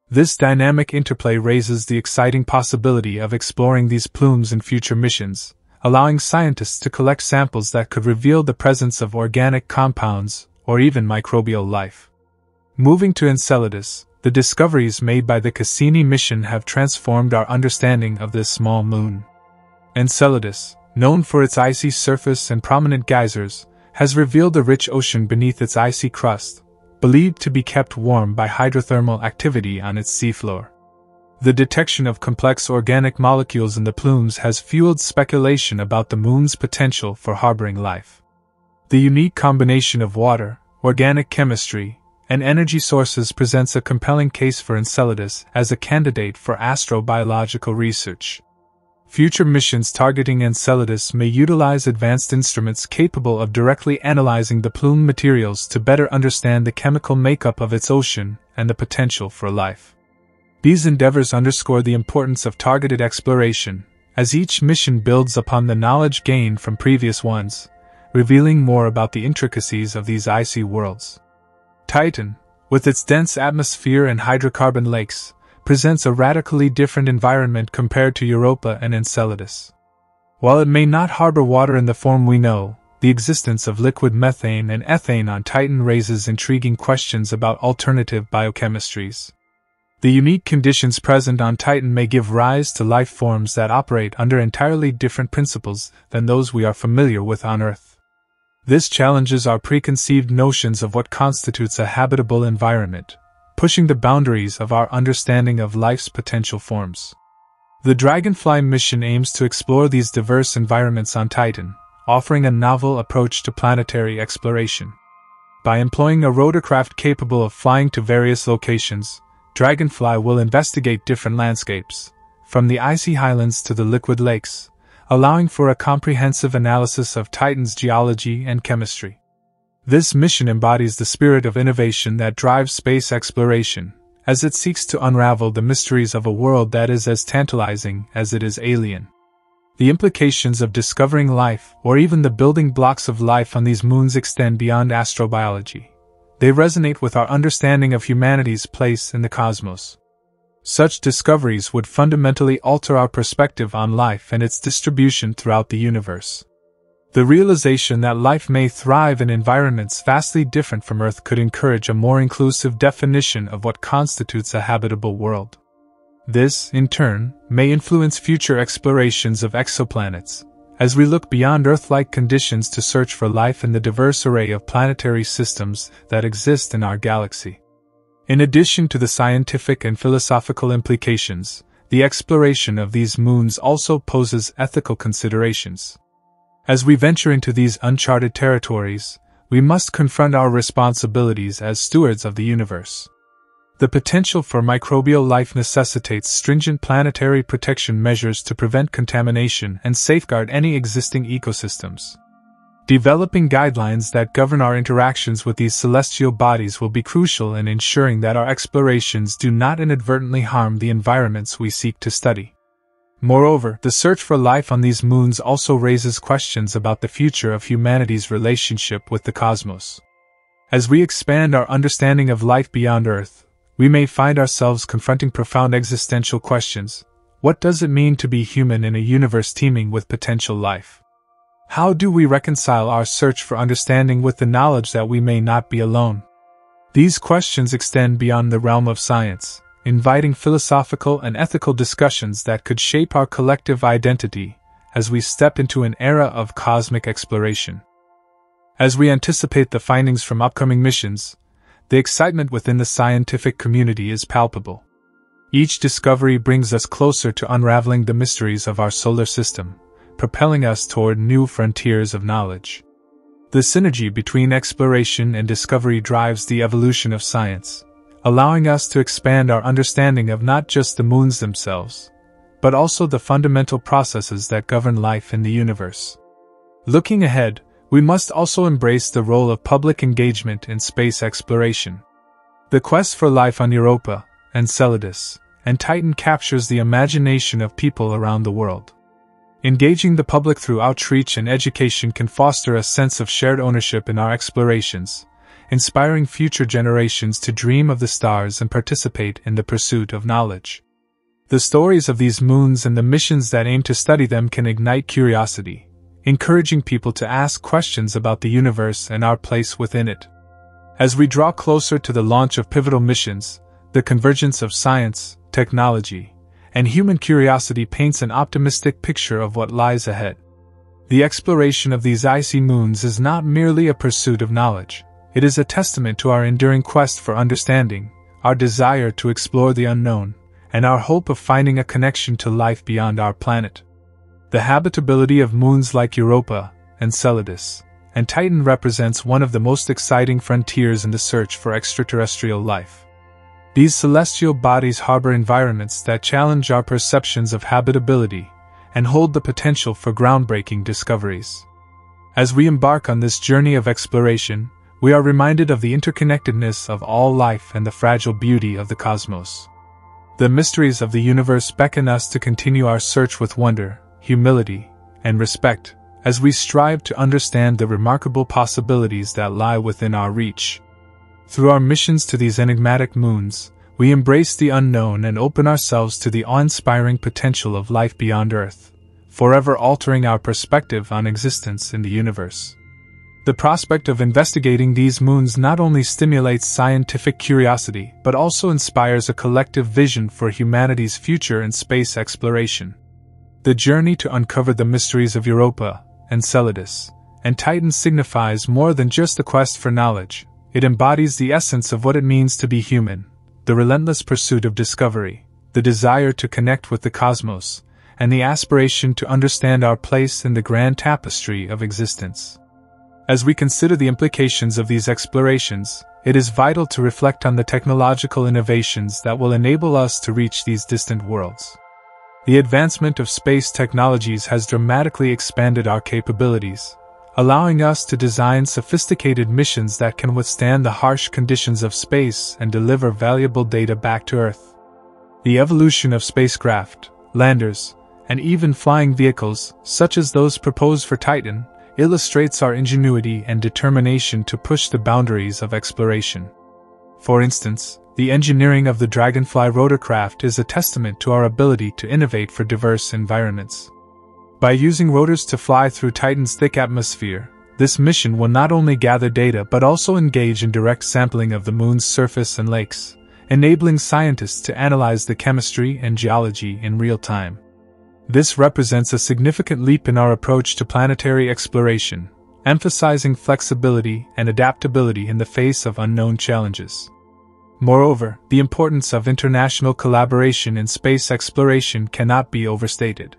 This dynamic interplay raises the exciting possibility of exploring these plumes in future missions, allowing scientists to collect samples that could reveal the presence of organic compounds or even microbial life. Moving to Enceladus, the discoveries made by the Cassini mission have transformed our understanding of this small moon. Enceladus, known for its icy surface and prominent geysers, has revealed a rich ocean beneath its icy crust, believed to be kept warm by hydrothermal activity on its seafloor. The detection of complex organic molecules in the plumes has fueled speculation about the moon's potential for harboring life. The unique combination of water, organic chemistry, and energy sources presents a compelling case for Enceladus as a candidate for astrobiological research. Future missions targeting Enceladus may utilize advanced instruments capable of directly analyzing the plume materials to better understand the chemical makeup of its ocean and the potential for life. These endeavors underscore the importance of targeted exploration, as each mission builds upon the knowledge gained from previous ones, revealing more about the intricacies of these icy worlds. Titan, with its dense atmosphere and hydrocarbon lakes, presents a radically different environment compared to Europa and Enceladus. While it may not harbor water in the form we know, the existence of liquid methane and ethane on Titan raises intriguing questions about alternative biochemistries. The unique conditions present on Titan may give rise to life forms that operate under entirely different principles than those we are familiar with on Earth. This challenges our preconceived notions of what constitutes a habitable environment, pushing the boundaries of our understanding of life's potential forms. The Dragonfly mission aims to explore these diverse environments on Titan, offering a novel approach to planetary exploration. By employing a rotorcraft capable of flying to various locations, Dragonfly will investigate different landscapes, from the icy highlands to the liquid lakes, allowing for a comprehensive analysis of Titan's geology and chemistry. This mission embodies the spirit of innovation that drives space exploration, as it seeks to unravel the mysteries of a world that is as tantalizing as it is alien. The implications of discovering life, or even the building blocks of life on these moons, extend beyond astrobiology. They resonate with our understanding of humanity's place in the cosmos. Such discoveries would fundamentally alter our perspective on life and its distribution throughout the universe. The realization that life may thrive in environments vastly different from Earth could encourage a more inclusive definition of what constitutes a habitable world. This, in turn, may influence future explorations of exoplanets, as we look beyond Earth-like conditions to search for life in the diverse array of planetary systems that exist in our galaxy. In addition to the scientific and philosophical implications, the exploration of these moons also poses ethical considerations. As we venture into these uncharted territories, we must confront our responsibilities as stewards of the universe. The potential for microbial life necessitates stringent planetary protection measures to prevent contamination and safeguard any existing ecosystems. Developing guidelines that govern our interactions with these celestial bodies will be crucial in ensuring that our explorations do not inadvertently harm the environments we seek to study. Moreover, the search for life on these moons also raises questions about the future of humanity's relationship with the cosmos. As we expand our understanding of life beyond Earth, we may find ourselves confronting profound existential questions. What does it mean to be human in a universe teeming with potential life? How do we reconcile our search for understanding with the knowledge that we may not be alone? These questions extend beyond the realm of science, inviting philosophical and ethical discussions that could shape our collective identity as we step into an era of cosmic exploration. As we anticipate the findings from upcoming missions, the excitement within the scientific community is palpable. Each discovery brings us closer to unraveling the mysteries of our solar system, propelling us toward new frontiers of knowledge. The synergy between exploration and discovery drives the evolution of science, allowing us to expand our understanding of not just the moons themselves, but also the fundamental processes that govern life in the universe. Looking ahead, we must also embrace the role of public engagement in space exploration. The quest for life on Europa, Enceladus, and Titan captures the imagination of people around the world. Engaging the public through outreach and education can foster a sense of shared ownership in our explorations, inspiring future generations to dream of the stars and participate in the pursuit of knowledge. The stories of these moons and the missions that aim to study them can ignite curiosity, encouraging people to ask questions about the universe and our place within it. As we draw closer to the launch of pivotal missions, the convergence of science, technology, and human curiosity paints an optimistic picture of what lies ahead. The exploration of these icy moons is not merely a pursuit of knowledge, it is a testament to our enduring quest for understanding, our desire to explore the unknown, and our hope of finding a connection to life beyond our planet. The habitability of moons like Europa, Enceladus, and Titan represents one of the most exciting frontiers in the search for extraterrestrial life. These celestial bodies harbor environments that challenge our perceptions of habitability and hold the potential for groundbreaking discoveries. As we embark on this journey of exploration, we are reminded of the interconnectedness of all life and the fragile beauty of the cosmos. The mysteries of the universe beckon us to continue our search with wonder, humility, and respect, as we strive to understand the remarkable possibilities that lie within our reach. Through our missions to these enigmatic moons, we embrace the unknown and open ourselves to the awe-inspiring potential of life beyond Earth, forever altering our perspective on existence in the universe. The prospect of investigating these moons not only stimulates scientific curiosity but also inspires a collective vision for humanity's future in space exploration. The journey to uncover the mysteries of Europa, Enceladus, and Titan signifies more than just a quest for knowledge. It embodies the essence of what it means to be human, the relentless pursuit of discovery, the desire to connect with the cosmos, and the aspiration to understand our place in the grand tapestry of existence. As we consider the implications of these explorations, it is vital to reflect on the technological innovations that will enable us to reach these distant worlds. The advancement of space technologies has dramatically expanded our capabilities, allowing us to design sophisticated missions that can withstand the harsh conditions of space and deliver valuable data back to Earth. The evolution of spacecraft, landers, and even flying vehicles, such as those proposed for Titan, illustrates our ingenuity and determination to push the boundaries of exploration. For instance, the engineering of the Dragonfly rotorcraft is a testament to our ability to innovate for diverse environments. By using rotors to fly through Titan's thick atmosphere, this mission will not only gather data but also engage in direct sampling of the moon's surface and lakes, enabling scientists to analyze the chemistry and geology in real time. This represents a significant leap in our approach to planetary exploration, emphasizing flexibility and adaptability in the face of unknown challenges. Moreover, the importance of international collaboration in space exploration cannot be overstated.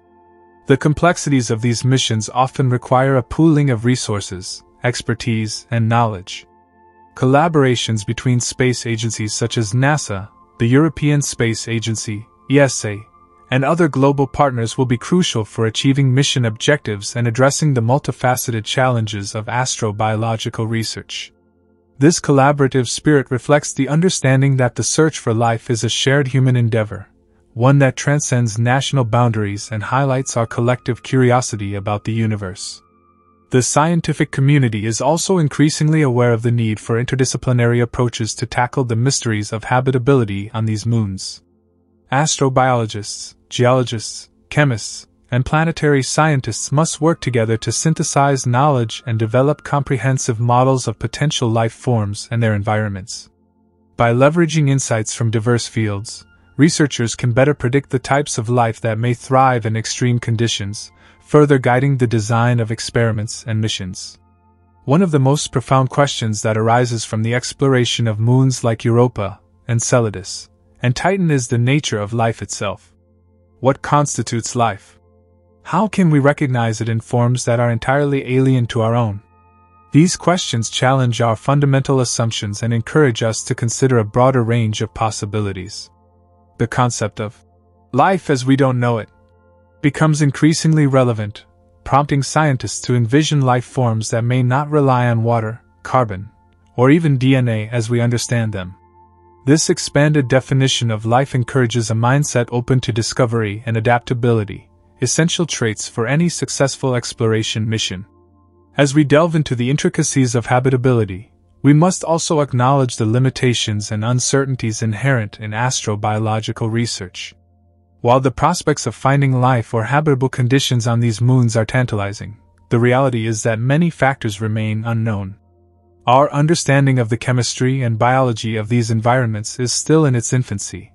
The complexities of these missions often require a pooling of resources, expertise, and knowledge. Collaborations between space agencies such as NASA, the European Space Agency, ESA, and other global partners will be crucial for achieving mission objectives and addressing the multifaceted challenges of astrobiological research. This collaborative spirit reflects the understanding that the search for life is a shared human endeavor, one that transcends national boundaries and highlights our collective curiosity about the universe. The scientific community is also increasingly aware of the need for interdisciplinary approaches to tackle the mysteries of habitability on these moons. Astrobiologists, geologists, chemists, and planetary scientists must work together to synthesize knowledge and develop comprehensive models of potential life forms and their environments. By leveraging insights from diverse fields, researchers can better predict the types of life that may thrive in extreme conditions, further guiding the design of experiments and missions. One of the most profound questions that arises from the exploration of moons like Europa, Enceladus, and Titan is the nature of life itself. What constitutes life? How can we recognize it in forms that are entirely alien to our own? These questions challenge our fundamental assumptions and encourage us to consider a broader range of possibilities. The concept of life as we don't know it becomes increasingly relevant, prompting scientists to envision life forms that may not rely on water, carbon, or even DNA as we understand them. This expanded definition of life encourages a mindset open to discovery and adaptability, essential traits for any successful exploration mission. As we delve into the intricacies of habitability, we must also acknowledge the limitations and uncertainties inherent in astrobiological research. While the prospects of finding life or habitable conditions on these moons are tantalizing, the reality is that many factors remain unknown. Our understanding of the chemistry and biology of these environments is still in its infancy,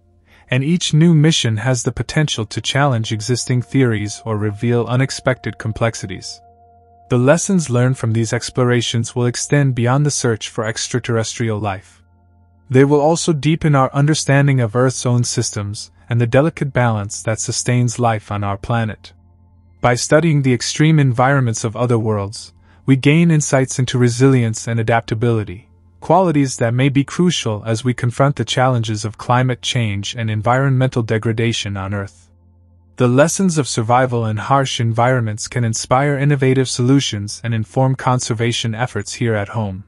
and each new mission has the potential to challenge existing theories or reveal unexpected complexities. The lessons learned from these explorations will extend beyond the search for extraterrestrial life. They will also deepen our understanding of Earth's own systems and the delicate balance that sustains life on our planet. By studying the extreme environments of other worlds, we gain insights into resilience and adaptability, qualities that may be crucial as we confront the challenges of climate change and environmental degradation on Earth. The lessons of survival in harsh environments can inspire innovative solutions and inform conservation efforts here at home.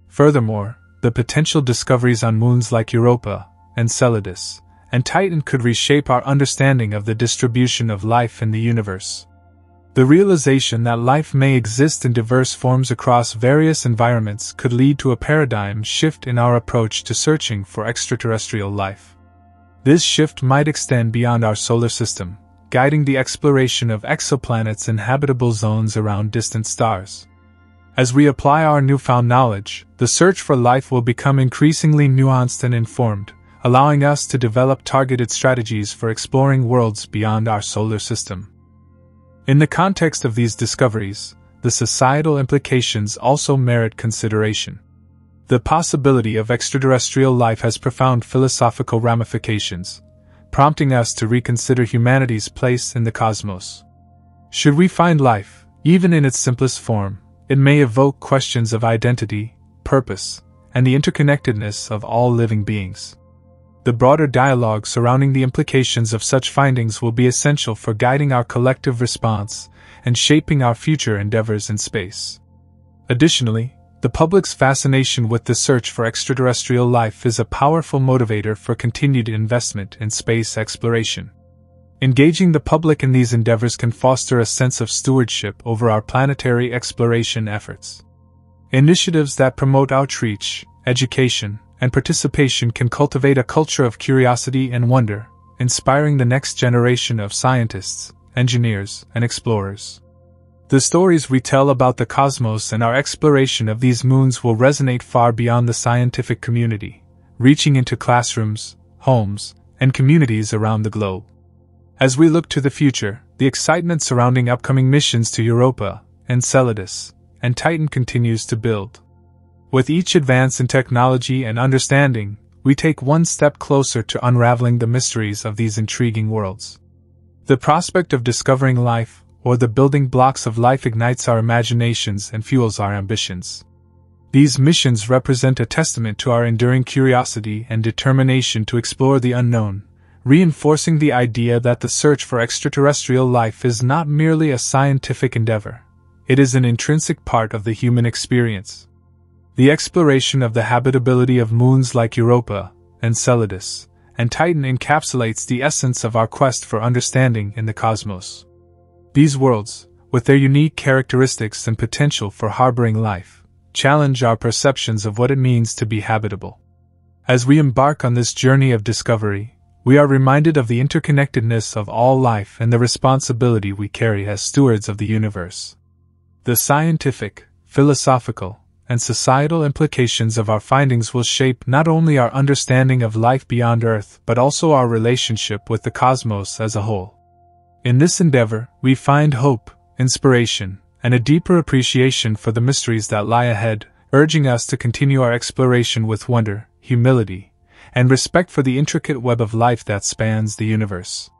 Furthermore, the potential discoveries on moons like Europa, Enceladus, and Titan could reshape our understanding of the distribution of life in the universe. The realization that life may exist in diverse forms across various environments could lead to a paradigm shift in our approach to searching for extraterrestrial life. This shift might extend beyond our solar system, guiding the exploration of exoplanets and habitable zones around distant stars. As we apply our newfound knowledge, the search for life will become increasingly nuanced and informed, allowing us to develop targeted strategies for exploring worlds beyond our solar system. In the context of these discoveries, the societal implications also merit consideration. The possibility of extraterrestrial life has profound philosophical ramifications, prompting us to reconsider humanity's place in the cosmos. Should we find life, even in its simplest form, it may evoke questions of identity, purpose, and the interconnectedness of all living beings. The broader dialogue surrounding the implications of such findings will be essential for guiding our collective response and shaping our future endeavors in space. Additionally, the public's fascination with the search for extraterrestrial life is a powerful motivator for continued investment in space exploration. Engaging the public in these endeavors can foster a sense of stewardship over our planetary exploration efforts. Initiatives that promote outreach, education, and participation can cultivate a culture of curiosity and wonder, inspiring the next generation of scientists, engineers, and explorers. The stories we tell about the cosmos and our exploration of these moons will resonate far beyond the scientific community, reaching into classrooms, homes, and communities around the globe. As we look to the future, the excitement surrounding upcoming missions to Europa, Enceladus, and Titan continues to build. With each advance in technology and understanding, we take one step closer to unraveling the mysteries of these intriguing worlds. The prospect of discovering life, or the building blocks of life, ignites our imaginations and fuels our ambitions. These missions represent a testament to our enduring curiosity and determination to explore the unknown, reinforcing the idea that the search for extraterrestrial life is not merely a scientific endeavor. It is an intrinsic part of the human experience. The exploration of the habitability of moons like Europa, Enceladus, and Titan encapsulates the essence of our quest for understanding in the cosmos. These worlds, with their unique characteristics and potential for harboring life, challenge our perceptions of what it means to be habitable. As we embark on this journey of discovery, we are reminded of the interconnectedness of all life and the responsibility we carry as stewards of the universe. The scientific, philosophical, and societal implications of our findings will shape not only our understanding of life beyond Earth but also our relationship with the cosmos as a whole. In this endeavor, we find hope, inspiration, and a deeper appreciation for the mysteries that lie ahead, urging us to continue our exploration with wonder, humility, and respect for the intricate web of life that spans the universe.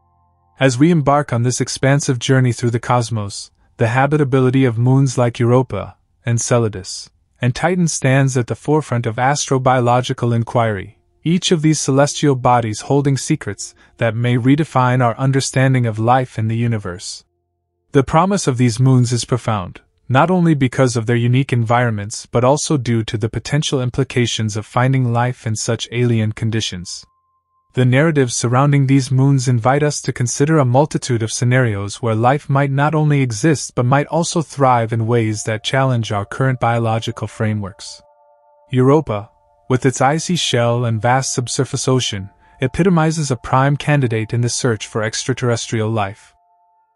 As we embark on this expansive journey through the cosmos, the habitability of moons like Europa, Enceladus, and Titan stands at the forefront of astrobiological inquiry, each of these celestial bodies holding secrets that may redefine our understanding of life in the universe. The promise of these moons is profound, not only because of their unique environments but also due to the potential implications of finding life in such alien conditions. The narratives surrounding these moons invite us to consider a multitude of scenarios where life might not only exist but might also thrive in ways that challenge our current biological frameworks. Europa, with its icy shell and vast subsurface ocean, epitomizes a prime candidate in the search for extraterrestrial life.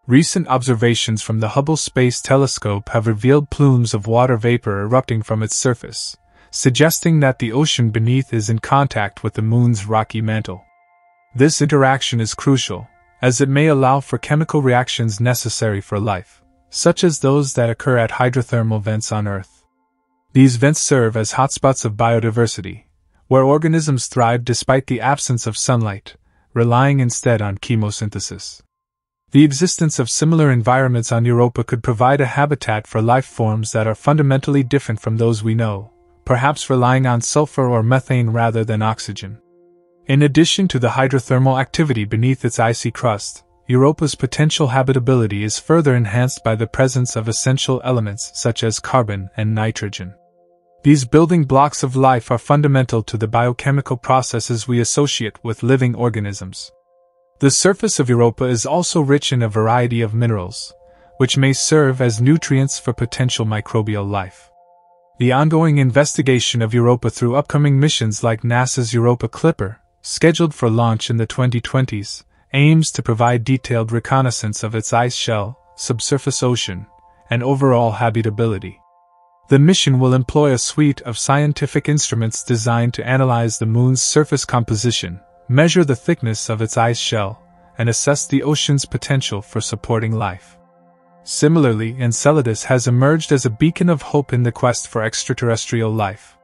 Recent observations from the Hubble Space Telescope have revealed plumes of water vapor erupting from its surface, suggesting that the ocean beneath is in contact with the moon's rocky mantle. This interaction is crucial, as it may allow for chemical reactions necessary for life, such as those that occur at hydrothermal vents on Earth. These vents serve as hotspots of biodiversity, where organisms thrive despite the absence of sunlight, relying instead on chemosynthesis. The existence of similar environments on Europa could provide a habitat for life forms that are fundamentally different from those we know, perhaps relying on sulfur or methane rather than oxygen. In addition to the hydrothermal activity beneath its icy crust, Europa's potential habitability is further enhanced by the presence of essential elements such as carbon and nitrogen. These building blocks of life are fundamental to the biochemical processes we associate with living organisms. The surface of Europa is also rich in a variety of minerals, which may serve as nutrients for potential microbial life. The ongoing investigation of Europa through upcoming missions like NASA's Europa Clipper, scheduled for launch in the 2020s, aims to provide detailed reconnaissance of its ice shell, subsurface ocean, and overall habitability. The mission will employ a suite of scientific instruments designed to analyze the moon's surface composition, measure the thickness of its ice shell, and assess the ocean's potential for supporting life. Similarly, Enceladus has emerged as a beacon of hope in the quest for extraterrestrial life.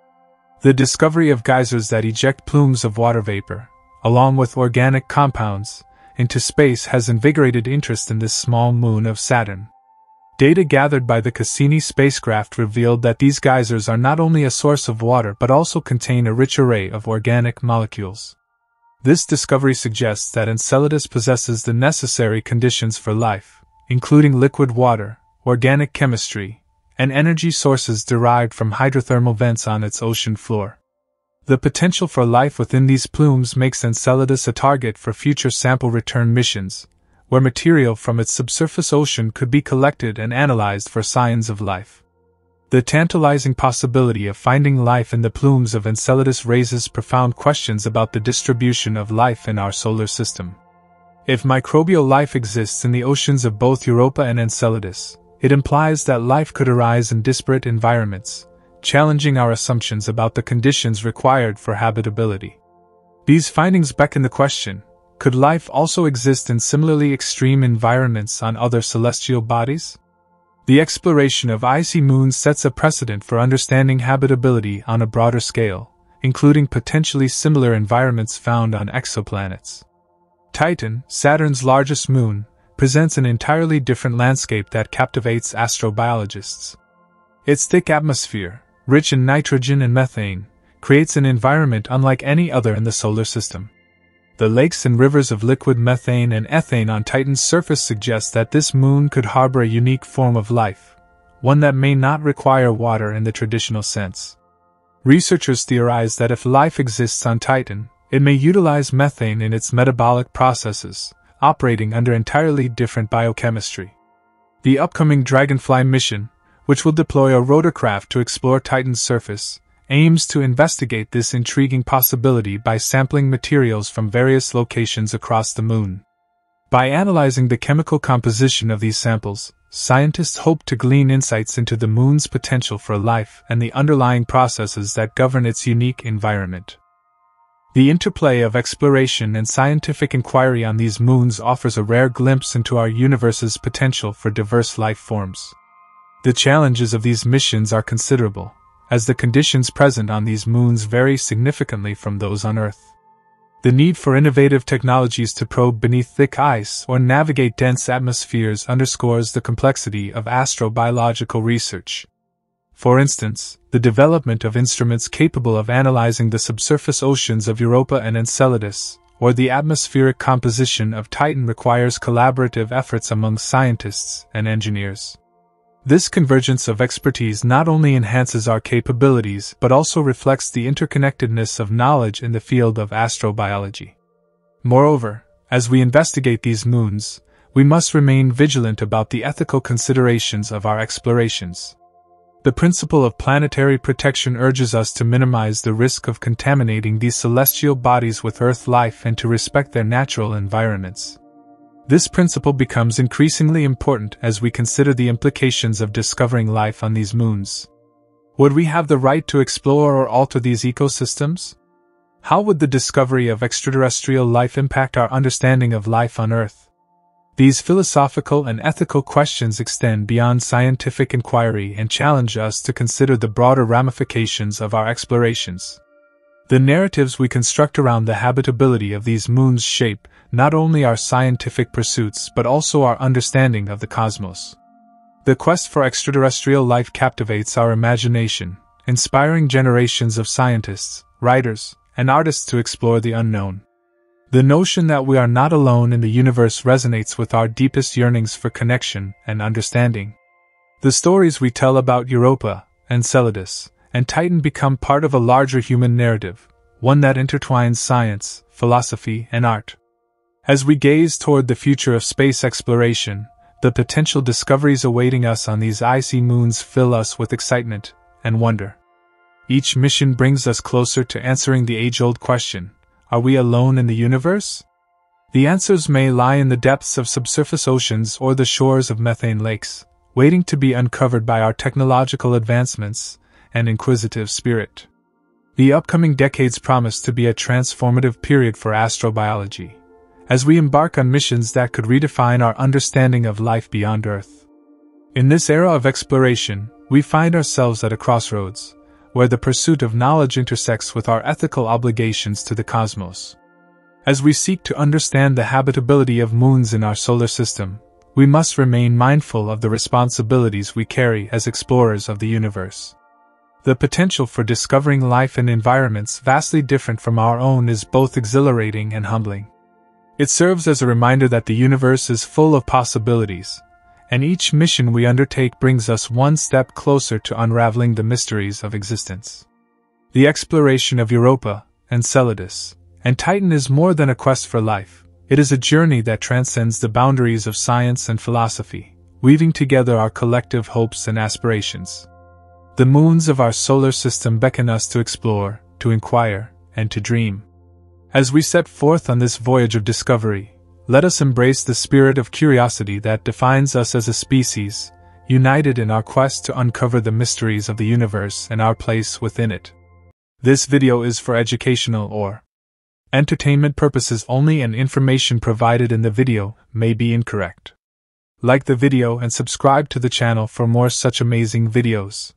The discovery of geysers that eject plumes of water vapor, along with organic compounds, into space has invigorated interest in this small moon of Saturn. Data gathered by the Cassini spacecraft revealed that these geysers are not only a source of water but also contain a rich array of organic molecules. This discovery suggests that Enceladus possesses the necessary conditions for life, including liquid water, organic chemistry, and energy sources derived from hydrothermal vents on its ocean floor. The potential for life within these plumes makes Enceladus a target for future sample return missions, where material from its subsurface ocean could be collected and analyzed for signs of life. The tantalizing possibility of finding life in the plumes of Enceladus raises profound questions about the distribution of life in our solar system. If microbial life exists in the oceans of both Europa and Enceladus, it implies that life could arise in disparate environments, challenging our assumptions about the conditions required for habitability. These findings beckon the question, could life also exist in similarly extreme environments on other celestial bodies? The exploration of icy moons sets a precedent for understanding habitability on a broader scale, including potentially similar environments found on exoplanets. Titan, Saturn's largest moon, presents an entirely different landscape that captivates astrobiologists. Its thick atmosphere, rich in nitrogen and methane, creates an environment unlike any other in the solar system. The lakes and rivers of liquid methane and ethane on Titan's surface suggest that this moon could harbor a unique form of life, one that may not require water in the traditional sense. Researchers theorize that if life exists on Titan, it may utilize methane in its metabolic processes, operating under entirely different biochemistry. The upcoming Dragonfly mission, which will deploy a rotorcraft to explore Titan's surface, aims to investigate this intriguing possibility by sampling materials from various locations across the Moon. By analyzing the chemical composition of these samples, scientists hope to glean insights into the Moon's potential for life and the underlying processes that govern its unique environment. The interplay of exploration and scientific inquiry on these moons offers a rare glimpse into our universe's potential for diverse life forms. The challenges of these missions are considerable, as the conditions present on these moons vary significantly from those on Earth. The need for innovative technologies to probe beneath thick ice or navigate dense atmospheres underscores the complexity of astrobiological research. For instance, the development of instruments capable of analyzing the subsurface oceans of Europa and Enceladus, or the atmospheric composition of Titan requires collaborative efforts among scientists and engineers. This convergence of expertise not only enhances our capabilities but also reflects the interconnectedness of knowledge in the field of astrobiology. Moreover, as we investigate these moons, we must remain vigilant about the ethical considerations of our explorations. The principle of planetary protection urges us to minimize the risk of contaminating these celestial bodies with Earth life and to respect their natural environments. This principle becomes increasingly important as we consider the implications of discovering life on these moons. Would we have the right to explore or alter these ecosystems? How would the discovery of extraterrestrial life impact our understanding of life on Earth? These philosophical and ethical questions extend beyond scientific inquiry and challenge us to consider the broader ramifications of our explorations. The narratives we construct around the habitability of these moons shape not only our scientific pursuits but also our understanding of the cosmos. The quest for extraterrestrial life captivates our imagination, inspiring generations of scientists, writers, and artists to explore the unknown. The notion that we are not alone in the universe resonates with our deepest yearnings for connection and understanding. The stories we tell about Europa, Enceladus, and Titan become part of a larger human narrative, one that intertwines science, philosophy, and art. As we gaze toward the future of space exploration, the potential discoveries awaiting us on these icy moons fill us with excitement and wonder. Each mission brings us closer to answering the age-old question, are we alone in the universe? The answers may lie in the depths of subsurface oceans or the shores of methane lakes, waiting to be uncovered by our technological advancements and inquisitive spirit. The upcoming decades promise to be a transformative period for astrobiology, as we embark on missions that could redefine our understanding of life beyond Earth. In this era of exploration, we find ourselves at a crossroads, where the pursuit of knowledge intersects with our ethical obligations to the cosmos. As we seek to understand the habitability of moons in our solar system, we must remain mindful of the responsibilities we carry as explorers of the universe. The potential for discovering life in environments vastly different from our own is both exhilarating and humbling. It serves as a reminder that the universe is full of possibilities, and each mission we undertake brings us one step closer to unraveling the mysteries of existence. The exploration of Europa, Enceladus, and Titan is more than a quest for life. It is a journey that transcends the boundaries of science and philosophy, weaving together our collective hopes and aspirations. The moons of our solar system beckon us to explore, to inquire, and to dream. As we set forth on this voyage of discovery, let us embrace the spirit of curiosity that defines us as a species, united in our quest to uncover the mysteries of the universe and our place within it. This video is for educational or entertainment purposes only, and information provided in the video may be incorrect. Like the video and subscribe to the channel for more such amazing videos.